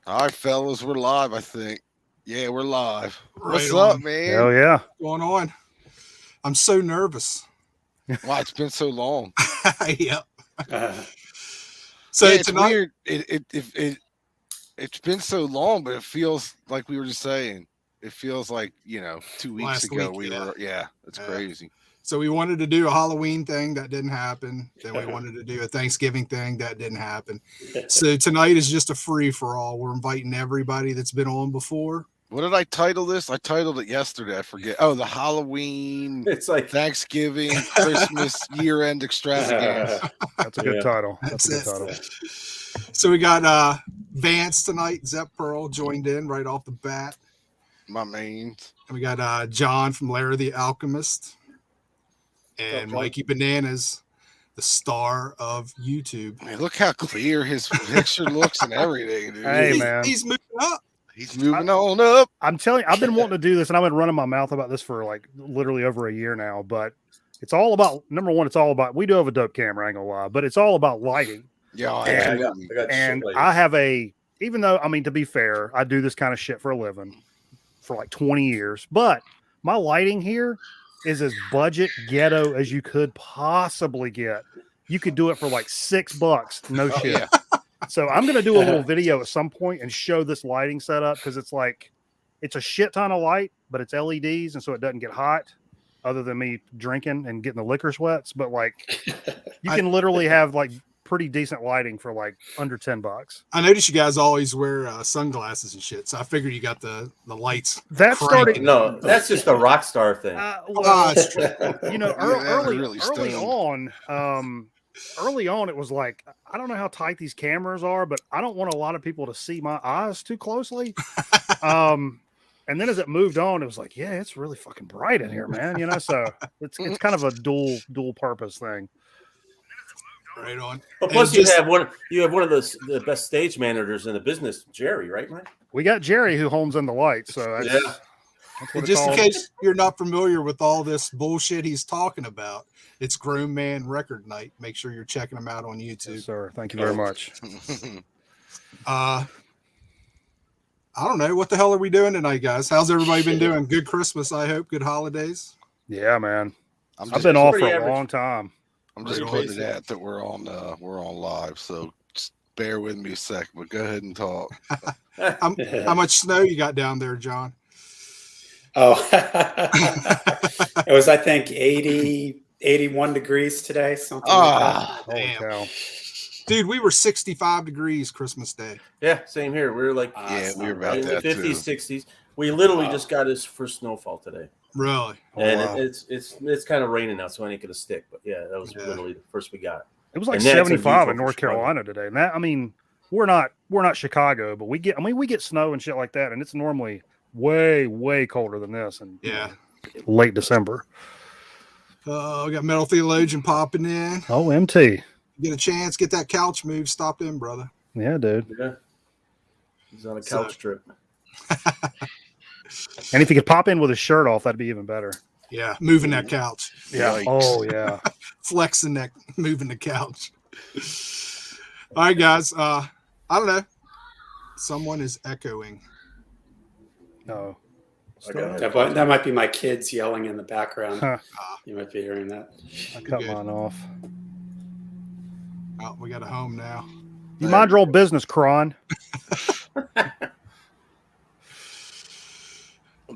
All right, fellas, we're live, I think. Yeah, we're live. Right What's up, on. man? Hell yeah. Going on. I'm so nervous. Wow, it's been so long. Yep. Uh, So Yeah, it's tonight, weird. It's been so long, but it feels like we were just saying. It feels like 2 weeks Last ago week, we yeah. were. Yeah, it's Yeah. crazy. so we wanted to do a Halloween thing that didn't happen. Then we wanted to do a Thanksgiving thing that didn't happen. So tonight is just a free for all. We're inviting everybody that's been on before. What did I title this? I titled it yesterday. I forget. Oh, the Halloween, it's like Thanksgiving, Christmas, year-end extravaganza. That's a good Yeah. title. That's That's a it. good title. So we got Vance tonight. Zep Pearl joined in right off the bat. My mains. And we got John from Larry the Alchemist. And John? Mikey Bananas, the star of YouTube. Man, look how clear his picture looks and everything, dude. Hey, man. He's moving up. He's moving on up. I'm telling you, I've been wanting to do this, and I've been running my mouth about this for like literally over a year now. But it's all about, number one, it's all about, we do have a dope camera, I ain't gonna lie, but it's all about lighting. Yeah, And- absolutely. I got And shit I have even though, I mean, to be fair, I do this kind of shit for a living for like 20 years, but my lighting here is as budget ghetto as you could possibly get. You could do it for like $6. No Oh, shit. yeah. So I'm going to do a little video at some point and show this lighting setup because it's like, it's a shit ton of light, but it's LEDs. And so it doesn't get hot other than me drinking and getting the liquor sweats. But like, you can literally have like pretty decent lighting for like under $10. I notice you guys always wear sunglasses and shit, so I figured you got the lights. That started, No, that's just a rock star thing. Oh, it's true. you know, Yeah, that was early really early on, it was like, I don't know how tight these cameras are, but I don't want a lot of people to see my eyes too closely. And then as it moved on, it was like, yeah, it's really fucking bright in here, man. You know, so it's kind of a dual purpose thing. Right on. But plus, And just- you have one of the best stage managers in the business, Jerry, right, Mike? We got Jerry who homes in the lights, so that's, Yeah. that's what And it's just in called. case you're not familiar with all this bullshit he's talking about, it's Grown Man Record Night. Make sure you're checking him out on YouTube. Yes, sir. Thank you very much. I don't know. What the hell are we doing tonight, guys? How's everybody been doing? Good Christmas, I hope. Good holidays. Yeah, man. I'm I've just, been off for pretty a average. long time. I'm just Right on. putting it out that we're on live, so just bear with me a second, but go ahead and talk. How much snow you got down there, John? Oh, it was, I think, 80, 81 degrees today, something like Ah, Holy Damn. cow. Dude, we were 65 degrees Christmas Day. Yeah, same here. We were like that. yeah, It's we were not about right. in the that 50s, too. 60s. We literally Wow. just got his first snowfall today. Really? And Wow. it's kind of raining now, so I ain't gonna stick. But yeah, that was Yeah. literally the first we got. It was like And that's 75 in unusual North for Chicago. Carolina today. And that, I mean, we're not Chicago, but we get snow and shit like that. And it's normally way colder than this. And Yeah. late December. We got Metal Theologian popping in. Oh, MT. Get a chance, get that couch move. Stop in, brother. Yeah, dude. Yeah, he's on a So- couch trip. And if he could pop in with his shirt off, that'd be even better. Yeah, moving that couch. Yeah. Yikes. Oh, yeah. Flexing that, moving the couch. All right, guys. I don't know. Someone is echoing. No. I got it. That might be my kids yelling in the background. Huh. You might be hearing that. I cut Good. mine off. Oh, we got a home now. You mind your own business, Cron. I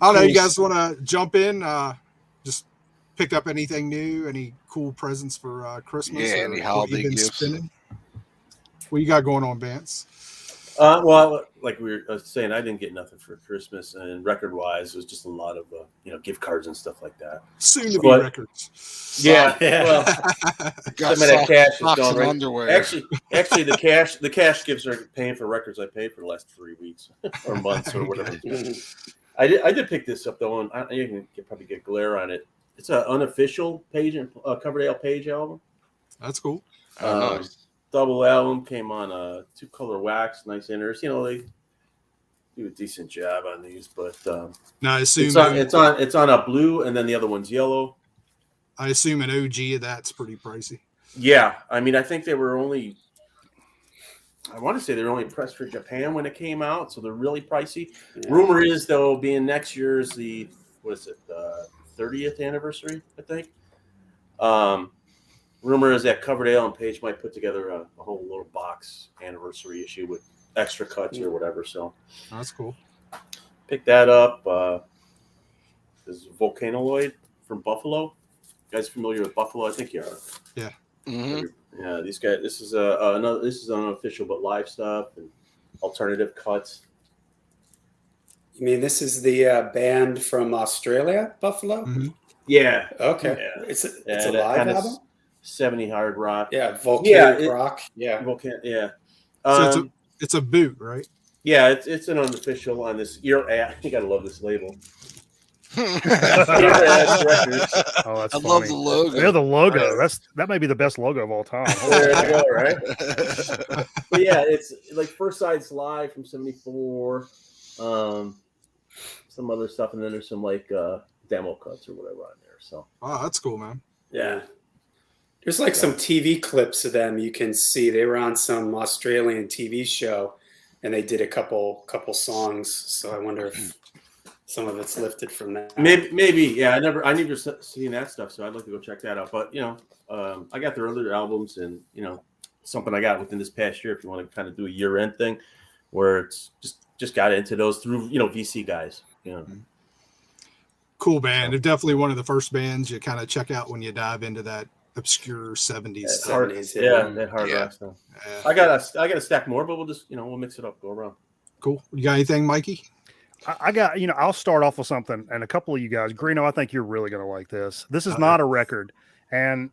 don't know. You guys want to jump in? Just pick up anything new? Any cool presents for Christmas? Yeah, or any what holiday you've been gifts? spending? What you got going on, Vance? Well, like we were saying, I didn't get nothing for Christmas, and record-wise, it was just a lot of gift cards and stuff like that. Soon to be But- records. Yeah, Yeah. well, Got some of that cash is socks going and right. underwear. Actually, the cash gifts are paying for records I paid for the last 3 weeks or months or whatever. I did pick this up though, and you can probably get glare on it. It's an unofficial page and Coverdale Page album. That's cool. Oh, nice. Double album came on a 2-color wax, nice inners. They do a decent job on these, but Now I assume it's on a blue, and then the other one's yellow. I assume an OG of that's pretty pricey. Yeah, I mean, I think they were only I want to say they're only pressed for Japan when it came out, so they're really pricey. Yeah. Rumor is, though, being next year's the 30th anniversary, I think. Rumor is that Coverdale and Page might put together a whole little box anniversary issue with extra cuts or whatever. So That's cool. pick that up. This is Volcanoloid from Buffalo. You guys familiar with Buffalo? I think you are. Yeah. Mm-hmm. Yeah, these guys. This is another. This is unofficial but live stuff and alternative cuts. You mean this is the band from Australia, Buffalo? Mhm. Yeah. Okay. Yeah. It's a that live kind of album? 70 hard rock. Yeah, volcanic rock. Yeah. Yeah. So it's a boot, right? Yeah, it's an unofficial on this. You gotta love this label. Oh, that's I funny. love the logo. Yeah, the logo. That may be the best logo of all time. There you go, right? But yeah, it's like First Side's Live from '74. Some other stuff, and then there's some like demo cuts or whatever on there. So Oh, that's cool, man. yeah. There's like some TV clips of them you can see. They were on some Australian TV show, and they did a couple songs. So I wonder if some of it's lifted from that. Maybe, yeah. I never seen that stuff, so I'd like to go check that out. But I got their other albums, and something I got within this past year. If you want to kind of do a year-end thing, where it's just got into those through VC guys. Cool band. They're definitely one of the first bands you kind of check out when you dive into that obscure 70s stuff. Hard, 70s, that hard rock stuff. Yeah. I got a stack more, but we'll just we'll mix it up, go around. Cool. You got anything, Mikey? I got, I'll start off with something, and a couple of you guys, Greeno, I think you're really going to like this. This is not a record. And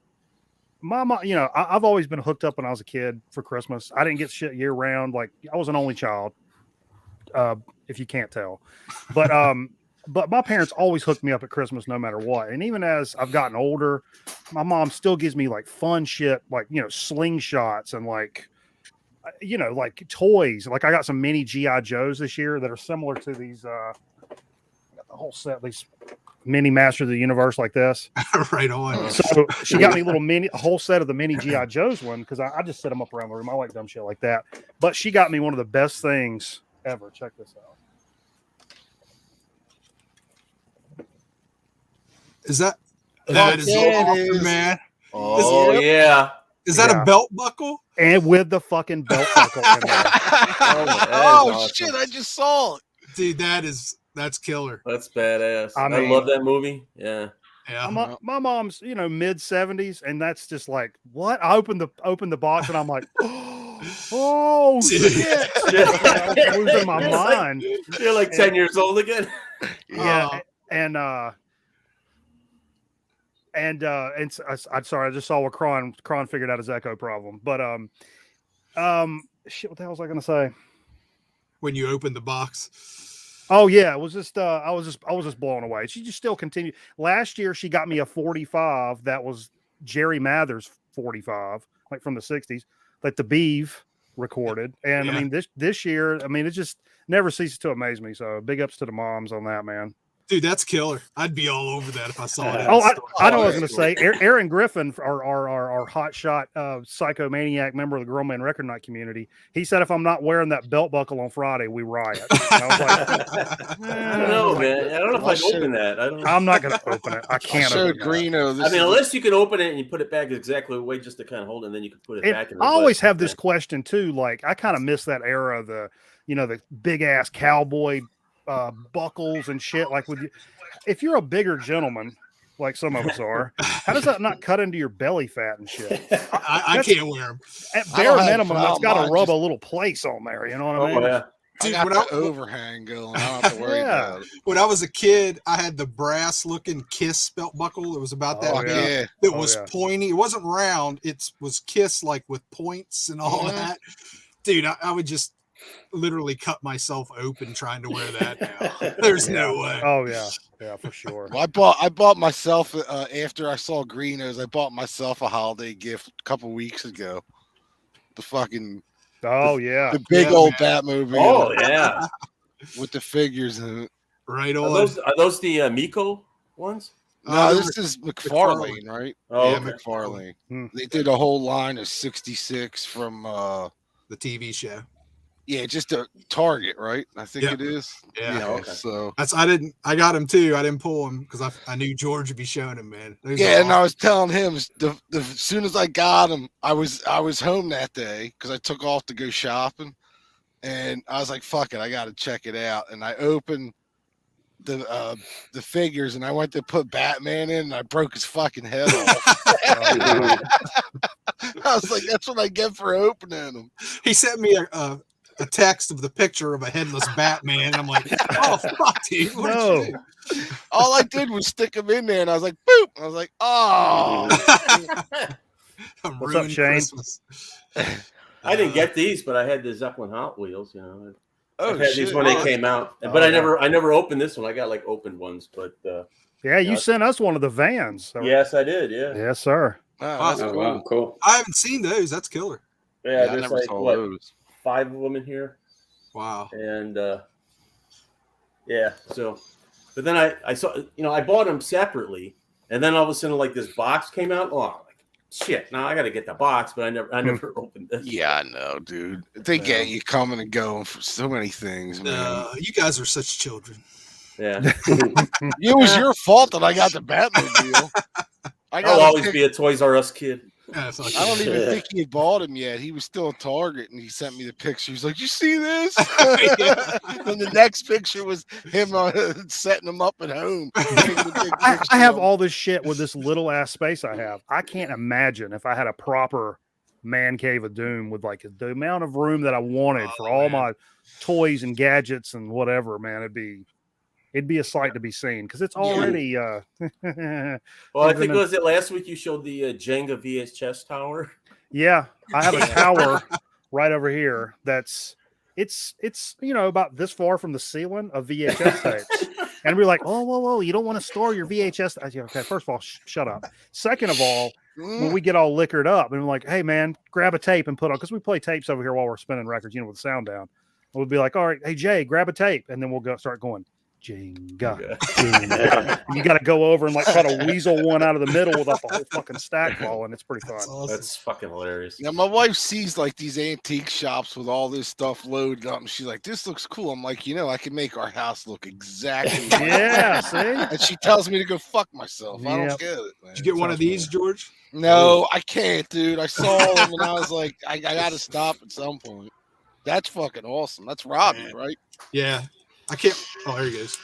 my mom, I've always been hooked up when I was a kid for Christmas. I didn't get shit year round. Like, I was an only child, if you can't tell. But my parents always hooked me up at Christmas no matter what. And even as I've gotten older, my mom still gives me like fun shit, like, slingshots and like toys. Like I got some mini G.I. Joes this year that are similar to these. I got the whole set, these mini Masters of the Universe like this. Right on. So she got me a whole set of the mini G.I. Joes one because I just set them up around the room. I like dumb shit like that. But she got me one of the best things ever. Check this out. Is that is awesome, man? Oh yeah. Is that a belt buckle? And with the fucking belt buckle in there. Oh shit! I just saw it, dude. That's killer. That's badass. I I mean, love that movie. Yeah. Yeah. My mom's, mid 70s, and that's just like what? I opened the box and I'm like, oh shit! I'm losing my mind. You're like 10 years old again. Yeah, and I'm sorry, I just saw what Kron figured out his echo problem. But shit, what the hell was I gonna say? When you opened the box. Oh yeah, it was just I was just blown away. She just still continued. Last year she got me a 45 that was Jerry Mather's 45, like from the 60s, that the Beeve recorded. And I mean this year, I mean, it just never ceases to amaze me. So big ups to the moms on that, man. Dude, that's killer. I'd be all over that if I saw it. Oh, I know what I was going to say. Aaron Griffin, our hot shot psychomaniac member of the Grown Man Record Night community, he said if I'm not wearing that belt buckle on Friday, we riot. And I was like, I don't know, man. I don't know if I can open that. I'm not going to open it. I can't open it. Greeno. I mean, unless you can open it and you put it back exactly the way just to kind of hold it, and then you can put it back in the I always butt. have this question too. Like, I kind of miss that era of the big ass cowboy buckles and shit. Like, if you're a bigger gentleman, like some of us are, how does that not cut into your belly fat and shit? I can't wear them. At bare minimum, that's got to rub a little place on there. You know what I mean? Yeah. Dude, I got the overhang going. I don't have to worry about it. When I was a kid, I had the brass-looking Kiss belt buckle. It was about that big. Yeah. It was pointy. It wasn't round. It was Kiss, like with points and all that. Dude, I would just literally cut myself open trying to wear that now. There's no way. Oh yeah, for sure. Well, I bought myself after I saw Greenos. I bought myself a holiday gift a couple weeks ago. The fucking the big old Batmobile. Oh yeah, with the figures in it. Right on. Are those the Miko ones? No, this is McFarlane, right? Oh, yeah, okay. McFarlane. Hmm. They did a whole line of 66 from the TV show. Yeah, just a Target, right? I think it is. Yeah. Okay. So I got him too. I didn't pull him because I knew George would be showing him, man. Those are and I awesome. was telling him as soon as I got him, I was home that day because I took off to go shopping, and I was like, "Fuck it, I got to check it out." And I opened the figures, and I went to put Batman in, and I broke his fucking head off. I was like, "That's what I get for opening them." He sent me a text of the picture of a headless Batman. And I'm like, oh fuck, dude! No. All I did was stick him in there, and I was like, "Boop!" I was like, "Oh." What's up, Shane? Christmas. I didn't get these, but I had the Zeppelin Hot Wheels. You know, Oh, I had these when they came out, but I never opened this one. I got like opened ones, but Yeah, you sent us one of the vans. So. yes, I did. Yeah, Yes, sir. Wow, that's Oh, cool. wow, cool. I haven't seen those. That's killer. yeah. I There's never like saw those. 5 of them in here, Wow. and yeah. So, but then I saw, I bought them separately, and then all of a sudden, like this box came out. Oh, like shit! Now I got to get the box, but I never opened this. Yeah, I know, dude. They get you coming and going for so many things, man. You guys are such children. Yeah, It was your fault that I got the Batmobile. I'll always be a Toys R Us kid. Yeah, fuck I don't yeah. even think he had bought him yet. He was still at Target, and he sent me the picture. He's like, "You see this?" And the next picture was him setting them up at home. I have all this shit with this little ass space I have. I can't imagine if I had a proper man cave of doom with like the amount of room that I wanted for all my toys and gadgets and whatever. Man, it'd be a sight to be seen because it's already. Well, I think was it last week you showed the Jenga VHS tower. Yeah, I have a tower right over here. It's about this far from the ceiling of VHS tapes, and we're like, oh, whoa, you don't want to store your VHS. I said, okay, first of all, shut up. Second of all, when we get all liquored up, and we're like, hey man, grab a tape and put on because we play tapes over here while we're spinning records, with the sound down. We'll be like, all right, hey Jay, grab a tape, and then we'll start going. Jenga. You got to go over and like try to weasel one out of the middle without the whole fucking stack falling. It's pretty fun. That's fucking hilarious. Now my wife sees like these antique shops with all this stuff loaded up, and she's like, "This looks cool." I'm like, I can make our house look exactly. Yeah, see. And she tells me to go fuck myself. I don't get it, man. Did you get one of these, George? No, I can't, dude. I saw them and I was like, I got to stop at some point. That's fucking awesome. That's Robbie, right? Yeah. I can't. Oh, there he goes.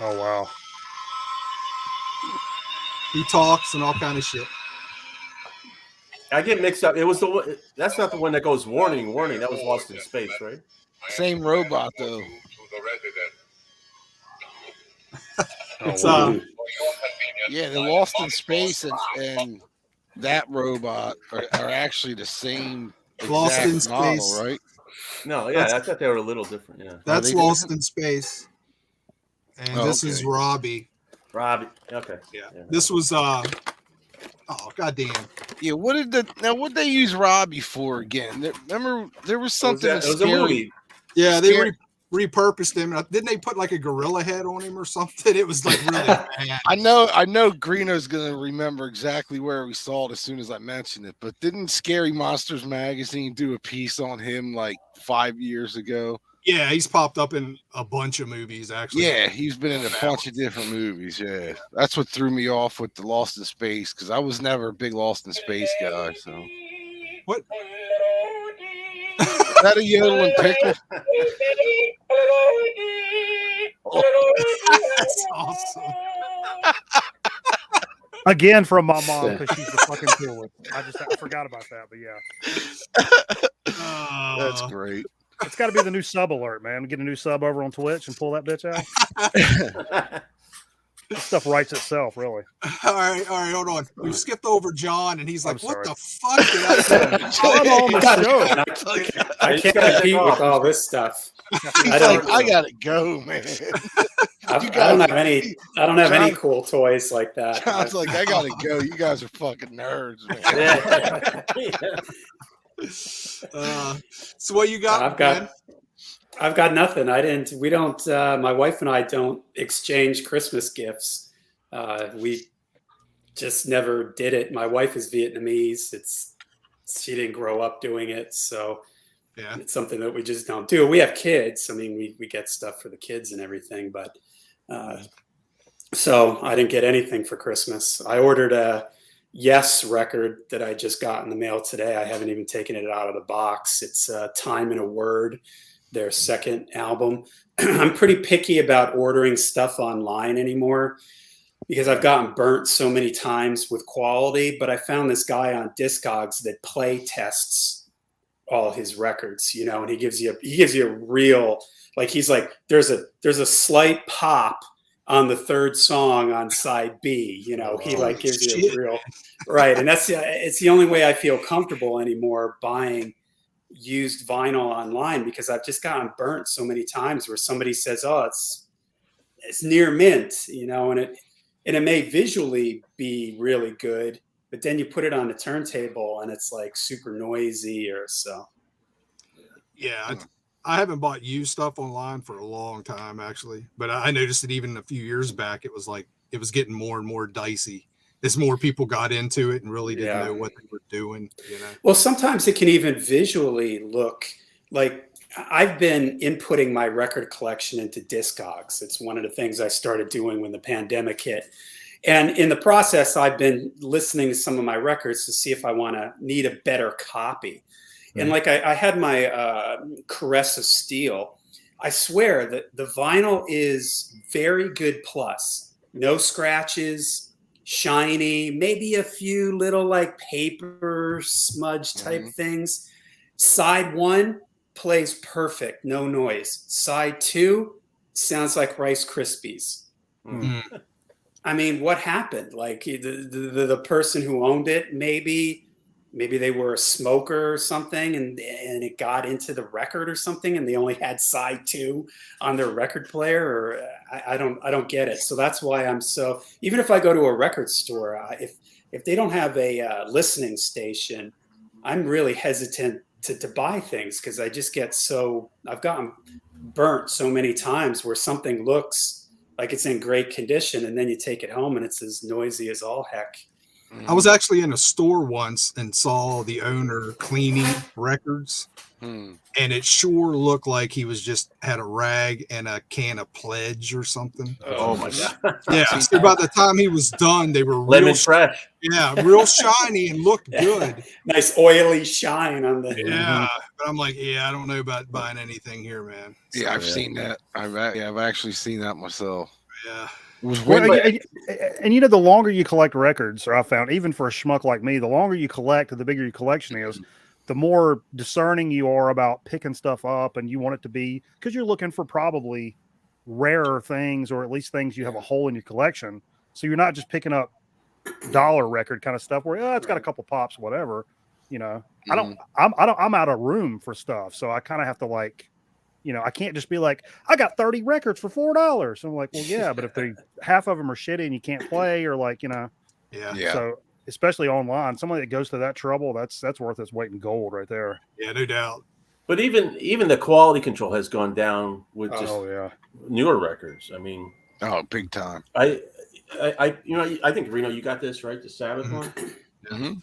Oh wow. He talks and all kind of shit. I get mixed up. It was the one. That's not the one that goes warning. That was Lost in Space, right? Same robot though. It's Yeah, the Lost in Space and that robot are actually the same. Lost in model, Space, right? No, yeah, I thought they were a little different. Yeah, that's Lost in Space, and this is Robbie. Robbie. Okay. Yeah. This was oh goddamn. Yeah, what they use Robbie for again? Remember there was something it was a movie. Yeah, they repurposed him. Didn't they put like a gorilla head on him or something? It was like really bad. I know Greeno's gonna remember exactly where we saw it as soon as I mentioned it, but didn't Scary Monsters magazine do a piece on him like 5 years ago? Yeah, he's popped up in a bunch of movies actually. Yeah, he's been in a bunch of different movies. Yeah, that's what threw me off with the Lost in Space because I was never a big Lost in Space guy. So what? Is that a yodeling pickle? That's awesome. Again from my mom because she's the fucking coolest. I forgot about that, but yeah. That's great. It's got to be the new sub alert, man. Get a new sub over on Twitch and pull that bitch out. This stuff writes itself, really. All right, hold on. We've skipped over John, and he's like, "What the fuck did I say?" I'm on the show. I can't compete with all this stuff. I gotta go, man. I don't have any cool toys like that. John's like, I gotta go. You guys are fucking nerds, man. So what you got? I've got nothing. We don't, my wife and I don't exchange Christmas gifts. We just never did it. My wife is Vietnamese. It's she didn't grow up doing it, so Yeah. it's something that we just don't do. We have kids. I mean, we get stuff for the kids and everything, but so I didn't get anything for Christmas. I ordered a Yes record that I just got in the mail today. I haven't even taken it out of the box. It's Time in a Word, their second album. I'm pretty picky about ordering stuff online anymore because I've gotten burnt so many times with quality, but I found this guy on Discogs that play tests all his records, you know, and he gives you a real, like, he's like, there's a slight pop on the third song on side B, you know, he like gives you a real, right. And it's the only way I feel comfortable anymore buying used vinyl online, because I've just gotten burnt so many times where somebody says, oh, it's near mint, you know, and it may visually be really good, but then you put it on the turntable and it's like super noisy or so. Yeah. I haven't bought used stuff online for a long time, actually, but I noticed that even a few years back, it was like, it was getting more and more dicey as more people got into it and really didn't know what they were doing, you know? Well, sometimes it can even visually look like, I've been inputting my record collection into Discogs. It's one of the things I started doing when the pandemic hit. And in the process, I've been listening to some of my records to see if I need a better copy. And like I had my Caress of Steel. I swear that the vinyl is very good plus. No scratches, shiny, maybe a few little like paper smudge type things. Side 1 plays perfect, no noise. Side 2 sounds like Rice Krispies. I mean, what happened? Like the person who owned it, maybe they were a smoker or something, and it got into the record or something, and they only had side 2 on their record player, or I don't get it. So that's why I'm so, even if I go to a record store, if they don't have a listening station, I'm really hesitant to buy things, because I just get I've gotten burnt so many times where something looks like it's in great condition, and then you take it home and it's as noisy as all heck. I was actually in a store once and saw the owner cleaning records, and it sure looked like he had a rag and a can of Pledge or something. Oh my God. Yeah. So by the time he was done, they were Lemon fresh. Yeah, real shiny and looked good. Nice oily shine on the. Yeah, but I'm like, I don't know about buying anything here, man. So, I've seen that. I've actually seen that myself. Yeah. And you know, the longer you collect records, or I found, even for a schmuck like me, the longer you collect, the bigger your collection is, the more discerning you are about picking stuff up, and you want it to be, because you're looking for probably rarer things, or at least things you have a hole in your collection. So you're not just picking up dollar record kind of stuff where it's got a couple pops, whatever. You know, I'm out of room for stuff, so I kind of have to, like, you know, I can't just be like, I got 30 records for $4. I'm like, well, yeah, but if half of them are shitty and you can't play, or like, you know, So especially online, somebody that goes to that trouble, that's worth its weight in gold right there. Yeah, no doubt. But even the quality control has gone down with just newer records. I mean, big time. I think, Reno, you got this, right? The Sabbath one. Mm-hmm.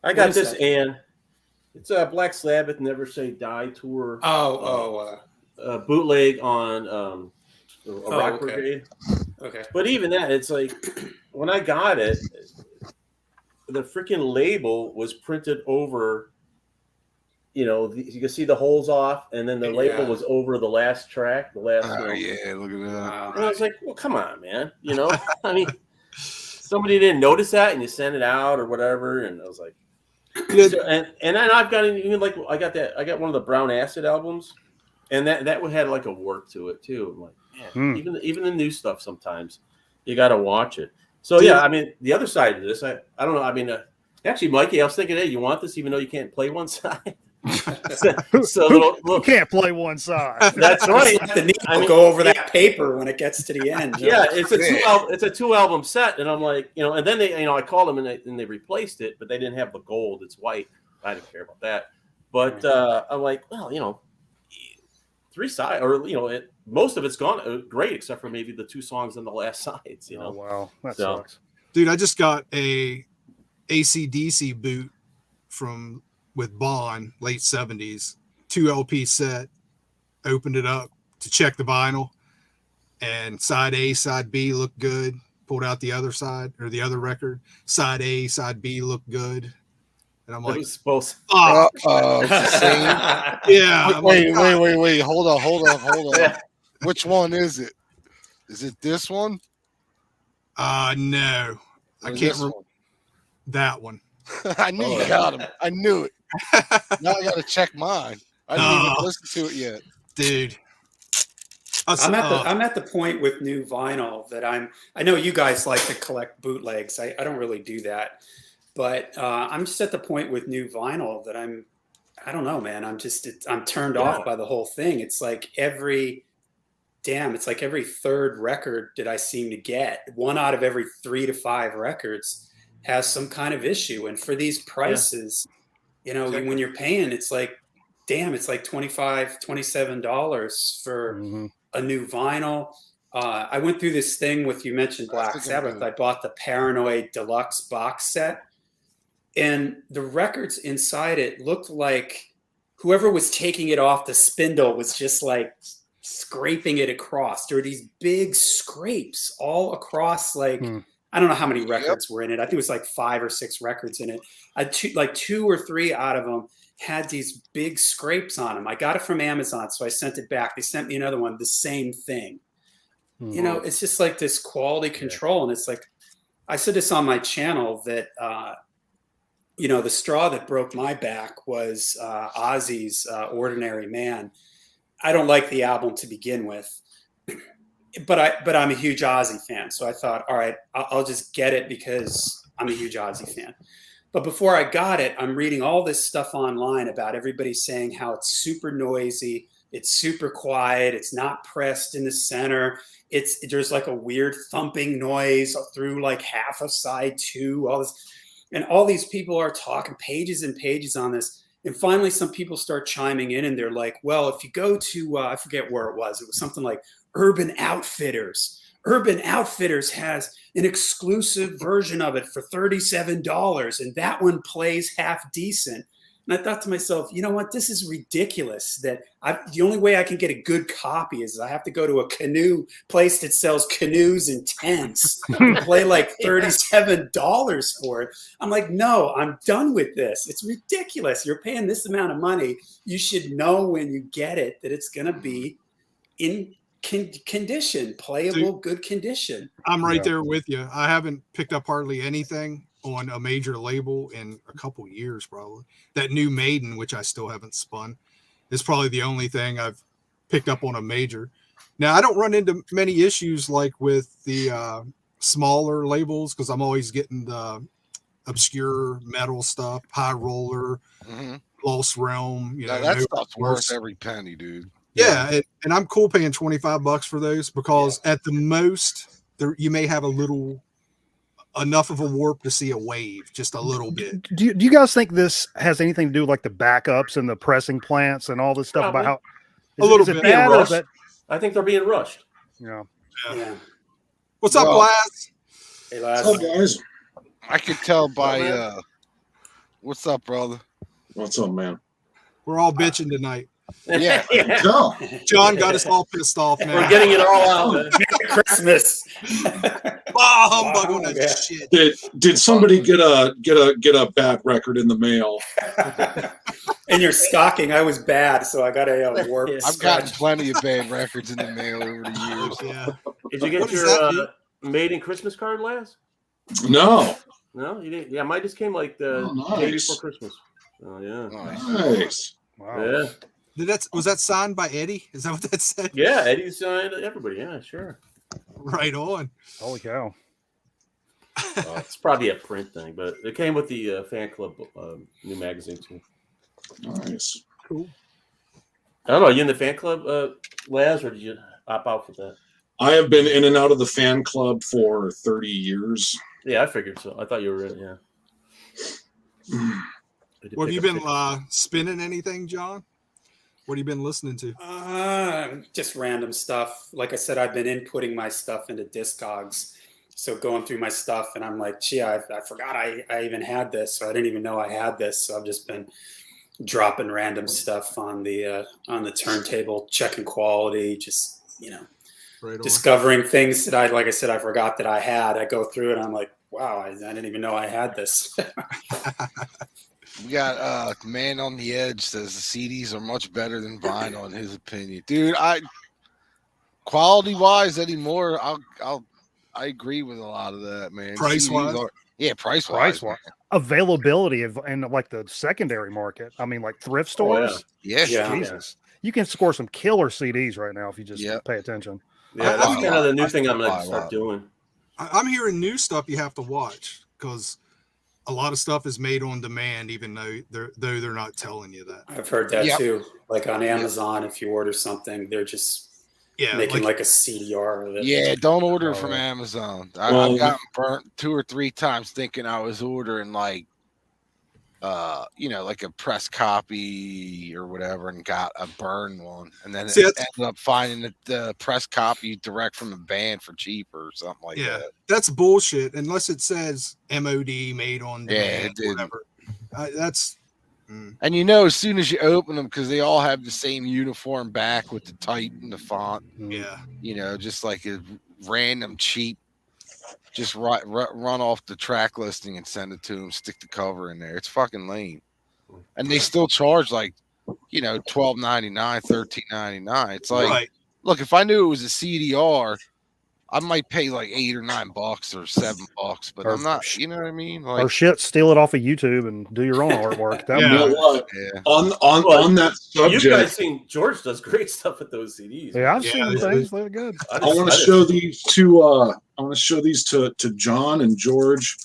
I got this, and it's a Black Sabbath Never Say Die tour. Bootleg on Rock Brigade. Okay. But even that, it's like, when I got it, the freaking label was printed over. You know, you can see the holes off, and then the label was over the last track. Look at that. And I was like, well, come on, man. You know, I mean, somebody didn't notice that, and you sent it out or whatever, and I was like. So, and then I've got even like I got one of the Brown Acid albums, and that had like a work to it too. I'm like, man, even the new stuff, sometimes you got to watch it. So I mean, the other side of this, I don't know. I mean, actually, Mikey, I was thinking, hey, you want this even though you can't play one side? You can't play one side. That's right. I'll go over that paper when it gets to the end. Yeah, it's a 2-album set, and I'm like, you know, and then they, you know, I called them and they replaced it, but they didn't have the gold. It's white. I didn't care about that. But I'm like, well, you know, 3 sides, or you know, most of it's gone great except for maybe the 2 songs on the last sides. You know, wow, that sucks. Dude, I just got a AC/DC boot from with Bond, late 70s, 2 LP set, opened it up to check the vinyl, and side A, side B looked good. Pulled out the other side or the other record. Side A, side B looked good. And I'm It like, was supposed. fuck. It's the same. Yeah. I'm like, Wait. Hold on. Yeah. Which one is it? Is it this one? no. I Or can't this remember one? that one. I knew you got him. I knew it. Now I got to check mine. I didn't even listen to it yet. Dude. I'm at the point with new vinyl that I know you guys like to collect bootlegs. I don't really do that, but I'm just at the point with new vinyl that I don't know, man. I'm turned off by the whole thing. It's like every third record that I seem to get, 1 out of every 3 to 5 records has some kind of issue. And for these prices, when you're paying, it's like, damn, it's like $25, $27 for a new vinyl. I went through this thing with, you mentioned Black Sabbath. I bought the Paranoid Deluxe box set, and the records inside it looked like whoever was taking it off the spindle was just like scraping it across. There were these big scrapes all across, like, I don't know how many records were in it. I think it was like 5 or 6 records in it. Like 2 or 3 out of them had these big scrapes on them. I got it from Amazon, so I sent it back. They sent me another one, the same thing. It's just like this quality control. And it's like, I said this on my channel that, the straw that broke my back was Ozzy's Ordinary Man. I don't like the album to begin with, but I'm a huge Ozzy fan. So I thought, all right, I'll just get it because I'm a huge Ozzy fan. But before I got it, I'm reading all this stuff online about everybody saying how it's super noisy, it's super quiet, it's not pressed in the center, there's like a weird thumping noise through like half of side 2, all this, and all these people are talking pages and pages on this. And finally, some people start chiming in, and they're like, "Well, if you go to I forget where it was something like Urban Outfitters." Urban Outfitters has an exclusive version of it for $37, and that one plays half decent. And I thought to myself, you know what? This is ridiculous. That the only way I can get a good copy is I have to go to a canoe place that sells canoes and tents and play like $37 for it. I'm like, no, I'm done with this. It's ridiculous. You're paying this amount of money. You should know when you get it that it's going to be in condition, playable, good condition. I'm right there with you. I haven't picked up hardly anything on a major label in a couple years, probably. That new Maiden, which I still haven't spun, is probably the only thing I've picked up on a major. Now, I don't run into many issues like with the smaller labels because I'm always getting the obscure metal stuff, High Roller, Lost Realm. That stuff's worth every penny, dude. Yeah, and I'm cool paying $25 for those because at the most, you may have enough of a warp to see a wave, just a little bit. Do you guys think this has anything to do with like the backups and the pressing plants and all this stuff about how a little bit bad, or that, I think they're being rushed. Yeah. What's up, Laz? Hey, Laz. What's up, guys? I could tell by what's up, brother? What's up, man? We're all bitching tonight. Yeah. Go. John got us all pissed off, man. We're getting it all out. Man. Christmas. Humbug on that shit. Did somebody get a bad record in the mail? In your stocking, I was bad, so I got a warp. I've gotten plenty of bad records in the mail over the years. Yeah. Did you get your Maiden Christmas card, Laz? No. No, you didn't. Yeah, mine just came like the day before Christmas. Oh yeah. Nice. Wow. Yeah. Was that signed by Eddie? Is that what that said? Yeah, Eddie signed everybody. Yeah, sure. Right on. Holy cow. It's probably a print thing, but it came with the fan club new magazine too. Nice. Cool. I don't know. Are you in the fan club, Laz, or did you opt out for that? I have been in and out of the fan club for 30 years. Yeah, I figured so. I thought you were in. Yeah. Well, have you been spinning anything, John? What have you been listening to? Just random stuff. Like I said, I've been inputting my stuff into Discogs. So going through my stuff, and I'm like, gee, I forgot I even had this. So I didn't even know I had this. So I've just been dropping random stuff on the turntable, checking quality, just Right on. discovering things that like I said, I forgot that I had. I go through it and I'm like, wow, I didn't even know I had this. We got Man on the Edge says the CDs are much better than vinyl in his opinion. Dude, quality wise anymore, I agree with a lot of that, man. Price-wise? Price wise. Availability of and like the secondary market. I mean, like thrift stores. Yeah. Yeah. Jesus. You can score some killer CDs right now if you just pay attention. Yeah, that's I- kind of the new I thing I'm buy gonna a start lot. doing. I'm hearing new stuff you have to watch because a lot of stuff is made on demand, even though they're not telling you that. I've heard that Yep. too. Like on Amazon, if you order something, they're just Yeah, making like a CDR of it. Yeah, don't order from Oh. Amazon. Well, I've gotten burnt 2 or 3 times thinking I was ordering like like a press copy or whatever, and got a burn one, and then See, ended up finding the press copy direct from the band for cheaper or something like yeah, that. that's bullshit. Unless it says MOD made on Yeah, demand, it didn't. whatever. That's And as soon as you open them, because they all have the same uniform back with the type and the font, yeah. just like a random cheap, just run off the track listing and send it to them, stick the cover in there. It's fucking lame. And they still charge like, $12.99, $13.99. It's like, Right. look, if I knew it was a CDR, I might pay like $8 or $9 or $7, but Or- I'm not. You know what I mean? Or Like, shit, steal it off of YouTube and do your own artwork. That Yeah. You know would- what? yeah. On that You guys subject, seen George does great stuff with those CDs. Yeah, I've Yeah, seen this things that are good. I want to show these to I want to show these to John and George.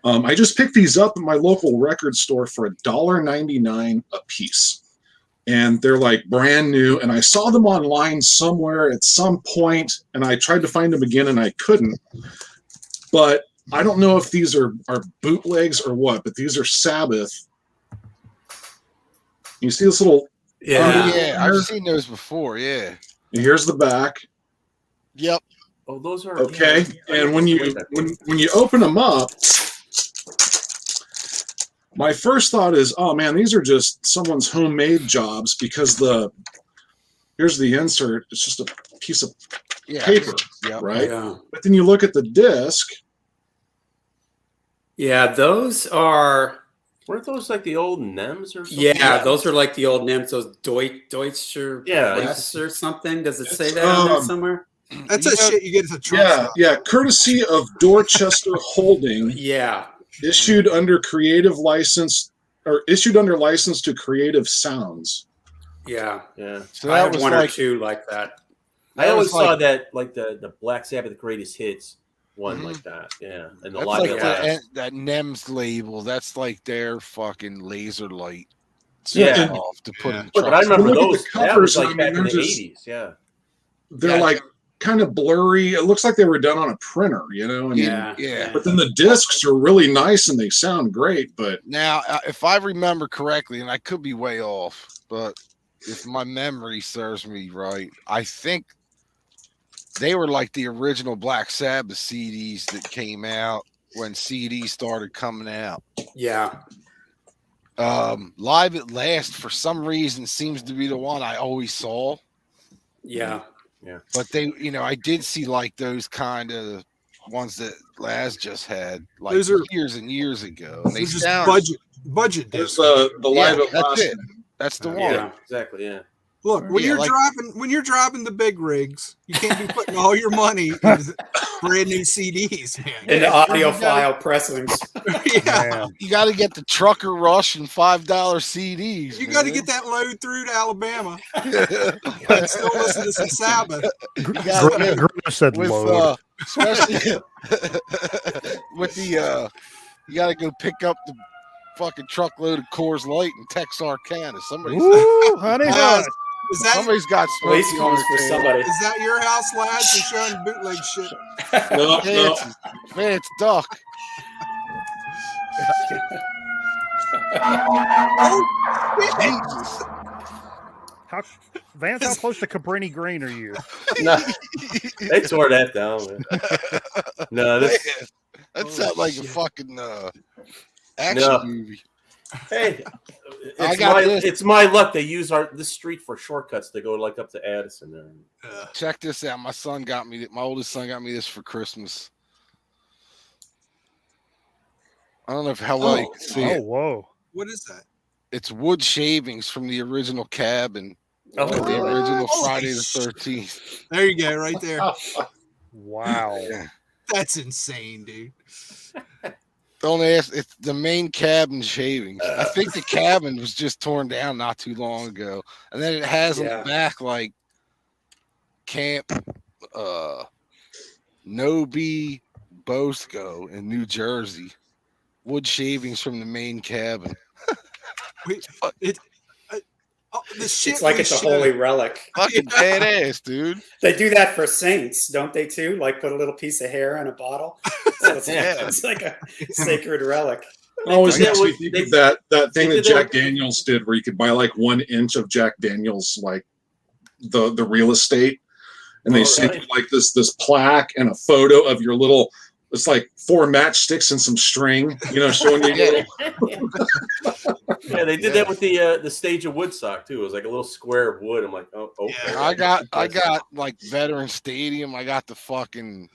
I just picked these up at my local record store for $1.99 a piece, and they're like brand new. And I saw them online somewhere at some point, and I tried to find them again, and I couldn't. But I don't know if these are bootlegs or what. But these are Sabbath. You see this little? Yeah. Yeah, I've seen those before. Yeah. Here's the back. Yep. Oh, those are Okay, yeah, and when you open them up, my first thought is, oh man, these are just someone's homemade jobs, because here's the insert. It's just a piece of Yeah. paper, Yep. right? Yeah. But then you look at the disc. Yeah, those are. weren't those like the old NEMs or something? Yeah, those are like the old names. Those Deutscher Yeah, Press or something. Does it say that on there somewhere? That's a shit you get at the truck Yeah, stop. yeah, courtesy of Dorchester Holding, Yeah. issued under license to Creative Sounds. Yeah. Yeah. So I that have was one like or two like that. I always was like- saw that like the Black Sabbath Greatest Hits one Mhm. like that. Yeah. And the that's Live like at the, Last. that NEMS label. That's like their fucking laser light. Yeah. switch off to put Yeah. in But I trucks. remember Look at the those. That covers, was like I mean, back in they're the just- 80s. Yeah. They're Yeah. like kind of blurry. It looks like they were done on a printer, you know? I mean, Yeah. but then the discs are really nice and they sound great, but Now, if I remember correctly, and I could be way off, but if my memory serves me right, I think they were like the original Black Sabbath CDs that came out when CDs started coming out. Yeah. Live at Last, for some reason, seems to be the one I always saw. Yeah. But they, I did see like those kind of ones that Laz just had, like Those are- years and years ago. And they They're just sound, budget there's discs. the Live at that's Last. it. That's the one. Yeah. Exactly. Yeah. Look, when Yeah, you're driving the big rigs, you can't be putting all your money into brand new CDs, man. And Yeah, audiophile pressings. Yeah. Man. You got to get the Trucker Rush and $5 CDs. You got to get that load through to Alabama that and still listen to some Sabbath. Gru said with load. especially with the you got to go pick up the fucking truckload of Coors Light and Texarkana. Somebody's Woo, honey, Guys, hut. somebody's got Waste smoky on comes for their table. somebody. Is that your house, lads? You're showing bootleg shit. No, no. Fancy duck. Jesus. Vance, how close to Cabrini Green are you? No, they tore that down. Man. No, this. That sounds like a fucking action movie. Hey, I got this. it's my luck. They use this street for shortcuts to go like up to Addison. There. Check this out. My oldest son got me this for Christmas. I don't know how well you can see it. Oh, whoa. What is that? It's wood shavings from the original cabin. Oh, The original holy Friday the 13th. There you go, right there. Wow. That's insane, dude. Don't ask. It's the main cabin shavings. I think the cabin was just torn down not too long ago, and then it has on the back like Camp Nobi Bosco in New Jersey. Wood shavings from the main cabin. Wait, the shit It's like we it's a showed- holy relic. Fucking badass, dude. They do that for saints, don't they? Too, like put a little piece of hair in a bottle. So it's like a sacred relic. It always They- makes me think of that thing they that did Jack that- Daniels did, where you could buy like 1 inch of Jack Daniels, like the real estate, and they sent you like this plaque and a photo of your little. It's like 4 matchsticks and some string, showing you. Yeah, they did that with the stage of Woodstock too. It was like a little square of wood. I'm like, oh, okay. Yeah, I got like Veteran Stadium. I got the fucking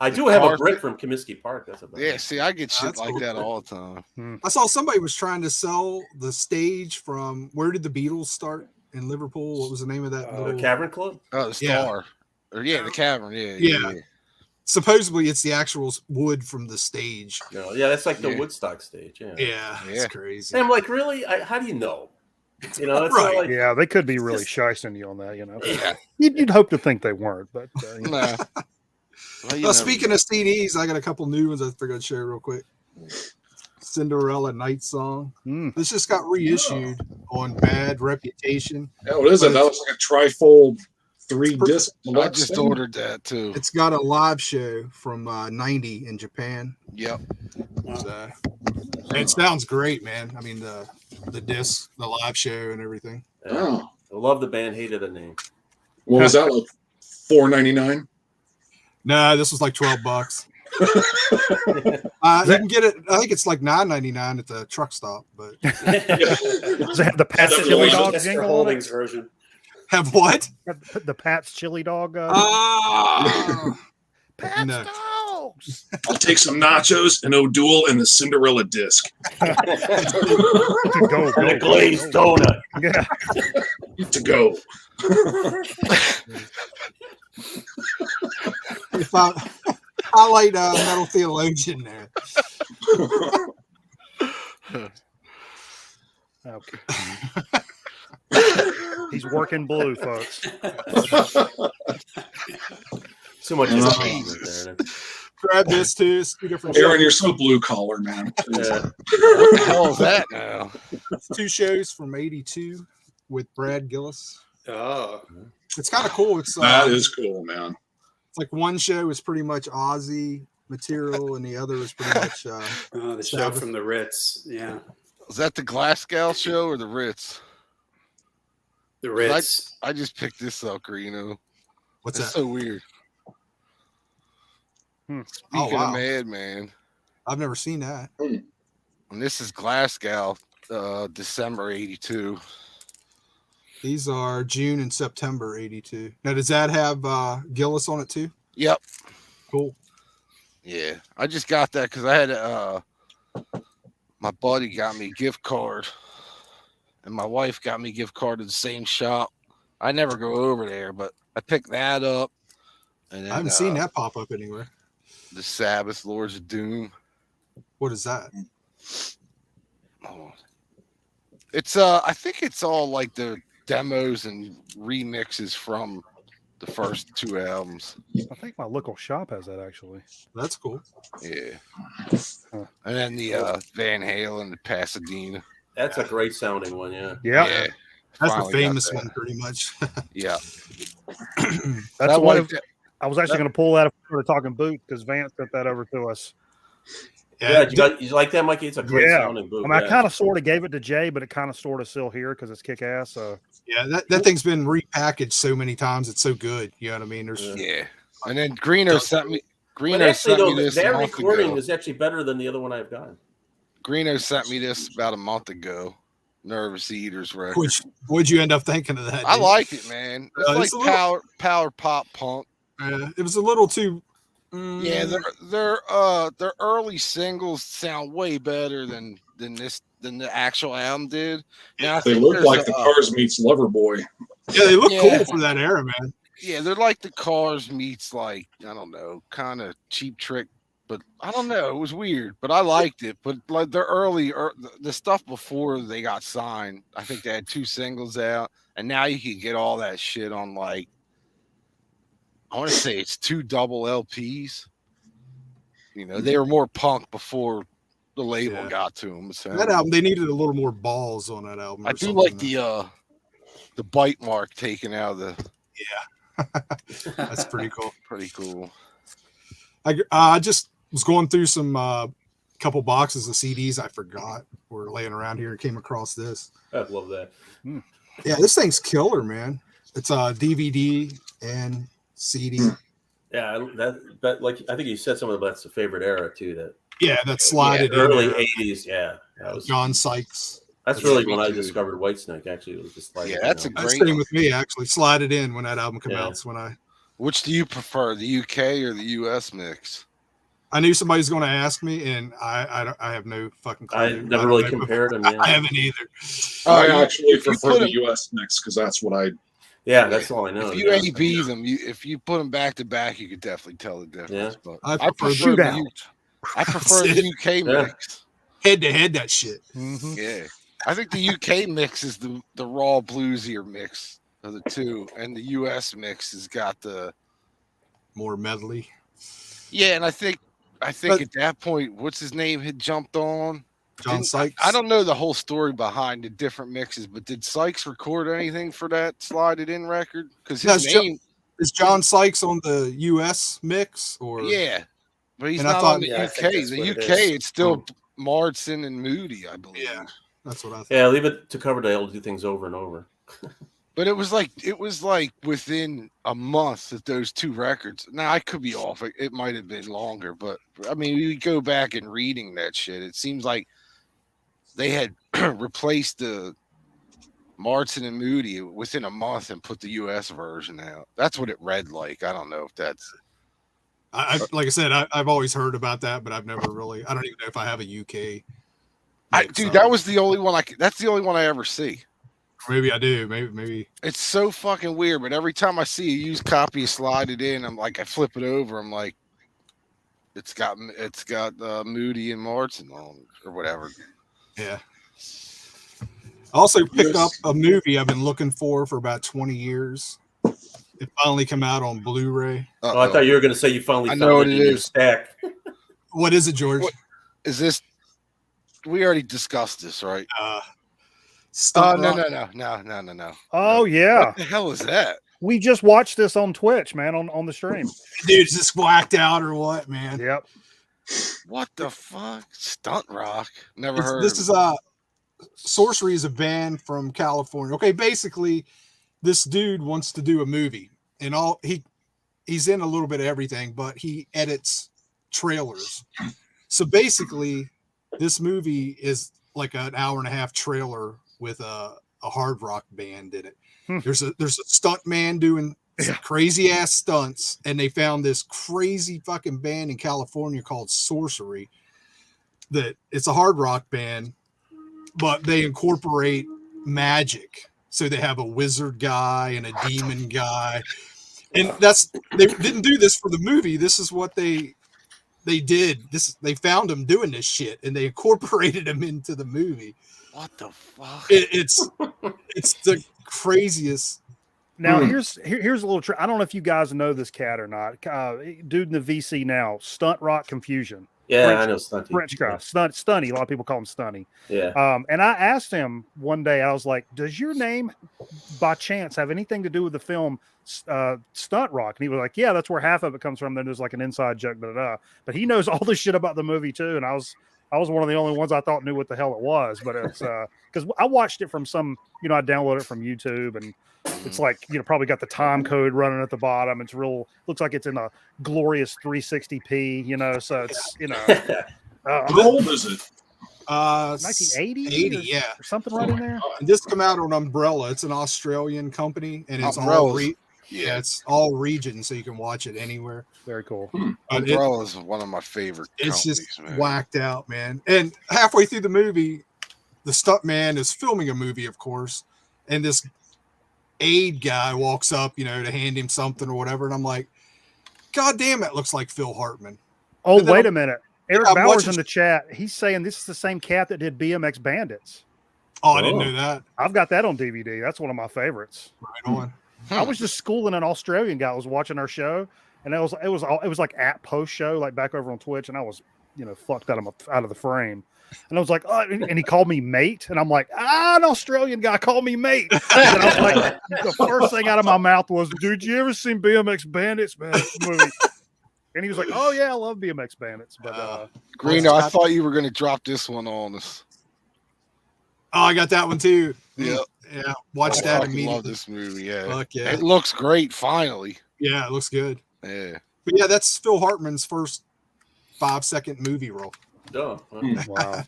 I do have a carpet. brick from Comiskey Park. That's about yeah. See, I get shit That's like cool. that all the time. I saw somebody was trying to sell the stage from where did the Beatles start in Liverpool? What was the name of that? the little- Cavern Club. Oh, the Yeah. Star. Or the cavern. Yeah. Yeah. Supposedly it's the actual wood from the stage. No, yeah, that's like the Yeah. Woodstock stage. Yeah. Yeah, Yeah. it's crazy. And I'm like, really? How do you know? It's Right. not like Yeah, they could be really shysting you on that, Yeah. You'd hope to think they weren't, but Nah. Well, you never Speaking know. of CDs, I got a couple new ones I figured I'd share real quick. Cinderella Night Song. This just got reissued on Bad Reputation. Yeah, what is it? That was like a trifold 3-disc. I deluxe just thing? ordered that too. It's got a live show from 90 in Japan. Yep. So, and it sounds great, man. I mean, the disc, the live show, and everything. Oh. I love the band. Hated the name. What was that, like $4.99? No, this was like $12. You can get it. I think it's like $9.99 at the truck stop. But does it have the Pat's That's chili the dog Mr. jingle on Holdings it? version. have what? The Pat's chili dog. Pat's no. dogs. I'll take some nachos, an O'Doul, and the Cinderella disc. Go, And a glazed donut. Yeah. To go. If I like Metal Theologian there. Okay. He's working blue, folks. Too much Oh, cheese there. Grab this too. It's 2 different Aaron, shows. you're so blue collar, man. Yeah. What the hell is that now? It's 2 shows from '82 with Brad Gillis. Oh, It's kind of cool. It's That is cool, man. it's like one show is pretty much Ozzy material, and the other is pretty much the show Sabbath. from the Ritz. Yeah, Is that the Glasgow show or the Ritz? the Ritz. I just picked this up, Greeno. what's That's that? so weird. Speaking wow. of Madman, I've never seen that. and this is Glasgow, December '82. These are June and September '82. Now, does that have Gillis on it too? Yep. Cool. Yeah, I just got that because I had my buddy got me a gift card, and my wife got me a gift card to the same shop. I never go over there, but I picked that up. And then, I haven't seen that pop up anywhere. The Sabbath, Lords of Doom. What is that? Oh. It's I think it's all like the demos and remixes from the first 2 albums. I think my local shop has that actually. That's cool. Yeah. And then the Van Halen, the Pasadena. That's a great sounding one. Yeah. Yeah, That's Finally the got famous that. one, pretty much. Yeah. that's That one. one- I was actually going to pull that if we were talking boot because Vance sent that over to us. Yeah, you like that, Mikey? It's a great Yeah. sounding boot. I mean, I kind of sort of gave it to Jay, but it kind of sort of still here because it's kick ass. So Yeah, that thing's been repackaged so many times. It's so good. You know what I mean? There's Yeah. And then Greeno sent me But Greeno actually, sent me though, this that a month recording ago. is actually better than the other one I've gotten. Greeno sent me this about a month ago. Nervous Eaters record. What'd you end up thinking of that? I dude? liked it, man. It's like it's a little- power pop punk. It was a little too. Yeah, their early singles sound way better than the actual album did. Now I They think look there's like the Cars meets Loverboy. Yeah, they look Yeah. cool for that era, man. Yeah, they're like the Cars meets like I don't know, kind of Cheap Trick, but I don't know. It was weird, but I liked it. But like the early, the stuff before they got signed, I think they had 2 singles out, and now you can get all that shit on like I want to say it's 2 double LPs. You know, they were more punk before the label got to them. So That album, they needed a little more balls on that album. I do like the bite mark taken out of the. That's pretty cool. Pretty cool. I just was going through some couple boxes of CDs I forgot were laying around here and came across this. I love that. Yeah, this thing's killer, man. It's a DVD and CD. Yeah, that like I think you said some of that's the favorite era too. That That slided in early there. '80s. Yeah, that was John Sykes. That's really when I discovered Whitesnake. Actually, it was just like that's a That's great. same with me actually. Slided in when that album came Yeah. out. That's when Which do you prefer, the UK or the US mix? I knew somebody's going to ask me, and I have no fucking clue. I never really compared them. Yeah, I haven't either. I actually if you prefer put the 'em- US mix because that's what I. yeah, that's all I know. If you A/B them, if you put them back to back, you could definitely tell the difference. Yeah. But I prefer Shootout. I prefer the UK Yeah. mix. Head to head that shit. Mhm. Yeah, I think the UK mix is the raw bluesier mix of the two, and the US mix has got the More medley. yeah. And I think But- at that point, what's his name had jumped on. John Sykes. I don't know the whole story behind the different mixes, but did Sykes record anything for that Slide It In record? Because his That's name, Is John Sykes on the US mix or yeah, but he's And I not thought- on the Yeah, I UK. think that's The what it UK, is. it's still Martin and Moody, I believe. Yeah. That's what I thought. Yeah, leave it to Coverdale to do things over and over. But it was like within a month that those 2 records. Now I could be off. It might have been longer, but I mean, you go back and reading that shit. It seems like they had replaced the Martin and Moody within a month and put the US version out. That's what it read like. I don't know if that's. Like I said, I've always heard about that, but I've never really. I don't even know if I have a UK. mix Dude, of that it. was the only one that's the only one I ever see. Maybe I do. Maybe. It's so fucking weird, but every time I see a used copy of Slide It In, I'm like, I flip it over. I'm like, it's got Moody and Martin on it or whatever. Yeah. I also picked up a movie I've been looking for about 20 years. It finally came out on Blu-ray. Oh, I thought you were going to say you finally I found know what it it in your is. stack. What is it, George? What- Is this? We already discussed this, right? Uh, Oh Stunt no, Rock. no. Oh yeah, What the hell is that? we just watched this on Twitch, man, on the stream. Dude, is this whacked out or what, man? Yep. What the fuck? Stunt Rock? Never heard. This is Sorcery is a band from California. Okay, basically, this dude wants to do a movie, and he's in a little bit of everything, but he edits trailers. So basically, this movie is like an hour and a half trailer with a hard rock band in it. There's a stunt man doing crazy ass stunts, and they found this crazy fucking band in California called Sorcery. That it's a hard rock band, but they incorporate magic. So they have a wizard guy and a demon guy, and they didn't do this for the movie. This is what they did. They found them doing this shit, and they incorporated them into the movie. What the fuck? It's the craziest. Now here's a little trick. I don't know if you guys know this cat or not. Dude in the VC now, Stunt Rock Confusion. Yeah, French- I know Stunty. French guy, Stunny. A lot of people call him Stunny. Yeah. And I asked him one day, I was like, does your name by chance have anything to do with the film Stunt Rock? And he was like, yeah, that's where half of it comes from. Then there's like an inside joke, but he knows all this shit about the movie too. And I was one of the only ones I thought knew what the hell it was, but it's because I watched it from I downloaded it from YouTube, and it's like, probably got the time code running at the bottom. It's looks like it's in a glorious 360p, so it's, How old is it? 1980, 80, yeah. or something right in there. And this come out on Umbrella. It's an Australian company, and it's Umbrella's- it's all region, so you can watch it anywhere. Very cool. But Umbrella is one of my favorite it's companies, just man. whacked out, man. And halfway through the movie, the stunt man is filming a movie, of course, and this aide guy walks up, to hand him something or whatever, and I'm like, God damn, it looks like Phil Hartman. Oh, And then wait a minute. Eric I'm Bauer's watching- in the chat. He's saying this is the same cat that did BMX Bandits. Oh, I didn't know that. I've got that on DVD. That's one of my favorites. Right on. I was just schooling an Australian guy who was watching our show, and it was like at post show, like back over on Twitch, and I was fucked out of the frame, and I was like, oh, and he called me mate, and I'm like, an Australian guy called me mate, and I was like, the first thing out of my mouth was, dude, you ever seen BMX Bandits, man? Movie. And he was like, oh yeah, I love BMX Bandits, but Greeno, I thought you were going to drop this one on us. Oh, I got that one too. Yep. Yeah, watch I that fucking immediately. love this movie. Yeah, Fuck yeah. it looks great. Finally, Yeah, it looks good. yeah. But yeah, that's Phil Hartman's first 5-second movie role. Oh, wow.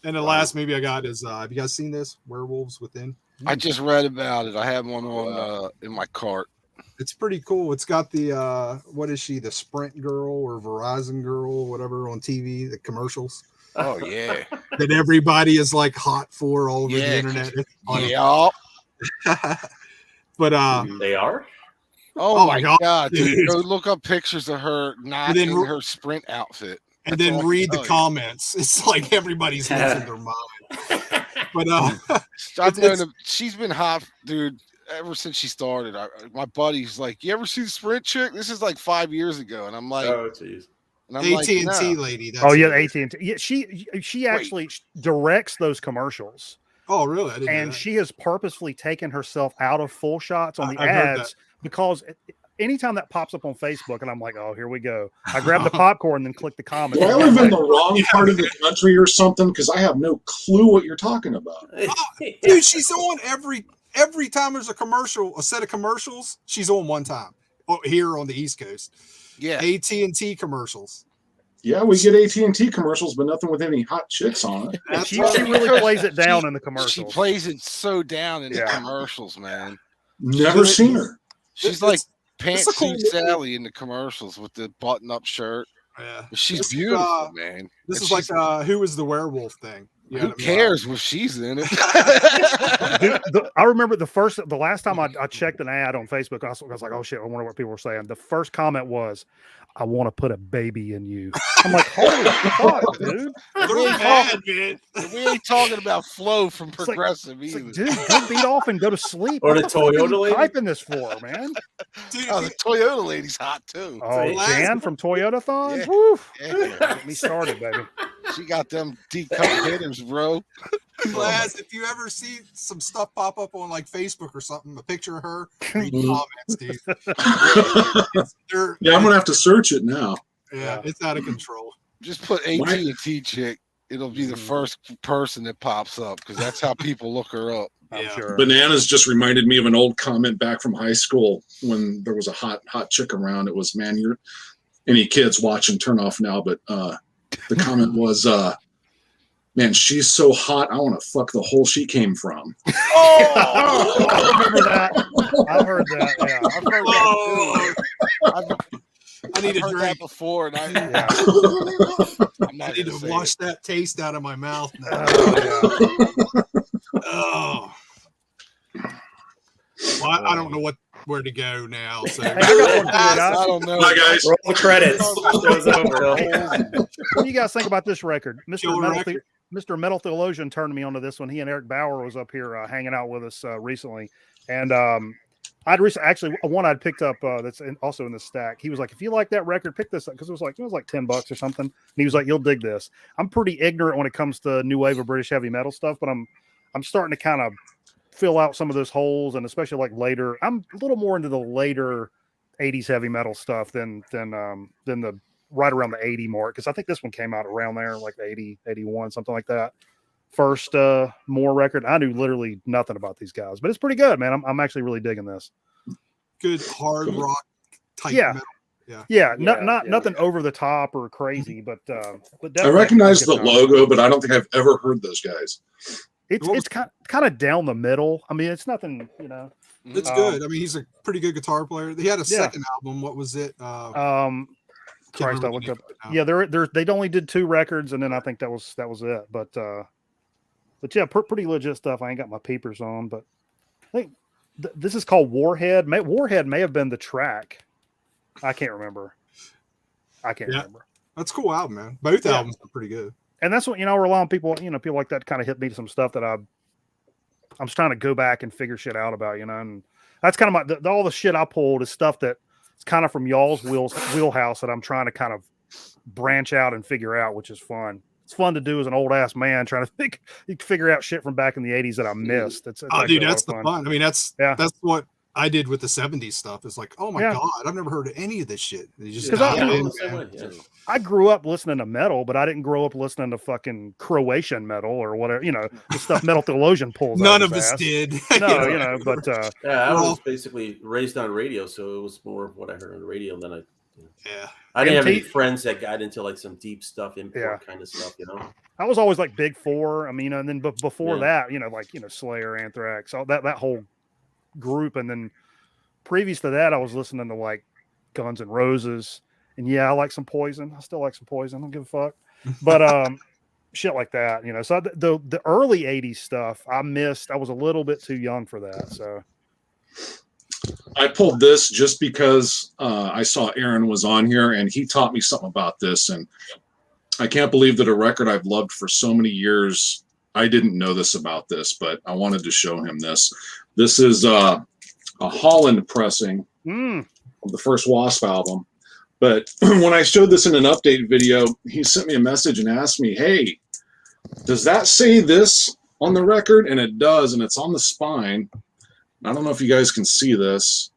And the last movie I got is have you guys seen this? Werewolves Within. I just read about it. I have one on in my cart. It's pretty cool. It's got the what is she, the Sprint girl or Verizon girl, whatever, on TV, the commercials Oh yeah, that everybody is like hot for all over the Yeah. internet. It's funny. yeah. But they are. Oh, Oh my my god, dude! dude. Go look up pictures of her not And then in re- her sprint outfit. and That's all I then can read the tell you. comments. It's like everybody's losing their mind. But I've known it's- her, she's been hot, dude, ever since she started. My buddy's like, "You ever see the sprint chick?" This is like 5 years ago, and I'm like, Oh, jeez. and I'm AT&T like, no. lady. That's Oh yeah, who it is. AT&T. Yeah, she actually directs those commercials, Oh, really? I didn't know and that. she has purposefully taken herself out of full shots on the I've heard ads because anytime that pops up on Facebook, and I'm like, oh, here we go. I grab the popcorn and then click the comments. Do I live in the wrong part of the country or something? Because I have no clue what you're talking about. Dude, she's on every time there's a set of commercials, she's on one time. Oh, here on the East Coast. Yeah, AT&T commercials. Yeah, we get AT&T commercials, but nothing with any hot chicks on it. That's She right. really plays it down She- in the she commercials. plays it so down in the Yeah. commercials, man. Never seen her. She's It's- like it's a cool Pantsuit movie. Sally in the commercials with the button-up shirt. Yeah. She's This is, beautiful, man. This And is like she's- who is the werewolf thing? You know who what I mean? cares if she's in it? Dude, I remember the last time I checked an ad on Facebook, I was like, oh shit, I wonder what people were saying. The first comment was, I want to put a baby in you. I'm like, holy fuck, dude. They're mad, man. We ain't talking about Flo from like- Progressive It's either. like, dude, go beat off and go to sleep. Or What the fuck are you Toyota lady? typing this for, man? Dude, Oh, the Toyota lady's hot too. Oh, Last- Jan from Toyota Thon? Yeah. Woo. Yeah. Get me started, baby. She got them deep cut hitters, bro. Class, if you ever see some stuff pop up on like Facebook or something, a picture of her, read the comments, dude. They're- Yeah, I'm gonna have to search it now. yeah, it's out of control. Just put AT&T chick. It'll be the first person that pops up because that's how people look her up. I'm Yeah. sure. Bananas just reminded me of an old comment back from high school when there was a hot chick around. It was, man, you're any kids watching, turn off now. But the comment was, man, she's so hot, I want to fuck the hole she came from. Oh, I remember that. I've heard that. Yeah. I've heard Oh, that too. I need I've a heard that drink. before, and Yeah. I'm I not need gonna to say wash it. that taste out of my mouth now. Oh, Oh. Well, I don't know where to go now. So Hey, I got one for you I guys. don't know. Bye, guys. Roll the credits. Show's over. What do you guys think about this record? Killer record. Mr. Metal Theologian turned me onto this one. He and Eric Bauer was up here hanging out with us recently. And actually one I'd picked up that's also in the stack. He was like, if you like that record, pick this up, because it was like $10 or something. And he was like, you'll dig this. I'm pretty ignorant when it comes to new wave of British heavy metal stuff, but I'm starting to kind of fill out some of those holes, and especially like later. I'm a little more into the later 80s heavy metal stuff than the right around the 80 mark, because I think this one came out around there, like 80, 81, something like that. First More record. I knew literally nothing about these guys, but it's pretty good, man. I'm actually really digging this. good hard rock type Yeah. metal. Yeah, Yeah, nothing over the top or crazy, but I definitely recognize the guitar. logo, but I don't think I've ever heard those guys. It's kind of down the middle. I mean, it's nothing, It's Um, good. I mean, he's a pretty good guitar player. He had a Yeah. second album. What was it? Christ, I remember looked the up. name of it now. Yeah, they only did 2 records, and then I think that was it. But yeah, pretty legit stuff. I ain't got my papers on, but I think this is called Warhead. Warhead may have been the track. I can't remember. Remember. That's a cool album, man. Both Yeah. albums are pretty good. And that's what I rely on people. People like that kind of hit me to some stuff that I'm just trying to go back and figure shit out about. And that's kind of all the shit I pulled is stuff that it's kind of from y'all's wheelhouse that I'm trying to kind of branch out and figure out, which is fun. It's fun to do as an old ass man trying to figure out shit from back in the 80s that I missed. It's Oh, actually dude, a lot that's of the fun. I mean, that's what I did with the 70s stuff. It's like, oh my Yeah. God, I've never heard of any of this shit. You just 'Cause dive I- in, I'm the same man. way, yeah. I grew up listening to metal, but I didn't grow up listening to fucking Croatian metal or whatever, the stuff Metal Theologian pulls out None his of us ass. did. No, but Yeah, I Well- was basically raised on radio, so it was more of what I heard on the radio than Yeah. I didn't have any MT friends that got into like some deep stuff, import Yeah. kind of stuff, I was always like Big Four. I mean, and then before Yeah. that, Slayer, Anthrax, all that whole group. And then previous to that, I was listening to like Guns N' Roses. And yeah, I like some Poison. I still like some Poison. I don't give a fuck. But shit like that, So the early 80s stuff I missed. I was a little bit too young for that. So I pulled this just because I saw Aaron was on here and he taught me something about this. And I can't believe that a record I've loved for so many years, I didn't know this about this, but I wanted to show him this. This is a Holland pressing of the first Wasp album. But when I showed this in an update video, he sent me a message and asked me, hey, does that say this on the record? And it does, and it's on the spine. I don't know if you guys can see this.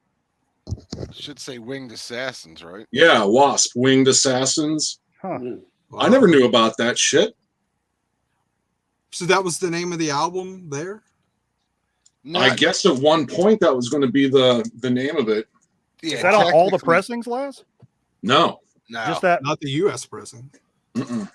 Should say Winged Assassins, right? Yeah, Wasp, Winged Assassins. huh. I never knew about that shit. So that was the name of the album there? No, I guess at one point that was going to be the name of it. yeah, Is that on all the technically- pressings, Les? No. No, Just that? Not the US pressing. Mm-mm.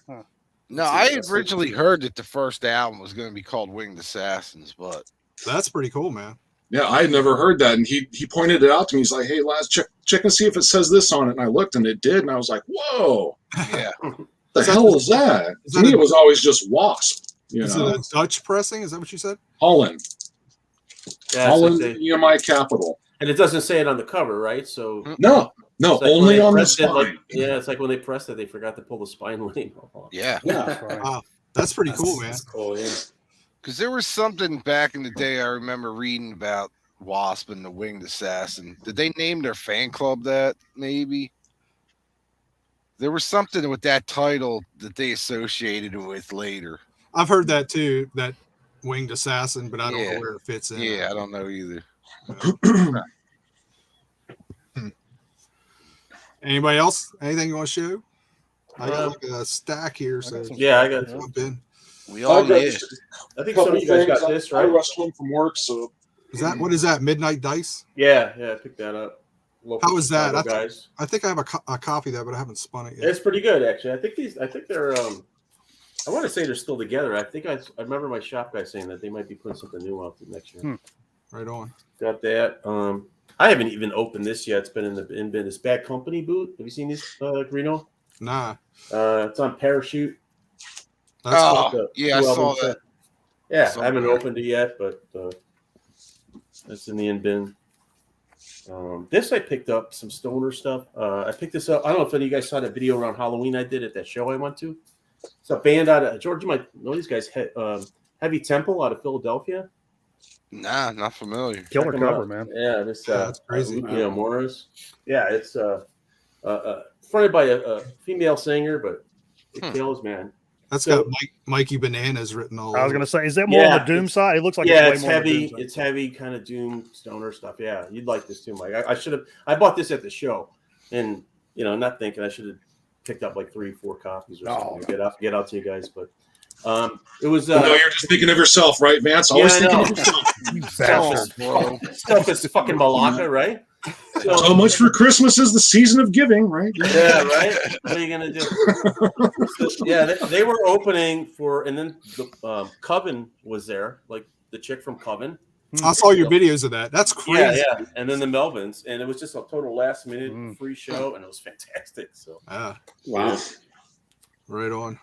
no. I had originally heard that the first album was going to be called Winged Assassins, but That's pretty cool, man. Yeah, I had never heard that. And he pointed it out to me. He's like, hey, Laz, check and see if it says this on it. And I looked and it did. And I was like, whoa, yeah, the hell is that? Is To that me, a- it was always just Wasp. Is it a Dutch pressing? Is that what you said? Holland. Yeah, Holland, so they- EMI capital. and it doesn't say it on the cover, right? So No, it's like when only they on the pressed it, spine. it's like when they pressed it, they forgot to pull the spine lane off. yeah. Yeah. That's pretty cool, man. That's cool, yeah. Because there was something back in the day I remember reading about Wasp and the Winged Assassin. Did they name their fan club that? Maybe there was something with that title that they associated it with later. I've heard that too, that Winged Assassin, but I don't Yeah. know where it fits in. Yeah, I don't know either. Anybody else? Anything you want to show? I got like a stack here, so Yeah, I got. jump in. We all did. I think some of you guys got this, I right? rushed home from work, so What is that? Midnight Dice? Yeah, I picked that up. Local How was that? Chicago I guys? I think I have a copy of that, but I haven't spun it yet. It's pretty good, actually. I think they're. I want to say they're still together. I think I remember my shop guy saying that they might be putting something new out next year. Right on. Got that. I haven't even opened this yet. It's been in this Bad Company boot. Have you seen these, Reno? Nah. It's on Parachute. That's Oh, cool. yeah, I saw that. Yeah, I haven't opened it yet, but that's in the in bin. This I picked up some stoner stuff. I picked this up. I don't know if any of you guys saw that video around Halloween I did at that show I went to. It's a band out of George. You might know these guys. Heavy Temple out of Philadelphia. Nah, not familiar. Killer Check 'em cover, out. man. Yeah, this that's crazy. Morris. Yeah, it's fronted by a female singer, but it kills, man. That's So- got Mikey Bananas written all I was over. gonna say, is that more on Yeah, the Doom side? It looks like Yeah, it's it's way more on the heavy. Doom side. It's heavy, kind of doom stoner stuff. Yeah, you'd like this too, Mike. I should have. I bought this at the show, and not thinking I should have picked up like 3-4 copies or something to get out to you guys. But it was. you're just thinking of yourself, right, Vance? Yeah, Always I thinking know. of yourself. You Stuff bastard. is fucking Malacca, right? So much for Christmas is the season of giving, right? Yeah, right. What are you gonna do? Yeah, they were opening for, and then the Coven was there, like the chick from Coven. I saw your videos of that. That's crazy. Yeah, and then the Melvins, and it was just a total last minute free show, and it was fantastic. So Wow, right on.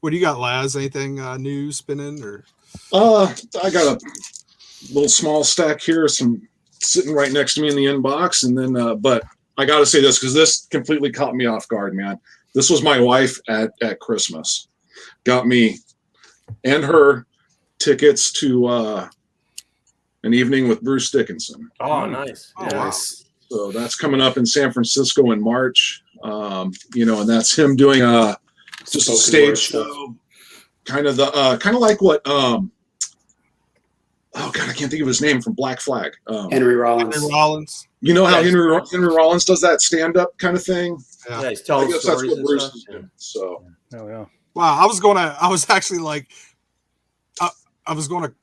What do you got, Laz? Anything new spinning or? I got a little small stack here, some sitting right next to me in the inbox, and then but I got to say this because this completely caught me off guard, man. This was my wife at Christmas, got me and her tickets to an evening with Bruce Dickinson. Oh, nice. Oh, Yeah. nice. So that's coming up in San Francisco in March. And that's him doing just a Spoken stage word show, kind of like what oh god, I can't think of his name from Black Flag. Henry Rollins. Henry Rollins. You know how Yeah. Henry Rollins does that stand up kind of thing? Yeah. He's I telling guess that's stories what and Bruce stuff. is doing. So Oh yeah. Wow, I was actually like, I was going to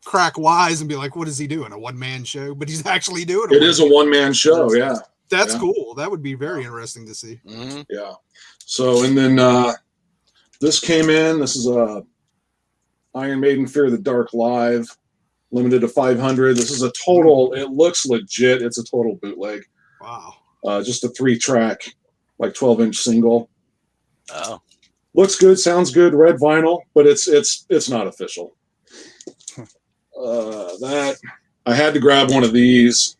crack wise and be like, what is he doing? A one-man show? But he's actually doing it. it is a one-man show, yeah. That's yeah. cool. That would be very interesting to see. Mhm. Yeah. So and then this came in. This is a Iron Maiden Fear the Dark Live, limited to 500. This is a total, it looks legit. It's a total bootleg. Wow. Just a 3-track, like 12-inch single. Oh. Looks good, sounds good, red vinyl, but it's not official. That I had to grab one of these.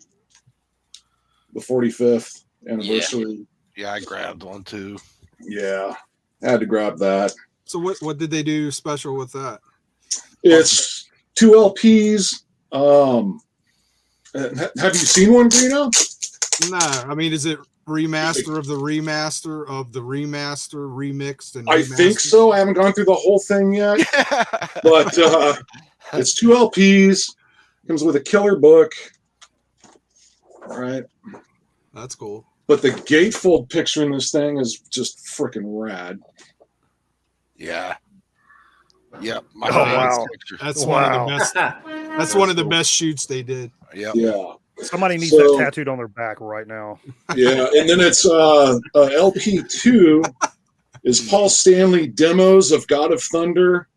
The 45th anniversary. Yeah, I grabbed one too. Yeah, had to grab that. So what did they do special with that? It's 2 LPs. Have you seen one, Greeno? No, I mean, is it remaster of the remaster of the remaster remixed and I think so. I haven't gone through the whole thing yet, but it's 2 LPs. Comes with a killer book. All right. That's cool. But the gatefold picture in this thing is just freaking rad. Yeah. Yep. My Oh, favorite wow. picture. That's one of Wow. the best. That's one of the best shoots they did. Yep. Yeah. Somebody needs So- that tattooed on their back right now. Yeah. And then it's LP2 is Paul Stanley Demos of God of Thunder,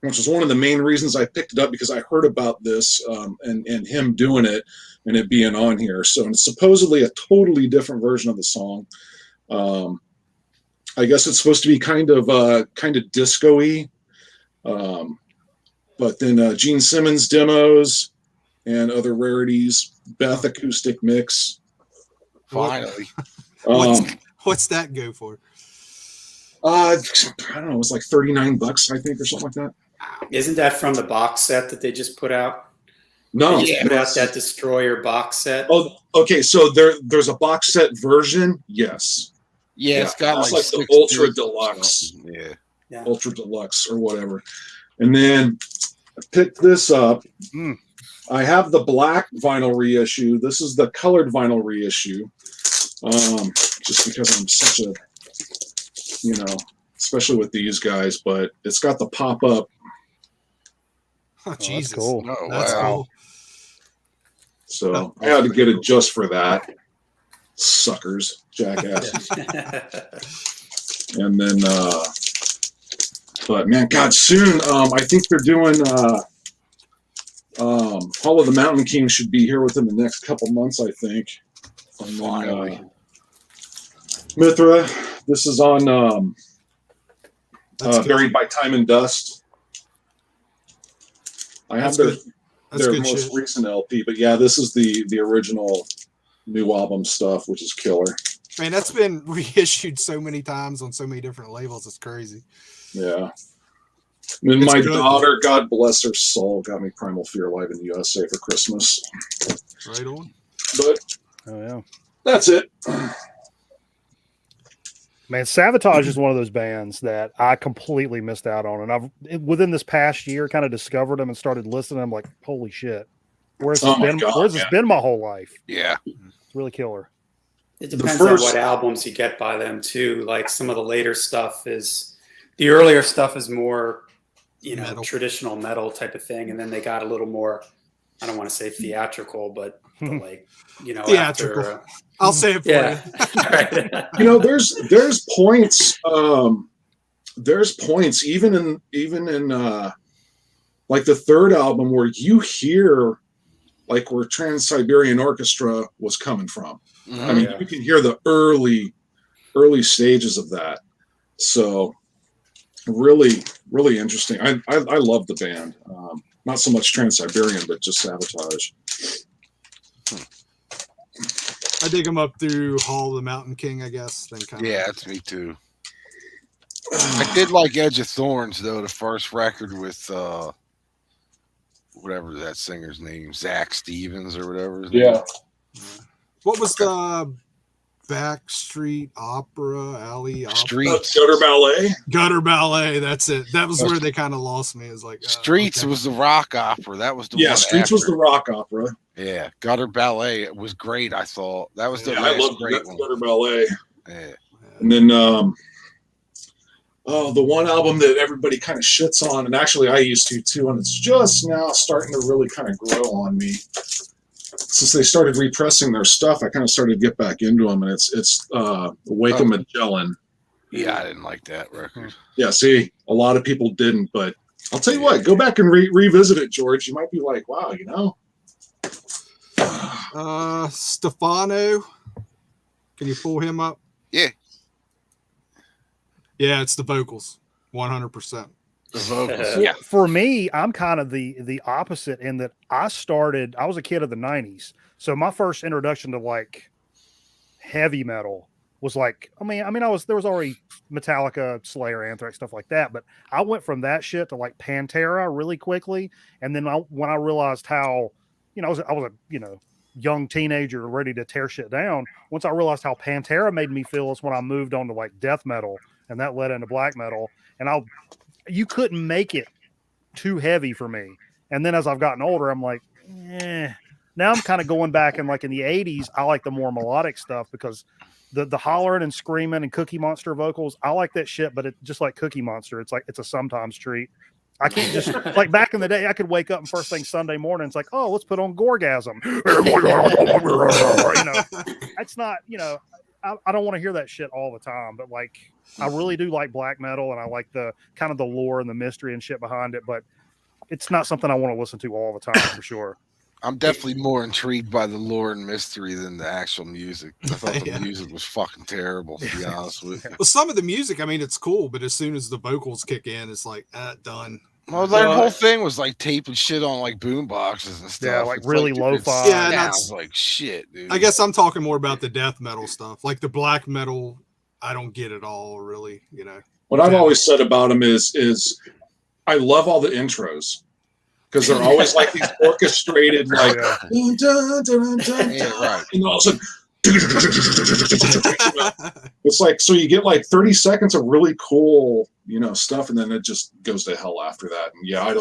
which is one of the main reasons I picked it up because I heard about this and him doing it and it being on here. So it's supposedly a totally different version of the song. I guess it's supposed to be kind of disco-y. But then Gene Simmons demos and other rarities, Beth acoustic mix. Finally. What's that go for? I don't know, it was like $39, I think, or something like that. Isn't that from the box set that they just put out? No. They just put out that Destroyer box set. Oh, okay. So there's a box set version. Yes. Yeah, it's got it's like the 6 ultra discs or deluxe, something. Yeah. ultra deluxe or whatever. And then I picked this up. I have the black vinyl reissue. This is the colored vinyl reissue. Just because I'm such a, especially with these guys, but it's got the pop up. Oh, That's Jesus. cool. Oh, That's wow. cool. So I had to get it just for that. Suckers, jackasses. And then, but man, God, soon, I think they're doing, Hall of the Mountain King should be here within the next couple months, I think. And then, Finally. Mithra, this is on That's good. Buried by Time and Dust. I have That's their good most shit. recent LP, but yeah, this is the original new album stuff, which is killer. Man, that's been reissued so many times on so many different labels. It's crazy. Yeah. And then It's my good. daughter, God bless her soul, got me Primal Fear Live in the USA for Christmas. Right on. But Oh yeah. that's it. Man, Savatage is one of those bands that I completely missed out on, and I've within this past year kind of discovered them and started listening. I'm like, holy shit, where's this Oh my been? God, Where's this man. been my whole life? Yeah. It's really killer. It The depends first- on what albums you get by them too. Like some of the later stuff is, the earlier stuff is more, Metal. traditional metal type of thing, and then they got a little more, I don't want to say theatrical, but like, Theatrical. after. I'll say it for Yeah. you. Right. There's points. There's points even in like the third album where you hear like where Trans-Siberian Orchestra was coming from. I mean, Yeah. you can hear the early stages of that. So really, really interesting. I love the band. Not so much Trans-Siberian, but just Sabotage. I dig them up through Hall of the Mountain King, I guess. Then kind Yeah, that's me too. I did like Edge of Thorns though, the first record with whatever that singer's name, Zach Stevens or whatever his name. What was the Backstreet Opera Alley Opera? Streets. Gutter Ballet. Gutter Ballet. That's it. That was where they kind of lost me. It's like Streets okay. was the rock opera. That was the one Streets was after. the rock opera. Yeah, Gutter Ballet was great. I thought that was the I last love great one. Gutter Ballet. Yeah. And then the one album that everybody kind of shits on, and actually I used to too, and it's just now starting to really kind of grow on me. Since they started repressing their stuff, I kind of started to get back into them, and it's Wake of Magellan. Yeah, I didn't like that record. Yeah, see, a lot of people didn't, but I'll tell you what, go back and revisit it, George. You might be like, wow, Stefano. Can you pull him up? Yeah. Yeah, it's the vocals. 100%. The vocals. Yeah. For me, I'm kind of the opposite in that I was a kid of the 90s. So my first introduction to like heavy metal was like, there was already Metallica, Slayer, Anthrax, stuff like that. But I went from that shit to like Pantera really quickly. And then when I realized how, I was a young teenager ready to tear shit down. Once I realized how Pantera made me feel is when I moved on to like death metal, and that led into black metal. And you couldn't make it too heavy for me. And then as I've gotten older, I'm like, now I'm kind of going back, and like in the 80s, I like the more melodic stuff because the hollering and screaming and Cookie Monster vocals, I like that shit, but it's just like Cookie Monster. It's like, it's a sometimes treat. I can't just like back in the day, I could wake up and first thing Sunday morning, it's like, oh, let's put on Gorgasm. That's not, I don't want to hear that shit all the time, but like, I really do like black metal, and I like the kind of the lore and the mystery and shit behind it, but it's not something I want to listen to all the time for sure. I'm definitely more intrigued by the lore and mystery than the actual music. I thought the music was fucking terrible, to be honest with you. Well, some of the music, it's cool, but as soon as the vocals kick in, it's like, done. Well, that whole thing was like taping shit on like boom boxes and stuff. Yeah, like it's really lo-fi. Yeah, sounds like shit, dude. I guess I'm talking more about the death metal stuff. Like the black metal, I don't get it all, really, What I've always said about them is I love all the intros. Because they're always like these orchestrated, like, dun, dun, dun, dun, Yeah, right. and all of a sudden, it's like, so you get like 30 seconds of really cool, stuff, and then it just goes to hell after that. And yeah,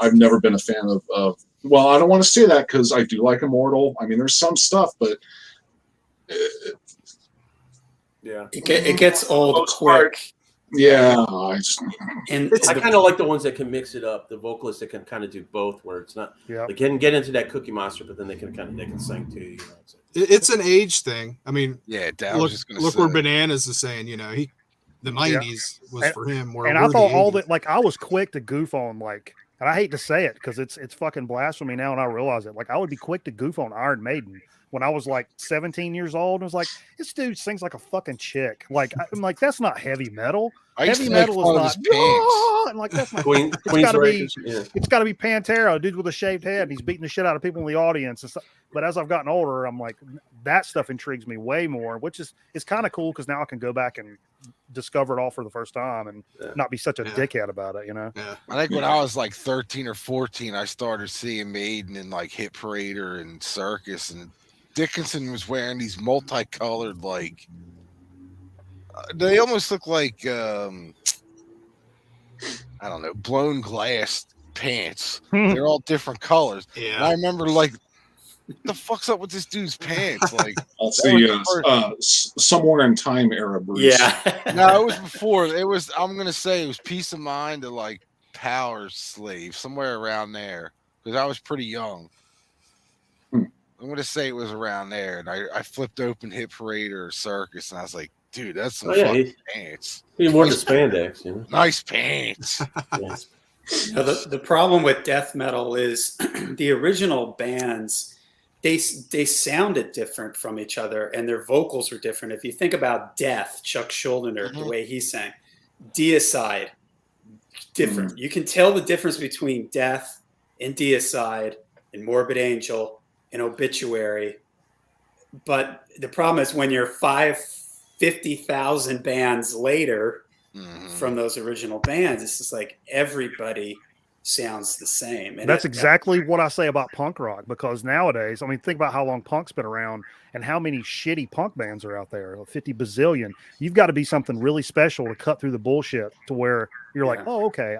I've never been a fan of well, I don't want to say that because I do like Immortal. I mean, there's some stuff, but it gets old quick. Yeah, I kind of like the ones that can mix it up. The vocalists that can kind of do both, where it's not they can get into that Cookie Monster, but then they can sing too. It's an age thing. Yeah, look where Bananas is saying. The 90s was for him. And I thought all that, like, I was quick to goof on, like, and I hate to say it because it's fucking blasphemy now, and I realize it. Like, I would be quick to goof on Iron Maiden when I was like 17 years old, and was like, this dude sings like a fucking chick. Like, I'm like, that's not heavy metal. Heavy metal is not. And like, that's not. It's got to be Pantera, a dude with a shaved head, and he's beating the shit out of people in the audience. And stuff. But as I've gotten older, I'm like, that stuff intrigues me way more, which is kind of cool because now I can go back and discover it all for the first time and not be such a dickhead about it, Yeah. I think when I was like 13 or 14, I started seeing Maiden in like Hit Parader and Circus, and Dickinson was wearing these multicolored, like, they almost look like, I don't know, blown glass pants. They're all different colors. Yeah. And I remember, like, what the fuck's up with this dude's pants? Like, I'll see Somewhere in Time era, Bruce. Yeah. No, it was before. I'm gonna say it was Peace of Mind to like Power Slave, somewhere around there, because I was pretty young. I'm gonna say it was around there, and I flipped open Hit Parade or Circus, and I was like, dude, that's some fucking pants. He wore the spandex, you know. Nice pants. Yes. Now, the problem with death metal is the original bands, they sounded different from each other, and their vocals were different. If you think about Death, Chuck Schuldiner, the way he sang, Deicide, different. You can tell the difference between Death and Deicide and Morbid Angel and Obituary. But the problem is when you're 50,000 bands later from those original bands, it's just like everybody sounds the same. And that's exactly what I say about punk rock, because nowadays, I mean, think about how long punk's been around and how many shitty punk bands are out there, 50 bazillion. You've got to be something really special to cut through the bullshit to where you're like, oh, okay,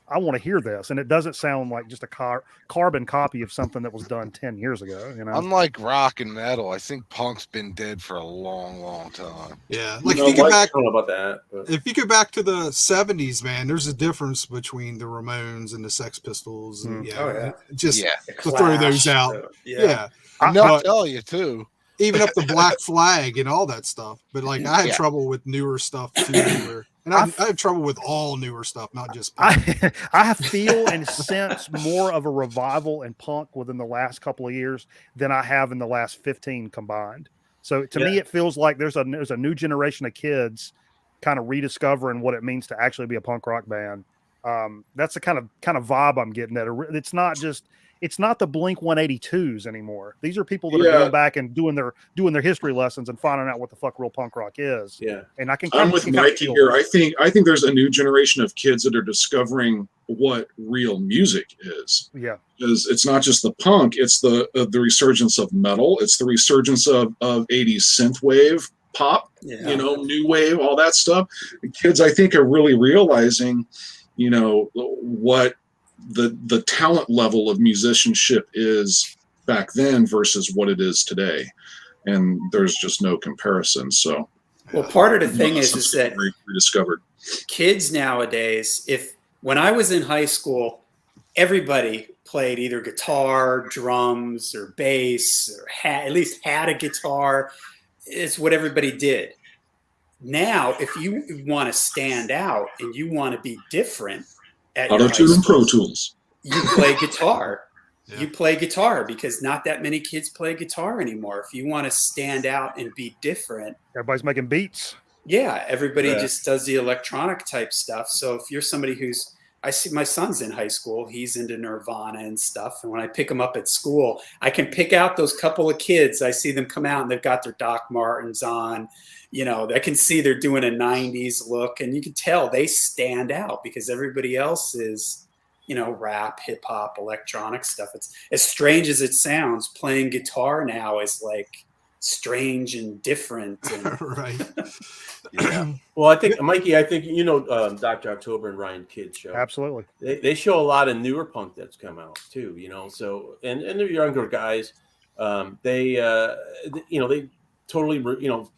I want to hear this. And it doesn't sound like just a carbon copy of something that was done 10 years ago. You know, unlike rock and metal, I think punk's been dead for a long, long time. Yeah. Like if you go back, I don't know about that. But. If you go back to the 70s, man, there's a difference between the Ramones and the Sex Pistols. And, just to throw those out. I'll tell you too. Even up the Black Flag and all that stuff. But like I had trouble with newer stuff too. And I have trouble with all newer stuff, not just punk. I feel and sense more of a revival in punk within the last couple of years than I have in the last 15 combined. So to me, it feels like there's a new generation of kids kind of rediscovering what it means to actually be a punk rock band. That's the kind of vibe I'm getting at. It's not the Blink 182s anymore. These are people that are going back and doing their history lessons and finding out what the fuck real punk rock is. Yeah. And I'm with Mikey here. I think there's a new generation of kids that are discovering what real music is. Yeah. Because it's not just the punk, it's the resurgence of metal, it's the resurgence of 80s synthwave pop, new wave, all that stuff. The kids, I think, are really realizing, what the talent level of musicianship is back then versus what it is today, and there's just no comparison. So, well, part of the thing is that rediscovered kids nowadays. When I was in high school, everybody played either guitar, drums, or bass, or at least had a guitar. It's what everybody did. Now, if you want to stand out and you want to be different, Auto-Tune and Pro Tools, you play guitar. You play guitar because not that many kids play guitar anymore. If you want to stand out and be different, everybody's making beats. Yeah, everybody just does the electronic type stuff. So if you're somebody I see my son's in high school, he's into Nirvana and stuff. And when I pick him up at school, I can pick out those couple of kids. I see them come out and they've got their Doc Martens on. I can see they're doing a 90s look, and you can tell they stand out because everybody else is, rap, hip hop, electronic stuff. It's as strange as it sounds. Playing guitar now is like strange and different. And right. Yeah. Well, I think, Mikey, Dr. October and Ryan Kidd show. Absolutely. They show a lot of newer punk that's come out too, so, and the younger guys, they totally,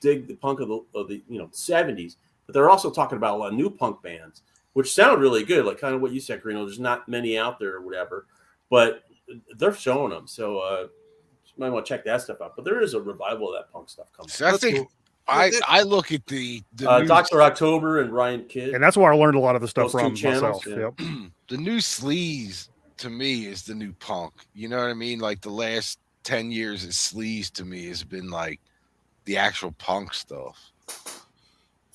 dig the punk of the 70s, but they're also talking about a lot of new punk bands, which sound really good. Like kind of what you said, Carino, there's not many out there or whatever, but they're showing them. So, you might want to check that stuff out, but there is a revival of that punk stuff coming. So I think I look at the Dr. October and Ryan Kidd, and that's where I learned a lot of the stuff from myself. Yeah. Yep. The new sleaze to me is the new punk. You know what I mean? Like the last 10 years of sleaze to me has been like the actual punk stuff.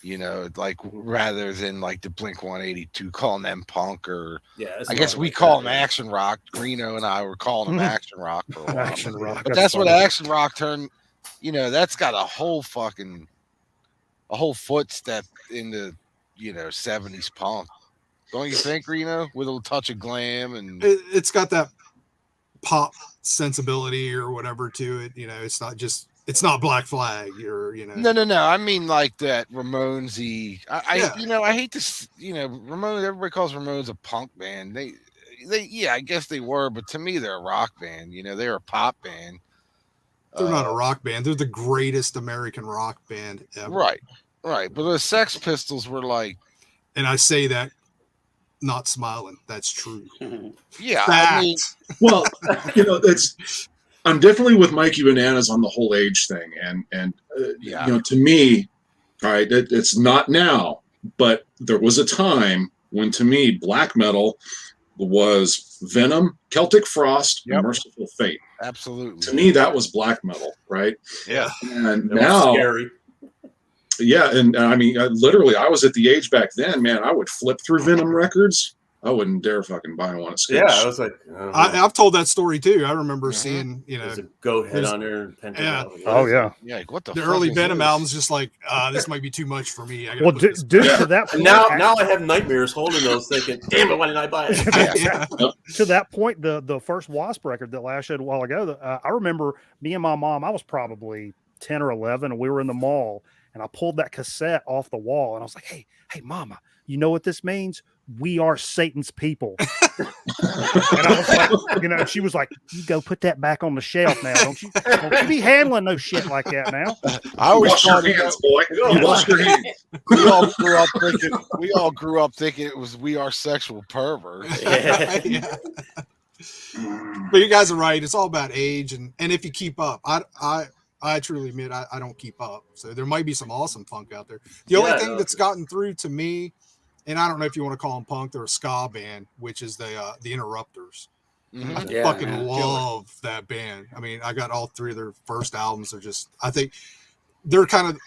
Like rather than like the Blink 182 calling them punk, or I guess we call them action rock. Greeno and I were calling them action rock for a while. Action rock. But that's what action rock turned. That's got a whole footstep into 70s punk. Don't you think, Greeno? With a touch of glam, and it's got that pop sensibility or whatever to it. It's not Black Flag or No. I mean like that Ramones-y. I hate this. Ramones. Everybody calls Ramones a punk band. They I guess they were, but to me they're a rock band. They're a pop band. They're not a rock band. They're the greatest American rock band ever. Right. But the Sex Pistols were like, and I say that not smiling. That's true. Yeah. Fact. Well, it's I'm definitely with Mikey Bananas on the whole age thing, and Yeah. you know, to me, all right, it's not now, but there was a time when, to me, black metal was Venom, Celtic Frost, Yep. and Merciful Fate. Absolutely. To me, that was black metal, right? Yeah. And It was now, scary. yeah, and I mean, literally, I was at the age back then, man. I would flip through Venom records. I wouldn't dare fucking buy one. It's Yeah, I was like, I've told that story too. I remember Mhm. seeing, you know, there's a goat head there's- on there. And pentagram. yeah. What Oh is it? yeah. Yeah. Like, what the the fuck early is Venom this? albums, just like, this might be too much for me. I gotta Well, put this dude, back. to that And point, now I have nightmares holding those, thinking, "Damn it, why didn't I buy it?" Yeah. to that point, the first Wasp record that Lash showed a while ago, I remember me and my mom. I was probably 10 or 11, and we were in the mall, and I pulled that cassette off the wall, and I was like, "Hey, Mama, you know what this means? We are Satan's people." And I was like, you know, she was like, "You go put that back on the shelf now. Don't you be handling no shit like that now." I always Wash your thought hands, boy. You wash your hands. we all grew up thinking it was We Are Sexual Perverts. Yeah. But you guys are right. It's all about age, and if you keep up, I truly admit I don't keep up. So there might be some awesome punk out there. The only thing that's gotten through to me, and I don't know if you want to call them punk, they're a ska band, which is the Interrupters. Mhm. I Yeah, fucking man. love that band. I mean, I got all three of their first albums. They're just, I think they're kind of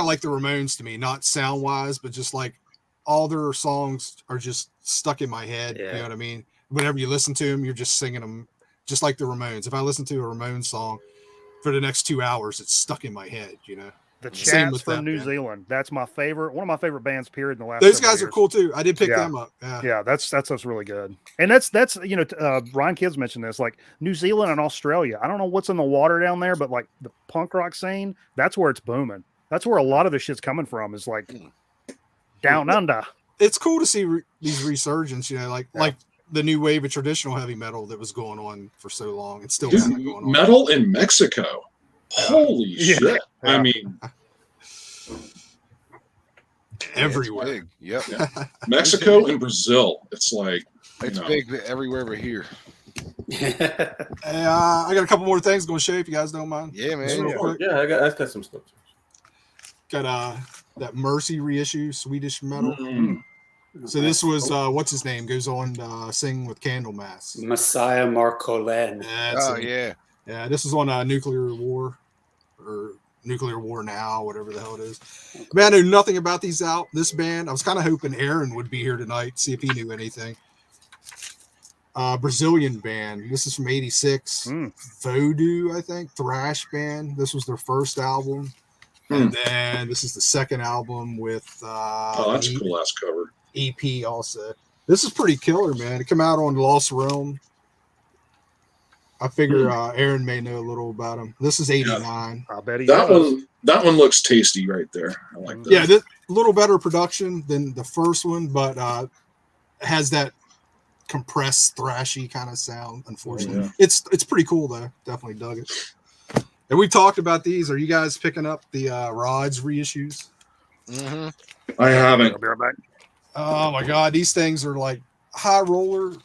like the Ramones to me, not sound wise, but just like all their songs are just stuck in my head. Yeah. You know what I mean? Whenever you listen to them, you're just singing them just like the Ramones. If I listen to a Ramones song for the next 2 hours, it's stuck in my head, you know? The Same Chats with from that New band. Zealand. That's my favorite. One of my favorite bands. Period. In the last. Those several guys are years. cool too. I did pick Yeah. them up. Yeah. Yeah, that's really good. And that's you know, Ryan Kids mentioned this, like New Zealand and Australia. I don't know what's in the water down there, but like the punk rock scene, that's where it's booming. That's where a lot of the shit's coming from. Is like down under. It's cool to see these resurgence, you know, like the new wave of traditional heavy metal that was going on for so long. It's still Dude, kind of going on. metal in Mexico. Holy shit. Yeah. I mean, Everywhere. It's big. Yep. Mexico and Brazil. It's like, you It's know. big everywhere but here. I got a couple more things going to show you if you guys don't mind. Yeah, man. Just real quick. Yeah, I got some stuff. Got that Mercy reissue, Swedish metal. Mm. So this was what's his name goes on sing with Candlemass. Messiah Marcolen. Oh yeah. Yeah, this is on Nuclear War or Nuclear War Now, whatever the hell it is. Man, I knew nothing about this band. I was kind of hoping Aaron would be here tonight, see if he knew anything. Brazilian band. This is from '86. Voodoo, I think, thrash band. This was their first album, and then this is the second album with Oh, that's a cool ass cover. EP also. This is pretty killer, man. It came out on Lost Realm. I figure Aaron may know a little about him. This is '89. I bet he That does. one looks tasty right there. I like that. Yeah, this a little better production than the first one, but has that compressed thrashy kind of sound. Unfortunately, Yeah. it's pretty cool though. Definitely dug it. And we talked about these. Are you guys picking up the Rods reissues? Mm-hmm. I haven't. I'll be right back. Oh my god, these things are like High Roller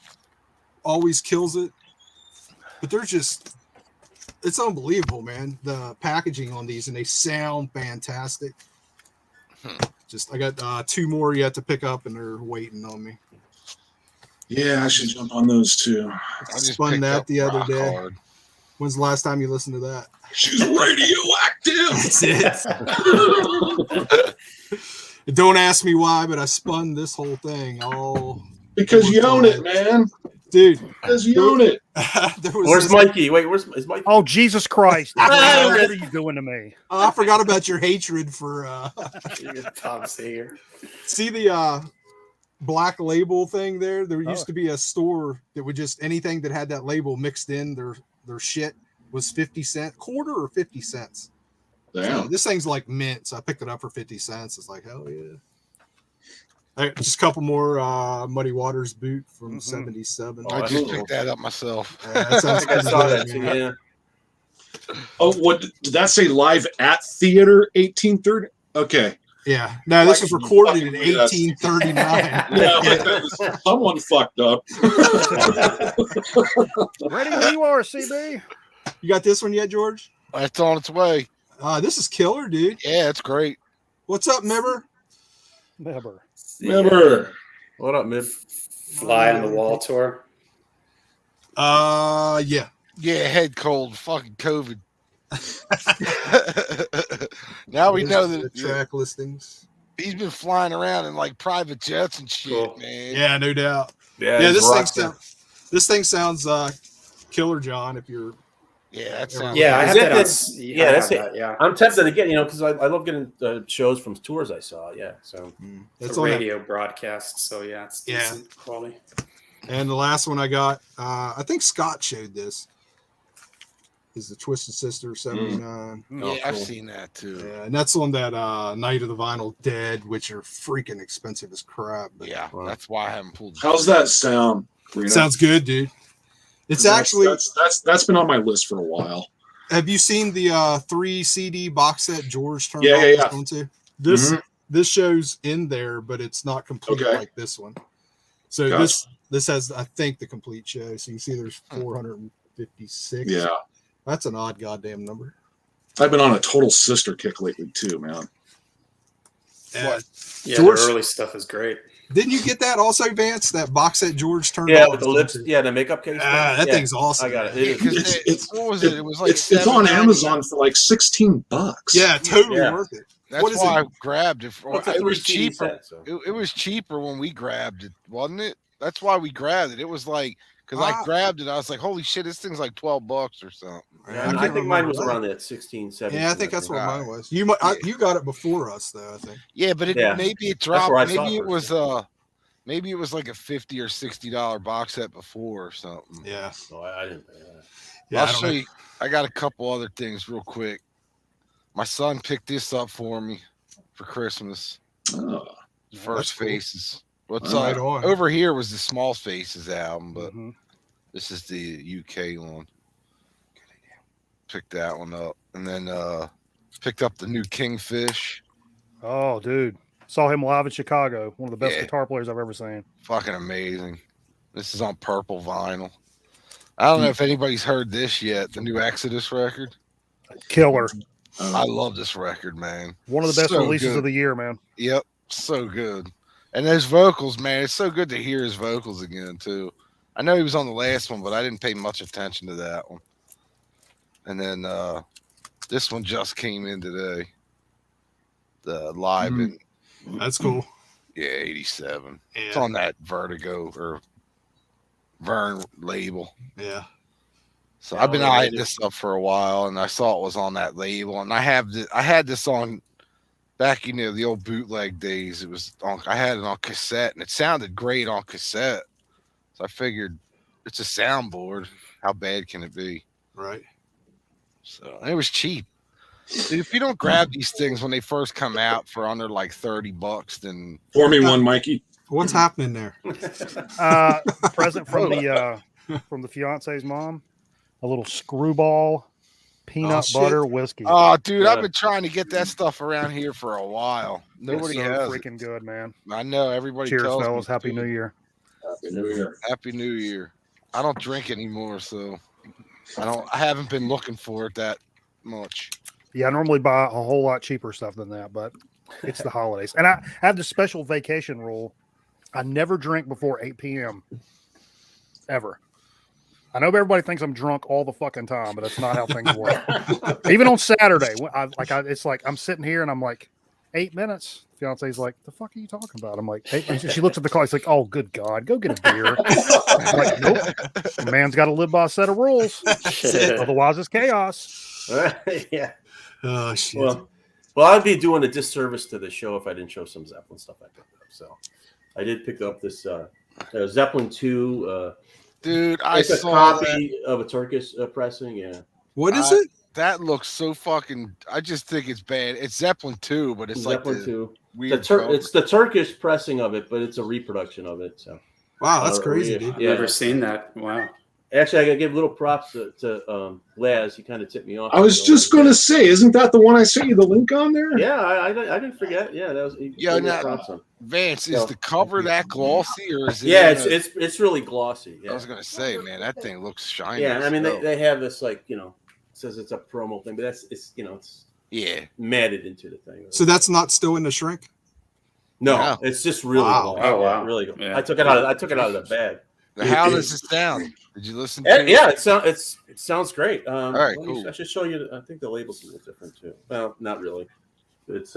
always kills it, but they're just it's unbelievable, man. The packaging on these and they sound fantastic. Just I got two more yet to pick up and they're waiting on me. Yeah, I should jump on those too. I just Spun picked that up the other Rock day. Hard. When's the last time you listened to that? She's radioactive. That's it. Don't ask me why, but I spun this whole thing all Because you own it, man. dude. Because you own it. There was Where's this- Mikey? Wait, is Mikey? Oh Jesus Christ! What are you doing to me? I forgot about your hatred for Tom Sager. see the black label thing there. There used to be a store that would just anything that had that label mixed in their shit was 50 cents, quarter or 50 cents. Damn. This thing's like mint, so I picked it up for 50 cents. It's like, hell yeah. All right, just a couple more Muddy Waters boot from 77. Oh, I that's just cool. picked that up myself. That I sounds think I saw that pretty too. good, Yeah. Oh, what did that say? Live at Theater 1830? Okay. Yeah. No, this Like, was recorded in yes. 1839. Yeah, someone fucked up. Ready when you are, CB. You got this one yet, George? It's on its way. This is killer, dude. Yeah, it's great. What's up, Mibber? Never. Remember, What up, Mib? Fly on the Wall tour. Yeah. Yeah, head cold, fucking COVID. Now we know The that track listings. he's been flying around in like private jets and shit, Cool. man. Yeah, no doubt. Yeah, Yeah, he's this thing sounds killer, John. If you're Yeah, that sounds Yeah, I Is have it that. that- Yeah, yeah, I that's have it. that, yeah. I'm tempted again, because I love getting shows from tours I saw. Yeah, so it's It's a on that. radio broadcast, so yeah, it's Yeah. decent quality. And the last one I got, I think Scott showed this. Is the Twisted Sister 79. yeah, Oh, I've cool. seen that too. Yeah, and that's on that Night of the Vinyl Dead, which are freaking expensive as crap. But Yeah, Wow. that's why I haven't pulled. how's that sound? Reno? sounds good, dude. It's actually. That's been on my list for a while. Have you seen the 3 CD box set George turned Yeah, all yeah, this yeah. onto? This Mhm. this show's in there, but it's not complete Okay. like this one. So Gotcha. this has, I think, the complete show. So you can see there's 456. Yeah, That's an odd goddamn number. I've been on a total sister kick lately too, man. And Yeah, George- the early stuff is great. didn't you get that also, Vance? That box set George turned yeah, all with the this lips, into? yeah, the makeup case. That yeah, thing's awesome. I got it. man. It is. Because It's- what was it? It was like it's on $7.99. Amazon for like $16. Yeah, totally Yeah. worth it. That's What is why it? I grabbed it. Well, it's a It 3 was CD cheaper. set, so. It was cheaper when we grabbed it, wasn't it? That's why we grabbed it. It was like because I Ah. grabbed it, I was like, "Holy shit, this thing's like $12 or something." Yeah, I can't think mine was remember. around that 16, 17. Yeah, I think that's what Ah. mine was. You you got it before us though, I think. Yeah, but Yeah. maybe it That's dropped. where I saw Maybe it it was first, maybe it was like a $50 or $60 box set before or something. Yeah. No, I didn't. Yeah, I'll I don't show know. you. I got a couple other things real quick. My son picked this up for me for Christmas. Oh, First that's cool. Faces. What's Right on. over here was the Small Faces album, but Mhm. this is the UK one. Picked that one up, and then picked up the new Kingfish. Oh, dude. Saw him live in Chicago. One of the best Yeah. guitar players I've ever seen. Fucking amazing. This is on purple vinyl. I don't know if anybody's heard this yet. The new Exodus record. Killer. I love this record, man. One of the best So releases good. of the year, man. Yep, so good. And those vocals, man, it's so good to hear his vocals again too. I know he was on the last one, but I didn't pay much attention to that one. And then this one just came in today. The live in That's cool. 87. It's Yeah. on that Vertigo or Vern label. Yeah. So Yeah, I've been well, eyeing they this up for a while, and I saw it was on that label, and I had this on back, the old bootleg days. It was on. I had it on cassette, and it sounded great on cassette. So I figured it's a soundboard. How bad can it be? Right. So and it was cheap. Dude, if you don't grab these things when they first come out for under like $30, then pour me one, Mikey. What's happening there? Present from the fiance's mom. A little screwball peanut shit. butter whiskey. oh, dude, I've Yeah. been trying to get that stuff around here for a while. Nobody so has. freaking good, man. It. I know everybody Cheers, tells fellas. me Happy to. New Year. Happy New Year. Happy New Year. I don't drink anymore, so I haven't been looking for it that much. Yeah, I normally buy a whole lot cheaper stuff than that, but it's the holidays. And I have this special vacation rule. I never drink before 8 p.m. ever. I know everybody thinks I'm drunk all the fucking time, but that's not how things work. Even on Saturday, it's like I'm sitting here and I'm like, 8 minutes. Fiance's like, the fuck are you talking about? I'm like, hey. She looks at the clock. It's like, oh, good God, go get a beer. I'm like, nope. The man's got to live by a set of rules. Otherwise, it's chaos. Yeah. Oh shit. Well, I'd be doing a disservice to the show if I didn't show some Zeppelin stuff I picked up. So I did pick up this Zeppelin 2. Dude, I It's a saw that. copy of a Turkish pressing. Yeah. What is I- it? That looks so fucking. I just think it's bad. It's Zeppelin 2, but it's Zeppelin like the 2. weird. It's the Turkish pressing of it, but it's a reproduction of it. So Wow, that's Uh, crazy, yeah. dude. I've never seen that. Wow. Actually, I gotta give little props to Laz. He kind of tipped me off. I was just going to say, isn't that the one I sent you the link on there? Yeah, I didn't forget. Yeah, that was. Yeah, now, Vance, is the cover that glossy or is it? Yeah, it's really glossy. Yeah. I was gonna say, man, that thing looks shiny. Yeah, I mean they have this like says it's a promo thing, but it's matted into the thing. So that's not still in the shrink? No, it's just really glossy. Oh wow, really good. Yeah. I took it out of the bag. How does it sound? Did you listen to it? Yeah, it sounds great. All right, cool. I should show you. I think the label's a little different too. Well, not really. It's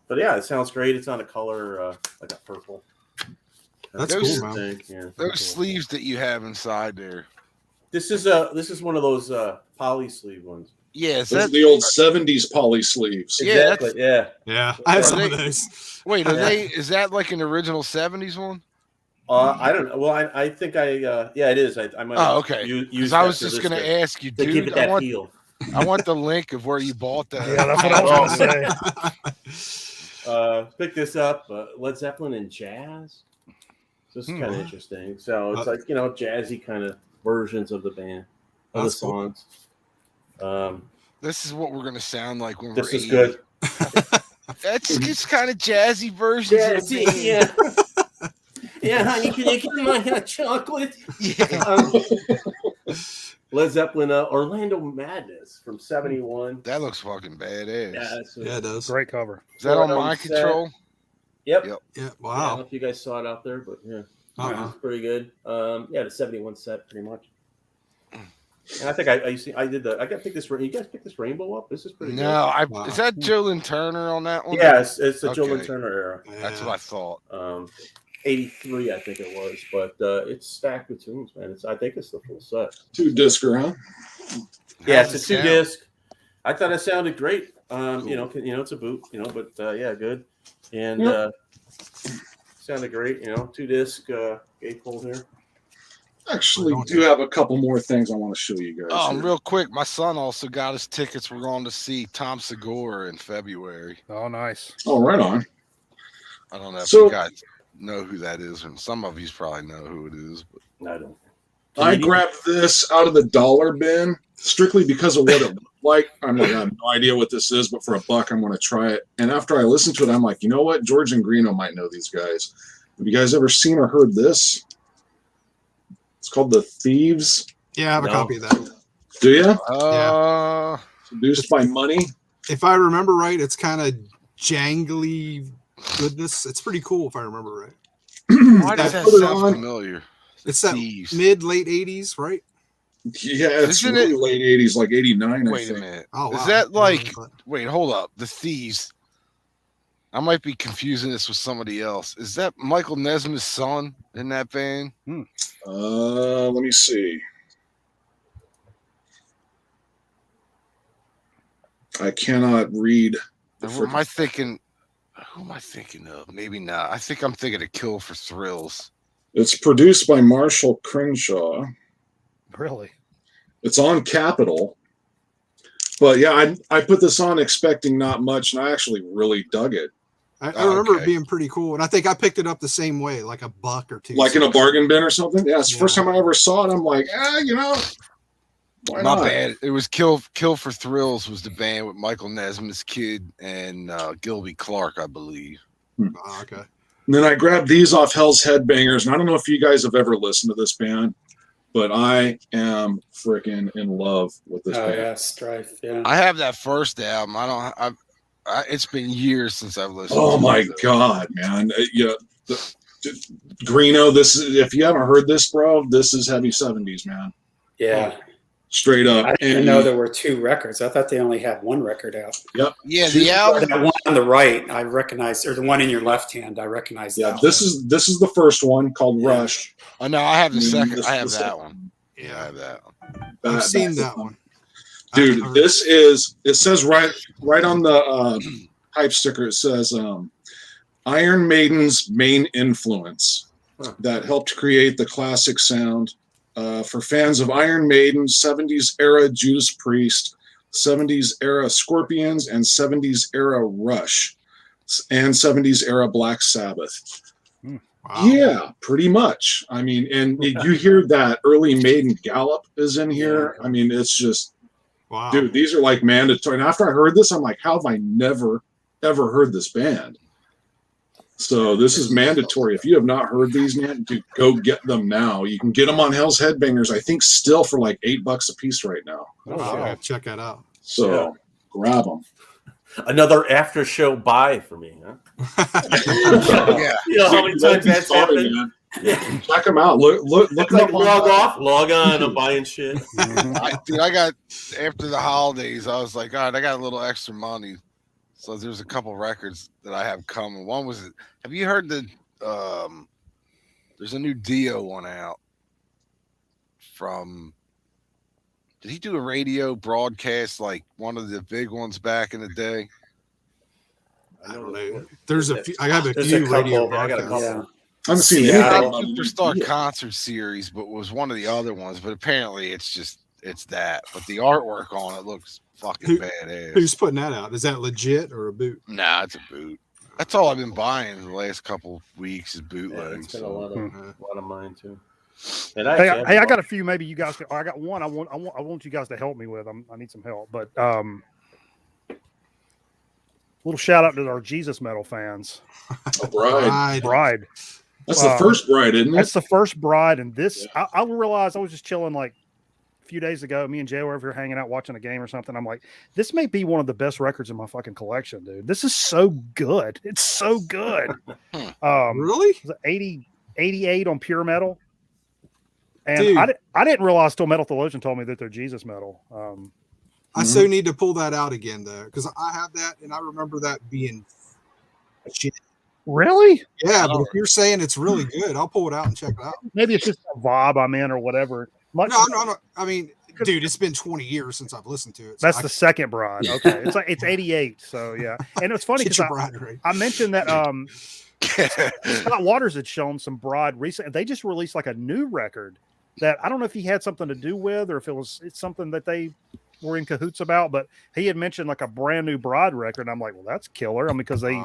but yeah, it sounds great. It's on a color like a purple. That's Those- cool, man. Yeah, Those sleeves that you have inside there. This is one of those poly sleeve ones. Yeah, is Those are that the old 70s poly sleeves. Yeah, Exactly. Yeah. Yeah, I have Are some they- of those. Wait, are they? Is that like an original '70s one? I don't know. Well, I think yeah, it is. I might. Oh, okay. Use Because I was that for just this gonna day. ask you, To give dude. it that feel. I want the link of where you bought that. Yeah, that's what I was gonna say. Pick this up, Led Zeppelin and jazz. So this is kind of interesting. So it's like jazzy kind of versions of the band, of the That's cool. songs. This is what we're gonna sound like when This we're is 80. good. That's just kind of jazzy versions. of the band. Yeah. Yeah, honey, can you get my hot chocolate? Yeah. Led Zeppelin, Orlando Madness from '71. That looks fucking badass. Yeah, it does. Great cover. Is that on Well, Mind set. Control? Yep. Yep. Yeah, Yeah, I don't know wow. if you guys saw it out there, but yeah, Uh-uh. it's pretty good. Yeah, the '71 set, pretty much. And I think I did the. I got to pick this. You guys pick this rainbow up. This is pretty No, Wow. is that Joe Lynn Turner on that one? good. Yeah, it's the Joe Okay. Lynn Turner era. That's what I thought. 83, I think it was, but it's stacked with tunes, man. I think it's the full set. 2-discer, huh? Yeah, How's it's it a sound? 2-disc. I thought it sounded great. It's a boot, but yeah, good. And sounded great, 2-disc gatefold here. Actually, do have a couple more things I want to show you guys. Oh, here. real quick, my son also got his tickets. We're going to see Tom Segura in February. Oh, nice. Oh, right on. I don't know if So- you guys know who that is, and some of you probably know who it is. But I don't. I grabbed this out of the dollar bin strictly because of what it looked like. I have no idea what this is, but for $1, I'm going to try it. And after I listened to it, I'm like, you know what? George and Greeno might know these guys. Have you guys ever seen or heard this? It's called The Thieves. Yeah, I have a No. copy of that. Do you? Produced by Money. If I remember right, it's kind of jangly goodness. It's pretty cool if I remember right. Why does I that put it sound on. familiar? It's that Thieves. mid-late 80s, right? Yeah, it's Isn't really it- late 80s, like 89, I Wait a think. minute. Oh, wow. Is that like? But- Wait, hold up. The Thieves. I might be confusing this with somebody else. Is that Michael Nesmith's son in that band? Let me see. I cannot read. Or who am I thinking? Who am I thinking of? Maybe not. I think I'm thinking of Kill for Thrills. It's produced by Marshall Crenshaw. Really? It's on Capitol. But yeah, I put this on expecting not much, and I actually really dug it. I remember Okay. it being pretty cool, and I think I picked it up the same way, like $1 or $2. Like in a bargain bin or something. Yeah, it's the first Yeah. time I ever saw it. I'm like, why My not? bad. It was Kill for Thrills was the band with Michael Nesmith's kid and Gilby Clark, I believe. Oh, okay. And then I grabbed these off Hell's Headbangers, and I don't know if you guys have ever listened to this band, but I am freaking in love with this Oh band. yeah, Strife. Yeah. I have that first album. It's been years since I've listened. Oh to my it. god, man! Greeno, this is, if you haven't heard this, bro, this is heavy 70s, man. Yeah. Straight up. I didn't know there were 2 records. I thought they only had 1 record out. Yeah, the album. That one on the right, I recognize, or the one in your left hand, I recognize. Yeah, that this is the first one called Yeah. Rush. Oh no, I have the Mm, second. this I is have the that second one. Yeah, I have that one. I've seen that one. Dude, I- this is, it says right on the hype sticker, it says Iron Maiden's main influence that helped create the classic sound. For fans of Iron Maiden, 70s era Judas Priest, 70s era Scorpions, and 70s era Rush, and 70s era Black Sabbath. Wow. Yeah, pretty much. I mean, and you hear that early Maiden gallop is in here. I mean, it's just, Wow. dude, these are like mandatory. And after I heard this, I'm like, how have I never, ever heard this band? So this is mandatory. If you have not heard these, man, dude, go get them now. You can get them on Hell's Headbangers, I think still for like $8 a piece right now. I'll check that out. So grab them. Another after show buy for me, huh? Yeah. You know how many times that's happened? Man. Yeah. Check them out. Look It's them like up log on- off, log on, I'm buying shit. I got after the holidays, I was like, all right, I got a little extra money. So there's a couple records that I have coming. One was, have you heard the there's a new Dio one out from, did he do a radio broadcast like one of the big ones back in the day? I don't know. There's a few. I have a There's few a radio couple. I got a broadcasts. couple. I haven't seen Seattle. anything. Superstar concert series, but was one of the other ones. But apparently it's that. But the artwork on it looks fucking badass. Who's putting that out? Is that legit or a boot? Nah, it's a boot. That's all I've been buying in the last couple weeks is Yeah, bootlegs. it's been a lot of mine too. And Hey, actually, I got a few. Maybe you guys. I got one. I want you guys to help me with. I need some help. But little shout out to our Jesus metal fans. A bride. Bride. That's the first bride, isn't it? That's the first bride, and this I realized I was just chilling like a few days ago. Me and Jay were over here hanging out watching a game or something. I'm like, this may be one of the best records in my fucking collection, dude. This is so good. It's so good. Really? Was it 88 on Pure Metal? And Dude. I didn't realize till Metal Theologian told me that they're Jesus metal. I so need to pull that out again though, because I have that and I remember that being shit. Really? Yeah, but if you're saying it's really good, I'll pull it out and check it out. Maybe it's just a vibe I'm in or whatever. No. I mean, dude, it's been 20 years since I've listened to it. So That's the second bride. Okay, it's 88. So yeah, and it's funny Get because your bride right. I mentioned that Scott Waters had shown some bride recently. They just released like a new record that I don't know if he had something to do with or if it's something that they were in cahoots about, but he had mentioned like a brand new bride record. And I'm like, well, that's killer. I mean, because I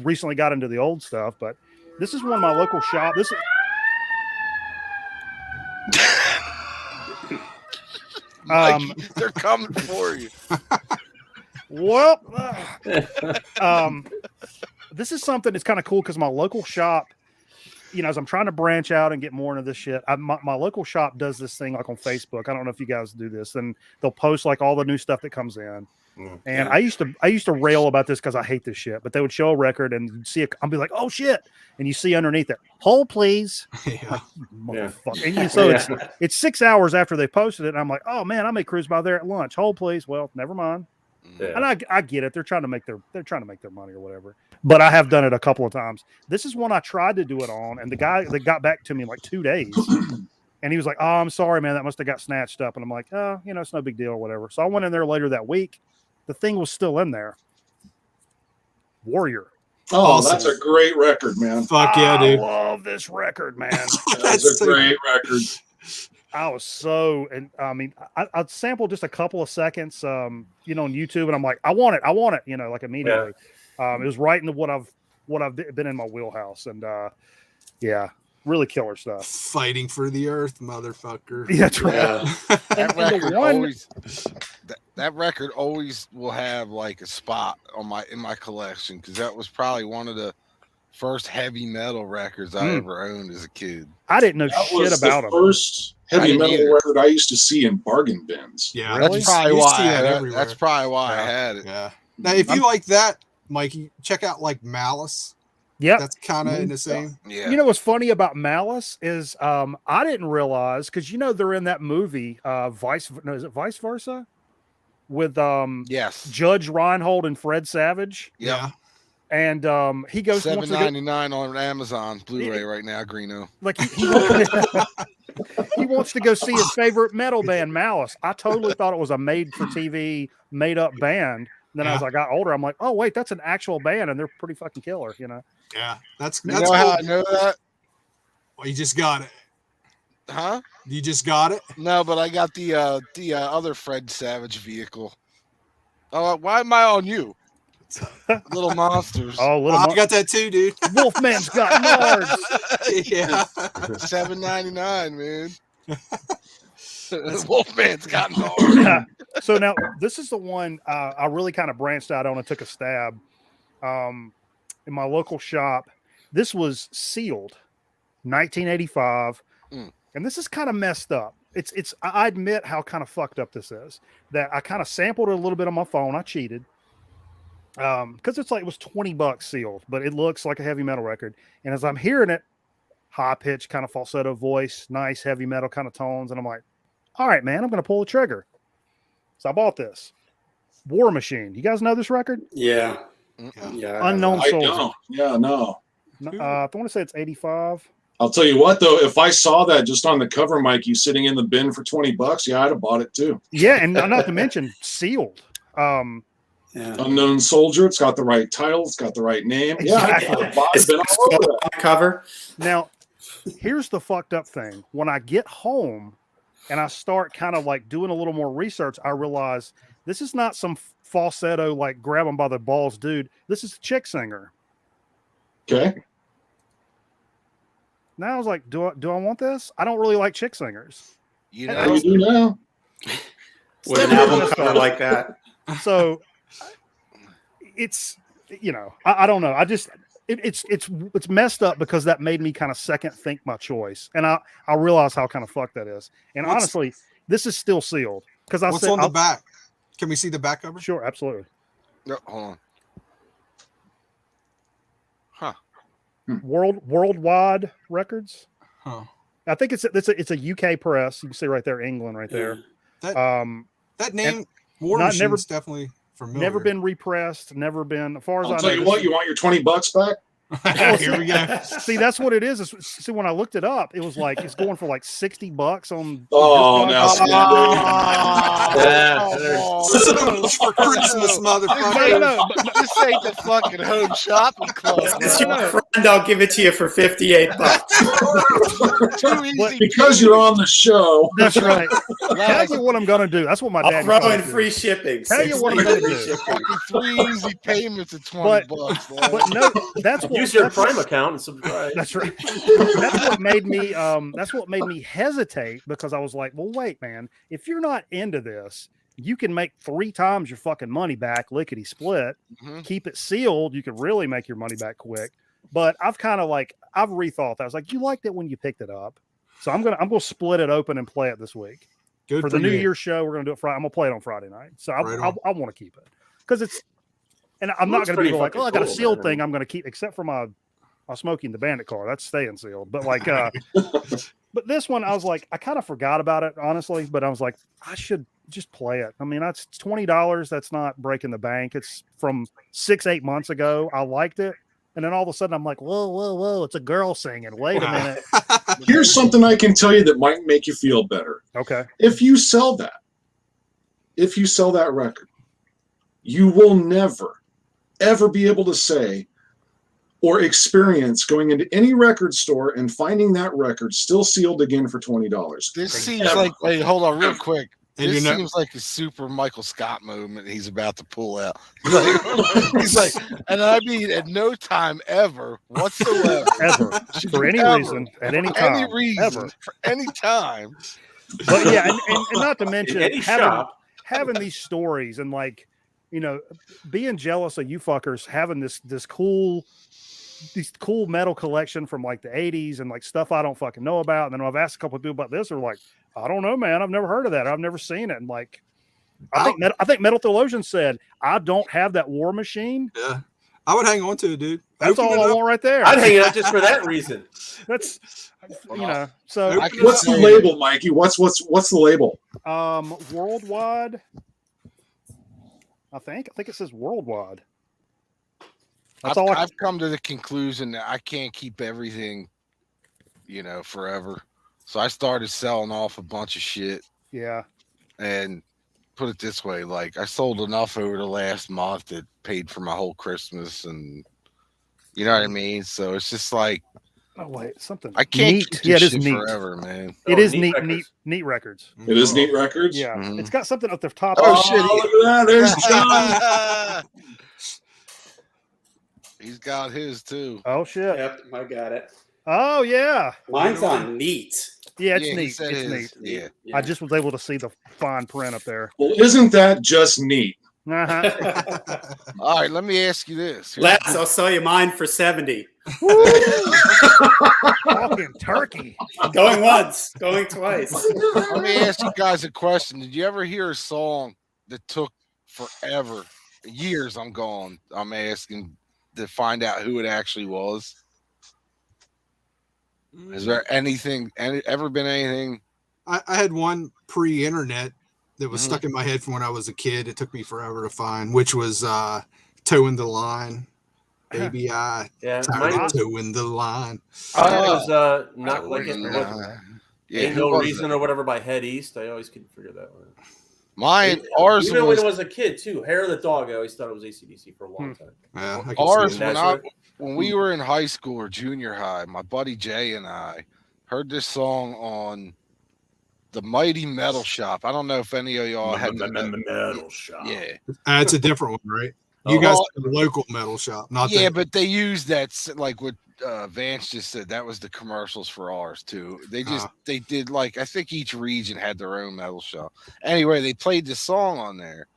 recently got into the old stuff, but this is one of my local shop. This is Mikey, they're coming for you. well, this is something that's kind of cool because my local shop, you know, as I'm trying to branch out and get more into this shit, my local shop does this thing like on Facebook. I don't know if you guys do this, and they'll post like all the new stuff that comes in. And I used to rail about this because I hate this shit, but they would show a record and you'd see I'll be like, oh shit, and you see underneath it, hold please, Yeah. motherfucker. And so it's 6 hours after they posted it, and I'm like, oh man, I may cruise by there at lunch. Hold please. Well, never mind. Yeah. And I get it. They're trying to make their money or whatever. But I have done it a couple of times. This is one I tried to do it on, and the guy that got back to me in like 2 days, and he was like, "Oh, I'm sorry, man. That must have got snatched up." And I'm like, "Oh, you know, it's no big deal or whatever." So I went in there later that week. The thing was still in there. Warrior. Oh, Awesome. that's a great record, man. Fuck yeah, dude. I love this record, man. That's a great record. I was so, and I mean, I sampled just a couple of seconds, you know, on YouTube, and I'm like, I want it, you know, like immediately. It was right into what I've been in my wheelhouse, and yeah, really killer stuff. Fighting for the earth, motherfucker. Yeah, that's right. Yeah. That And the record one- always that record always will have like a spot on in my collection because that was probably one of the first heavy metal records I ever owned as a kid. I didn't know That shit was about the them. first heavy I metal either. record I used to see in bargain bins. Yeah, Really? That's probably you why. see that everywhere. That's probably why I Yeah. had it. Yeah. Now, if you like that, Mikey, check out like Malice. Yep. That's kind of in the same. Yeah. You know what's funny about Malice is I didn't realize because you know they're in that movie is it Vice Versa with yes. Judge Reinhold and Fred Savage, Yeah. and he goes wants to go- $7.99 on Amazon Blu-ray right now, Greeno. like he wants to go see his favorite metal band Malice. I totally thought it was a made for TV made up band. Then as I got older, I'm like, oh wait, that's an actual band, and they're pretty fucking killer, you know. Yeah, that's You that's know how I cool. know that? Well, you just got it. Huh? You just got it. No, but I got the other Fred Savage vehicle. Oh, why am I on you? Little monsters. Oh, little I got that too, dude. Wolfman's got nards. Yeah. $7.99, man. Wolfman's got nards. So now this is the one I really kind of branched out on and took a stab. In my local shop, this was sealed, 1985, and this is kind of messed up. It's. I admit how kind of fucked up this is. That I kind of sampled it a little bit on my phone. I cheated. Because it's like it was $20 sealed, but it looks like a heavy metal record. And as I'm hearing it, high pitch, kind of falsetto voice, nice heavy metal kind of tones, and I'm like, all right, man, I'm going to pull the trigger. So I bought this War Machine. You guys know this record? Yeah. Unknown I Soldier. don't. Yeah, no. I want to say it's 85. I'll tell you what, though, if I saw that just on the cover, Mikey, sitting in the bin for $20, yeah, I'd have bought it too. Yeah, and not to mention sealed. Unknown Soldier. It's got the right title. It's got the right name. Exactly. Yeah, I've been all over that. Cover. Now, here's the fucked up thing. When I get home and I start kind of like doing a little more research, I realize this is not some falsetto, like grab him by the balls dude. This is a chick singer. Okay. Now I was like, do I want this? I don't really like chick singers. You And know, I was- You do now. With an album cover like that. So it's, I don't know. I just, it's messed up because that made me kind of second think my choice. And I realize how kind of fucked that is. And honestly, this is still sealed. Because I What's said, on the back? Can we see the back cover? Sure, absolutely. no, hold on. Huh. Worldwide Records. Huh. I think it's a UK press. You can see right there, England, right there. That name, War not- Machine's never- definitely familiar. Never been repressed. Never been. As far as I'll I tell know, you this what, is- you want your $20 back? Here we go. See, that's what it is. See, when I looked it up, it was like it's going for like $60 on. Oh, now Discogs. It's for Christmas, motherfucker. This ain't the fucking home shopping club. It's your friend. I'll give it to you for $58. Too easy. Because you're on the show. That's right. Tell you what I'm gonna do. That's what my dad. I'll throw in told me. free shipping. Tell you what I'm gonna do. Fucking 3 easy payments of $20. man. But no, that's what. Use your that's what- Prime account and subscribe. That's right. That's what made me. That's what made me hesitate because I was like, well, wait, man. If you're not into this, you can make 3 times your fucking money back, lickety split. Mhm. Keep it sealed. You can really make your money back quick. But I've kind of like I've rethought that. I was like, you liked it when you picked it up, so I'm gonna split it open and play it this week Good for the New you. Year's show. We're gonna do it Friday. I'm gonna play it on Friday night. So I Right on. want to keep it because it's. And I'm Well, not it's going to be pretty like, oh, I got a fucking sealed cool, thing. man. I'm going to keep, except for my Smoking the Bandit car. That's staying sealed. But like, but this one, I was like, I kind of forgot about it, honestly. But I was like, I should just play it. I mean, that's $20. That's not breaking the bank. It's from 6-8 months ago. I liked it. And then all of a sudden, I'm like, whoa. It's a girl singing. Wait a minute. Here's something I can tell you that might make you feel better. Okay. If you sell that record, you will never, ever be able to say or experience going into any record store and finding that record still sealed again for $20. This seems like, wait, hold on real quick. And This you're not- seems like a super Michael Scott moment he's about to pull out. He's like, and I mean, at no time ever whatsoever, Ever. should For you any ever, reason, at any for time. any reason, Ever. for any time. But yeah, and not to mention In any having, shop. having these stories and like, being jealous of you fuckers having these cool metal collection from like the 80s and like stuff I don't fucking know about. And then I've asked a couple of people about this, they're like, I don't know, man. I've never heard of that. I've never seen it. And like, I think Metal Theologian said, I don't have that War Machine. Yeah. I would hang on to it, dude. That's Open all it I up. want right there. I'd hang it out just for that reason. That's, so Open I it can up. What's the label, Mikey? What's the label? worldwide. I think it says worldwide. That's all I've come to the conclusion that I can't keep everything, forever. So I started selling off a bunch of shit. Yeah. And put it this way, like I sold enough over the last month that paid for my whole Christmas, and you know what I mean. So it's just like Oh wait, something. I can't neat. keep Yeah, it this is shit neat. forever, man. It Oh, is neat neat records. records. It is Neat Records. Yeah, Mhm. it's got something at the top. Oh, shit. Look at that. There's John. He's got his too. Oh shit. Yep, I got it. Oh yeah. Mine's on neat. Yeah, it's Yeah, he neat. said It's his. neat. Yeah. I just was able to see the fine print up there. Well, isn't that just neat? Uh-huh. All right, let me ask you this. Here's Les, I'll sell you mine for 70. Fucking turkey. Going once, going twice. Let me ask you guys a question. Did you ever hear a song that took forever, years? I'm asking to find out who it actually was. Is there ever been anything? I had one pre-internet that was Mhm. stuck in my head from when I was a kid. It took me forever to find, which was "Toeing the Line." Baby, I Yeah, tired mine of was, toeing the line. mine was not like it. Yeah, Ain't who No was Reason it? or whatever by Head East. I always couldn't figure that one out. Mine, ours Even was when I was a kid too. Hair of the Dog. I always thought it was AC/DC for a long time. Yeah, I can ours see when that. when we were in high school or junior high. My buddy Jay and I heard this song on the Mighty Metal Shop. I don't know if any of y'all had the Metal Shop. Yeah, It's a different one, right? You Oh. guys have a local metal shop, not yeah, the, but they used that like what Vance just said. That was the commercials for ours too. They they did like I think each region had their own metal shop. Anyway, they played the song on there,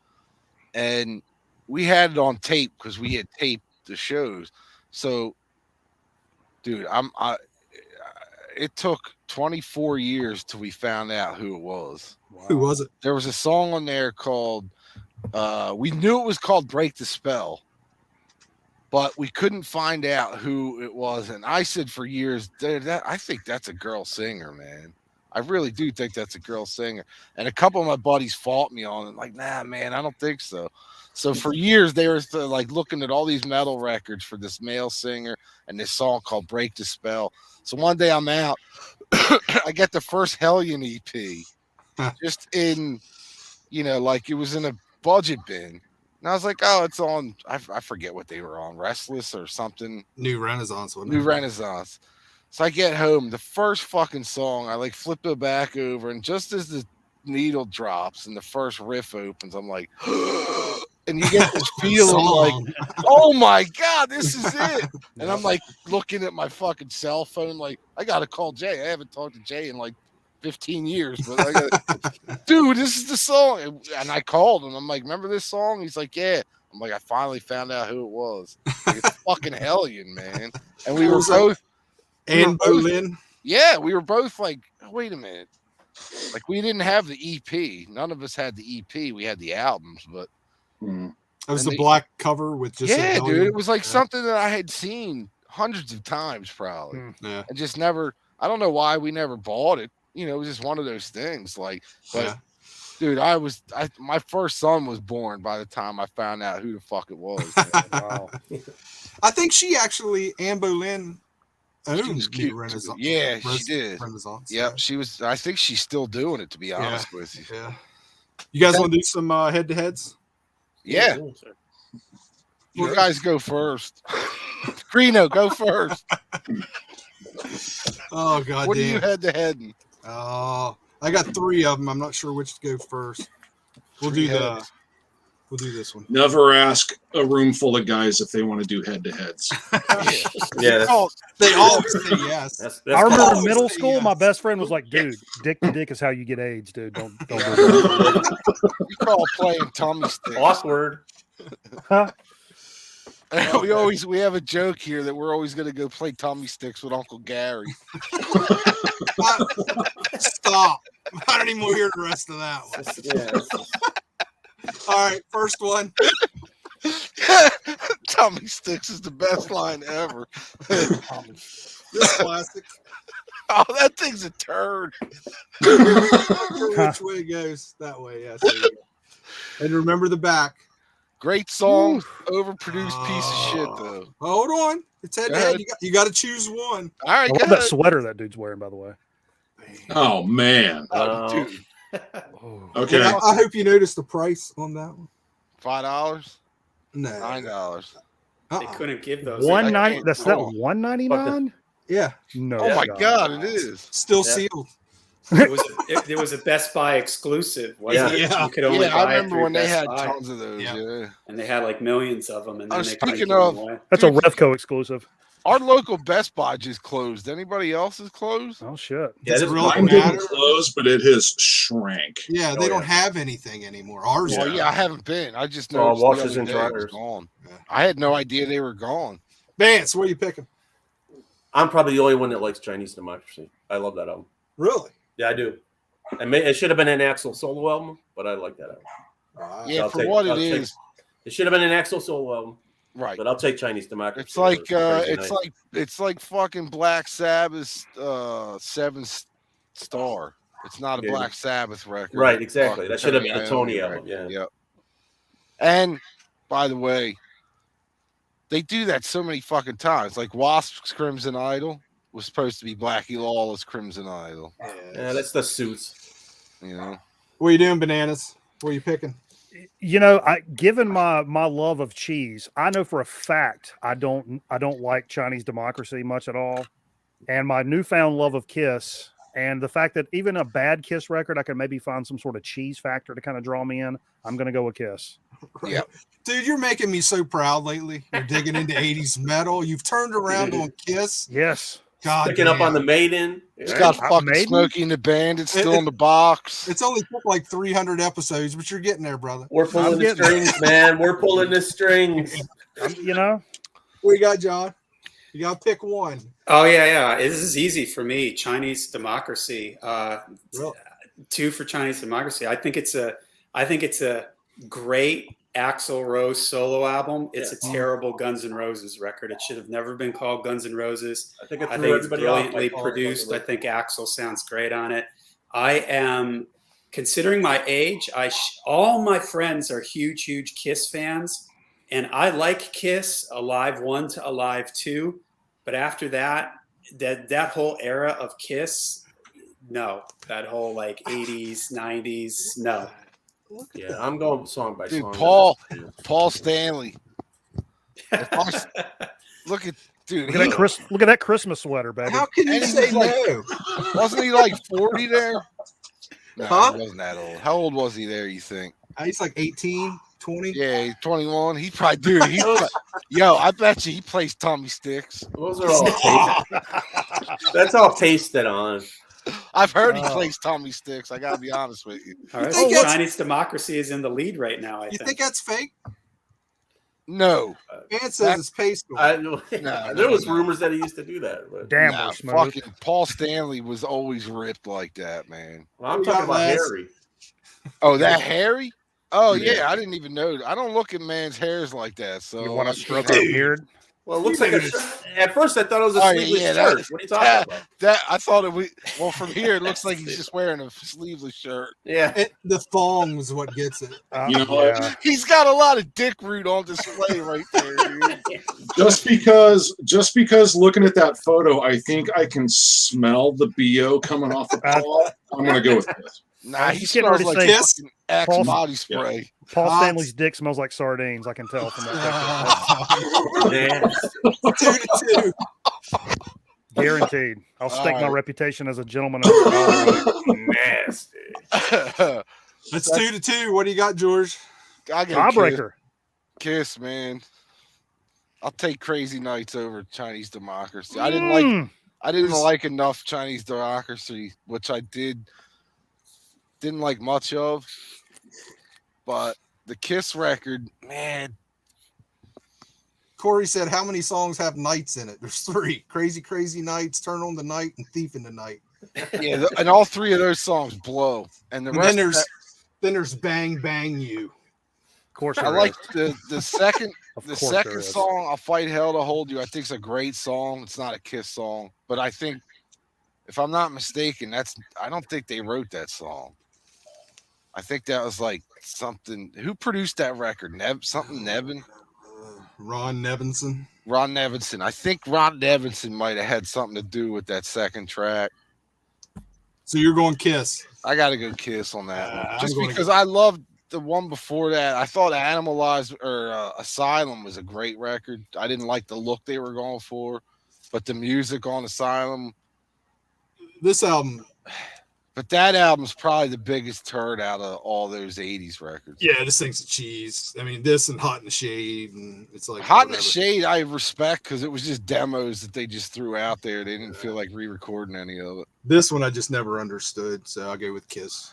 and we had it on tape because we had taped the shows. So, dude, it took 24 years till we found out who it was. Who was it? There was a song on there called we knew it was called Break the Spell, but we couldn't find out who it was. And I said for years, I think that's a girl singer, man. I really do think that's a girl singer. And a couple of my buddies fought me on it, like, nah, man, I don't think so. So for years they were like looking at all these metal records for this male singer and this song called Break the Spell. So one day I'm out, I get the first Hellion EP, just in, like it was in a budget bin. And I was like, oh, it's on, I forget what they were on, Restless or something. New Renaissance, wasn't New it? Renaissance. So I get home, the first fucking song, I like flip it back over, and just as the needle drops and the first riff opens, I'm like, and you get this feeling like, oh my God, this is it. And I'm like looking at my fucking cell phone, like, I gotta call Jay. I haven't talked to Jay in like 15 years, but I gotta, dude, this is the song. And I called him. I'm like, remember this song? He's like, yeah. I'm like, I finally found out who it was. Like, it's fucking Hellion, man. And we were both. And Berlin. Yeah, we were both like, oh, wait a minute. Like, we didn't have the EP. None of us had the EP. We had the albums, but. It was the black cover with just. Yeah, dude. It was like something that I had seen hundreds of times, probably. Yeah. And just never, I don't know why we never bought it. It was just one of those things. Like, but dude, my first son was born by the time I found out who the fuck it was. Wow. I think she actually, Anne Boleyn, owned New Renaissance. Yeah, she did. Renaissance. Yep, she was. I think she's still doing it, to be honest with you. Yeah. You guys want to do some head-to-heads? Yeah. You guys go first. Greeno, go first. Oh, God. What are you head-to-head? Oh, I got 3 of them. I'm not sure which to go first. We'll do this one. Never ask a room full of guys if they want to do head-to-heads. Yeah, they all say yes. That's I remember in middle school, my best friend was like, dude, dick to dick is how you get AIDS, dude. Don't do that. You call playing Tommy sticks. Awkward. Huh? We have a joke here that we're always going to go play Tommy sticks with Uncle Gary. Stop. I don't even want to hear the rest of that one. All right, first one. Tommy sticks is the best line ever. This classic. Oh, that thing's a turd. Which way it goes? That way, yes. There you go. And remember the back. Great song, overproduced piece of shit though. Hold on, it's head to head. You got to choose one. All right, I love that sweater that dude's wearing, by the way. Oh man. Dude. Okay. I hope you noticed the price on that one. $5? No. $9. They couldn't give those. $190. That's that $199. Yeah. No. Oh my God, it is still sealed. It was a Best Buy exclusive, wasn't it? Yeah. You could only Yeah, I buy it remember through when they Best had Buy, tons of those. Yeah. Yeah. and they had like millions of them, and then they Speaking give them of- away. That's a Dude. Revco exclusive. Our local Best Buy just closed. Anybody else is closed? Oh shit. Yeah, Does this it really Mine didn't matter? close, but it has shrank. Yeah, Oh, they don't yeah. have anything anymore. Ours. Well, do. yeah, I haven't been. I just all noticed the washers other and day it was dryers. gone. Yeah. I had no idea they were gone. Vance, what are you picking? I'm probably the only one that likes Chinese Democracy. I love that album. Really? Yeah, I do. It should have been an Axl solo album, but I like that album. Wow. Yeah, I'll for take- what I'll it take- is, It should have been an Axl solo album, right? but I'll take Chinese Democracy. It's like over Crazy Night. it's like fucking Black Sabbath's Seventh Star. It's not a Yeah. Black Sabbath record. Right, exactly. Fucking That should have been a Iommi Tony record. album, yeah. Yep. And by the way, they do that so many fucking times. Like Wasp's Crimson Idol was supposed to be Blackie Lawless Crimson Idol. Yeah, that's the suits. You know. What are you doing, Bananas? What are you picking? You know, given my love of cheese, I know for a fact I don't like Chinese Democracy much at all. And my newfound love of Kiss, and the fact that even a bad Kiss record, I can maybe find some sort of cheese factor to kind of draw me in. I'm going to go with Kiss. Yeah. Dude, you're making me so proud lately. You're digging into 80s metal. You've turned around on Kiss. Yes. God Picking up damn. on the Maiden. It's right? got fucking Maiden? Smokey and the Bandit still in the box. It's only took like 300 episodes, but you're getting there, brother. We're pulling I'm the getting- strings, man. We're pulling the strings. You know, What you got, John? You got to pick one. Oh yeah. This is easy for me. Chinese Democracy. Really? 2 for Chinese Democracy. I think it's a great Axl Rose solo album. It's a terrible Guns N' Roses record. It should have never been called Guns N' Roses. I think, it I threw think it's everybody off by brilliantly calling it produced. I something think Axl sounds great on it. I am considering my age. All my friends are huge Kiss fans, and I like Kiss Alive 1 to Alive 2. But after that whole era of Kiss, no, that whole like 80s, 90s, no. Yeah, I'm going song by Dude, song. Paul Stanley. Look at dude. look at that Christmas sweater, baby. How can you And he say was like- no? Wasn't he like 40 there? No, Huh? he wasn't that old. How old was he there, you think? He's like 18, 20. Yeah, he's 21. He probably, dude, yo, I bet you he plays Tommy Sticks. Those are all pasted. That's all pasted on. I've heard he Oh. plays Tommy Sticks. I gotta be honest with you. All right, think that's- Chinese Democracy is in the lead right now. I You think. think that's fake? No, Vance says it's paste. There was rumors that he used to do that. But, Damn, nah, we're smooth. fucking Paul Stanley was always ripped like that, man. well, I'm We talking got about last- Harry. Oh, that Harry? Oh Yeah. yeah, I didn't even know. I don't look at man's hairs like that. So You want I to stroke can't- our beard? Well, it looks like at first I thought it was a Oh, sleeveless yeah, shirt. that- What are you talking about? that I thought it was well from here. It looks like he's just wearing a sleeveless shirt. Yeah. The thong is what gets it. You know what? yeah. He's got a lot of dick root on display right there. Dude. Just because looking at that photo, I think I can smell the BO coming off the Paul. I'm gonna go with this. Nah, he He's getting smells ready to like say- fucking Axe Paul- body spray. Paul Hot. Stanley's dick smells like sardines. I can tell from that Yeah. 2-2. picture. Guaranteed. I'll stake my Alright. reputation as a gentleman. Nasty. That's 2-2. What do you got, George? I got Tiebreaker. kiss, man. I'll take Crazy Nights over Chinese Democracy. I didn't like Mm. enough Chinese Democracy, which I didn't like much of. But the Kiss record, man, Corey said, how many songs have nights in it? There's 3. Crazy, Crazy Nights, Turn on the Night, and Thief in the Night. yeah, and all 3 of those songs blow. And the And rest, then there's Bang Bang You. Of course, I there like is. the second Of the course there second is. song, "I'll Fight Hell to Hold You." I think it's a great song. It's not a Kiss song, but I think, if I'm not mistaken, I don't think they wrote that song. I think that was like something. Who produced that record? Nevin. Ron Nevinson. Ron Nevinson. I think Ron Nevinson might have had something to do with that second track. So you're going Kiss. I got to go Kiss on that I'm one. Just gonna because I loved the one before that. I thought Animalized or Asylum was a great record. I didn't like the look they were going for, but the music on Asylum, This album, But that album's probably the biggest turd out of all those 80s records. Yeah, this thing's a cheese. I mean, this and Hot in the Shade, and it's like Hot in the whatever. Shade, I respect because it was just demos that they just threw out there. They didn't feel like re-recording any of it. This one I just never understood, so I'll go with Kiss.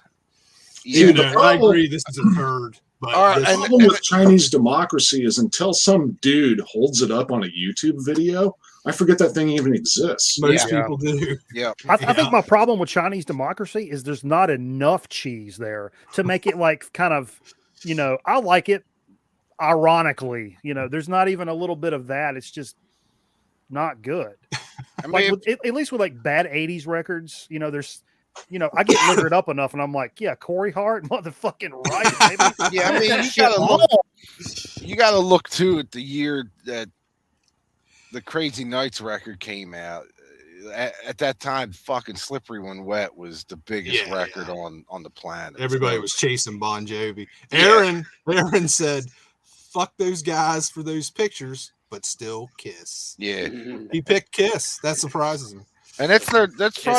Yeah, Even the though I problem- agree this is a turd. But All right, The this- problem with Chinese democracy is until some dude holds it up on a YouTube video, I forget that thing even exists. most Yeah. people do. yeah. I Yeah. think my problem with Chinese democracy is there's not enough cheese there to make it like kind of, I like it ironically. There's not even a little bit of that. It's just not good. I Like mean, at least with like bad 80s records, there's I get liquored up enough and I'm like, yeah, Corey Hart, motherfucking right, baby. yeah, I mean, That you shit gotta on. look. You gotta look too at the year that the Crazy Nights record came out. At that time, fucking Slippery When Wet was the biggest Yeah, record yeah. on the planet. Everybody So- was chasing Bon Jovi. Yeah. Aaron said, "Fuck those guys for those pictures, but still Kiss." yeah, He picked Kiss. That surprises me. and that's probably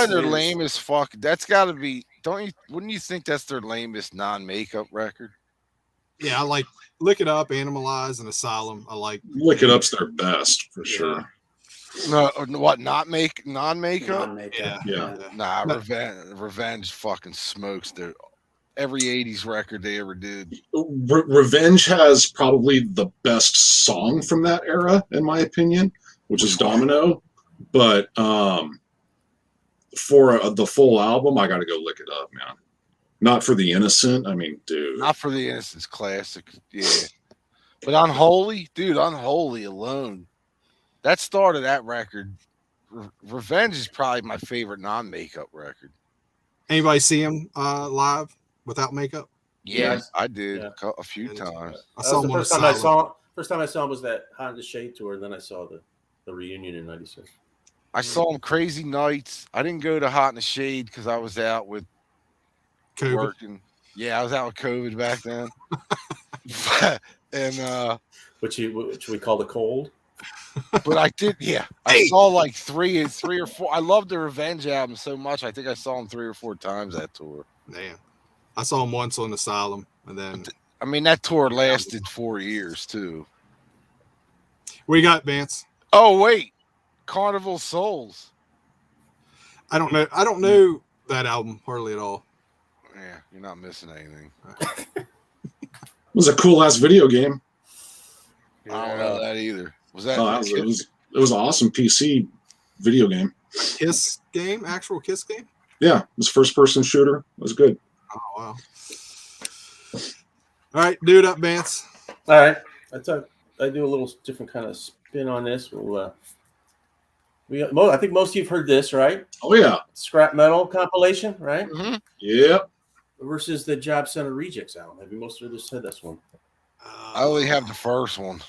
their is. lamest fuck. That's got to be. Wouldn't you think that's their lamest non-makeup record? Yeah, I like Lick It Up, Animalize, and Asylum. I like Lick It Up's their best for sure. No, what? Non-makeup? Non-makeup. Yeah. Nah, No. Revenge fucking smokes. Every 80s record they ever did. Revenge has probably the best song from that era, in my opinion, which is Domino. But for the full album, I got to go Lick It Up, man. Not for The Innocent. I mean, dude. Not for the Innocence classic, yeah. But Unholy, dude, Unholy alone. That started that record. Revenge is probably my favorite non-makeup record. Anybody see him live without makeup? Yeah, Yes. I did Yeah. a few Yeah, times. I That saw was him the on first time I Asylum. saw. First time I saw him was that Hot in the Shade tour. Then I saw the reunion in '96. I saw him Crazy Nights. I didn't go to Hot in the Shade because I was out with COVID. working. Yeah, I was out with COVID back then. And Which we call the cold. but I did, yeah. I saw like three or four. I love the Revenge album so much. I think I saw him 3 or 4 times that tour. Damn. I saw him once on Asylum, and then I mean, that tour lasted 4 years too. what you got, Vance? Oh wait, Carnival Souls. I don't know that album hardly at all. Yeah, you're not missing anything. It was a cool ass video game. I don't know that either. Was that? It was an awesome PC video game. Kiss game, actual Kiss game. Yeah, it was first person shooter. It was good. Oh wow. All right, do it up, Vance. All right, I do a little different kind of spin on this. I think most of you've heard this, right? Oh yeah. Scrap Metal compilation, right? Mhm. Yep. Versus the Job Center Rejects album. Have you most of this said this one? I only have the first one.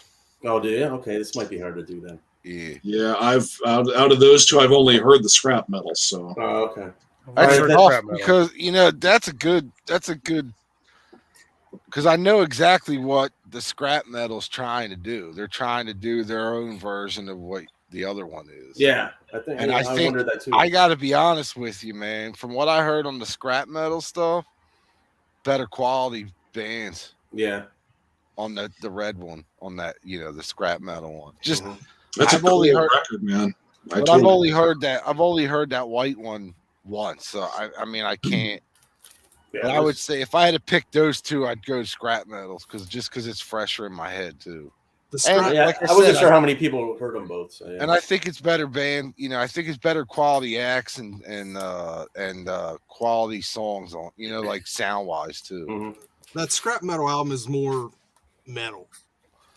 Oh, do you? Okay, this might be hard to do then. Yeah. Yeah, I've out of those two, I've only heard the scrap metal. So Oh, okay. That's Right, tough Scrap metal. because that's a good because I know exactly what the scrap metal's trying to do. They're trying to do their own version of what the other one is. Yeah, I think. And I think wondered that too. I got to be honest with you, man. From what I heard on the scrap metal stuff, better quality bands Yeah. on the red one, on that the scrap metal one. Just Mhm. that's I've a cool only heard- record, man. but I've only heard that white one once. So I mean I can't. Yeah, But I would say if I had to pick those two, I'd go scrap metals because it's fresher in my head too. The And- scrap, Yeah, like I I wasn't said, sure how many people heard them both. So yeah. And I think it's better band. I think it's better quality acts and quality songs on. Like sound wise too. Mhm. that scrap metal album is more metal,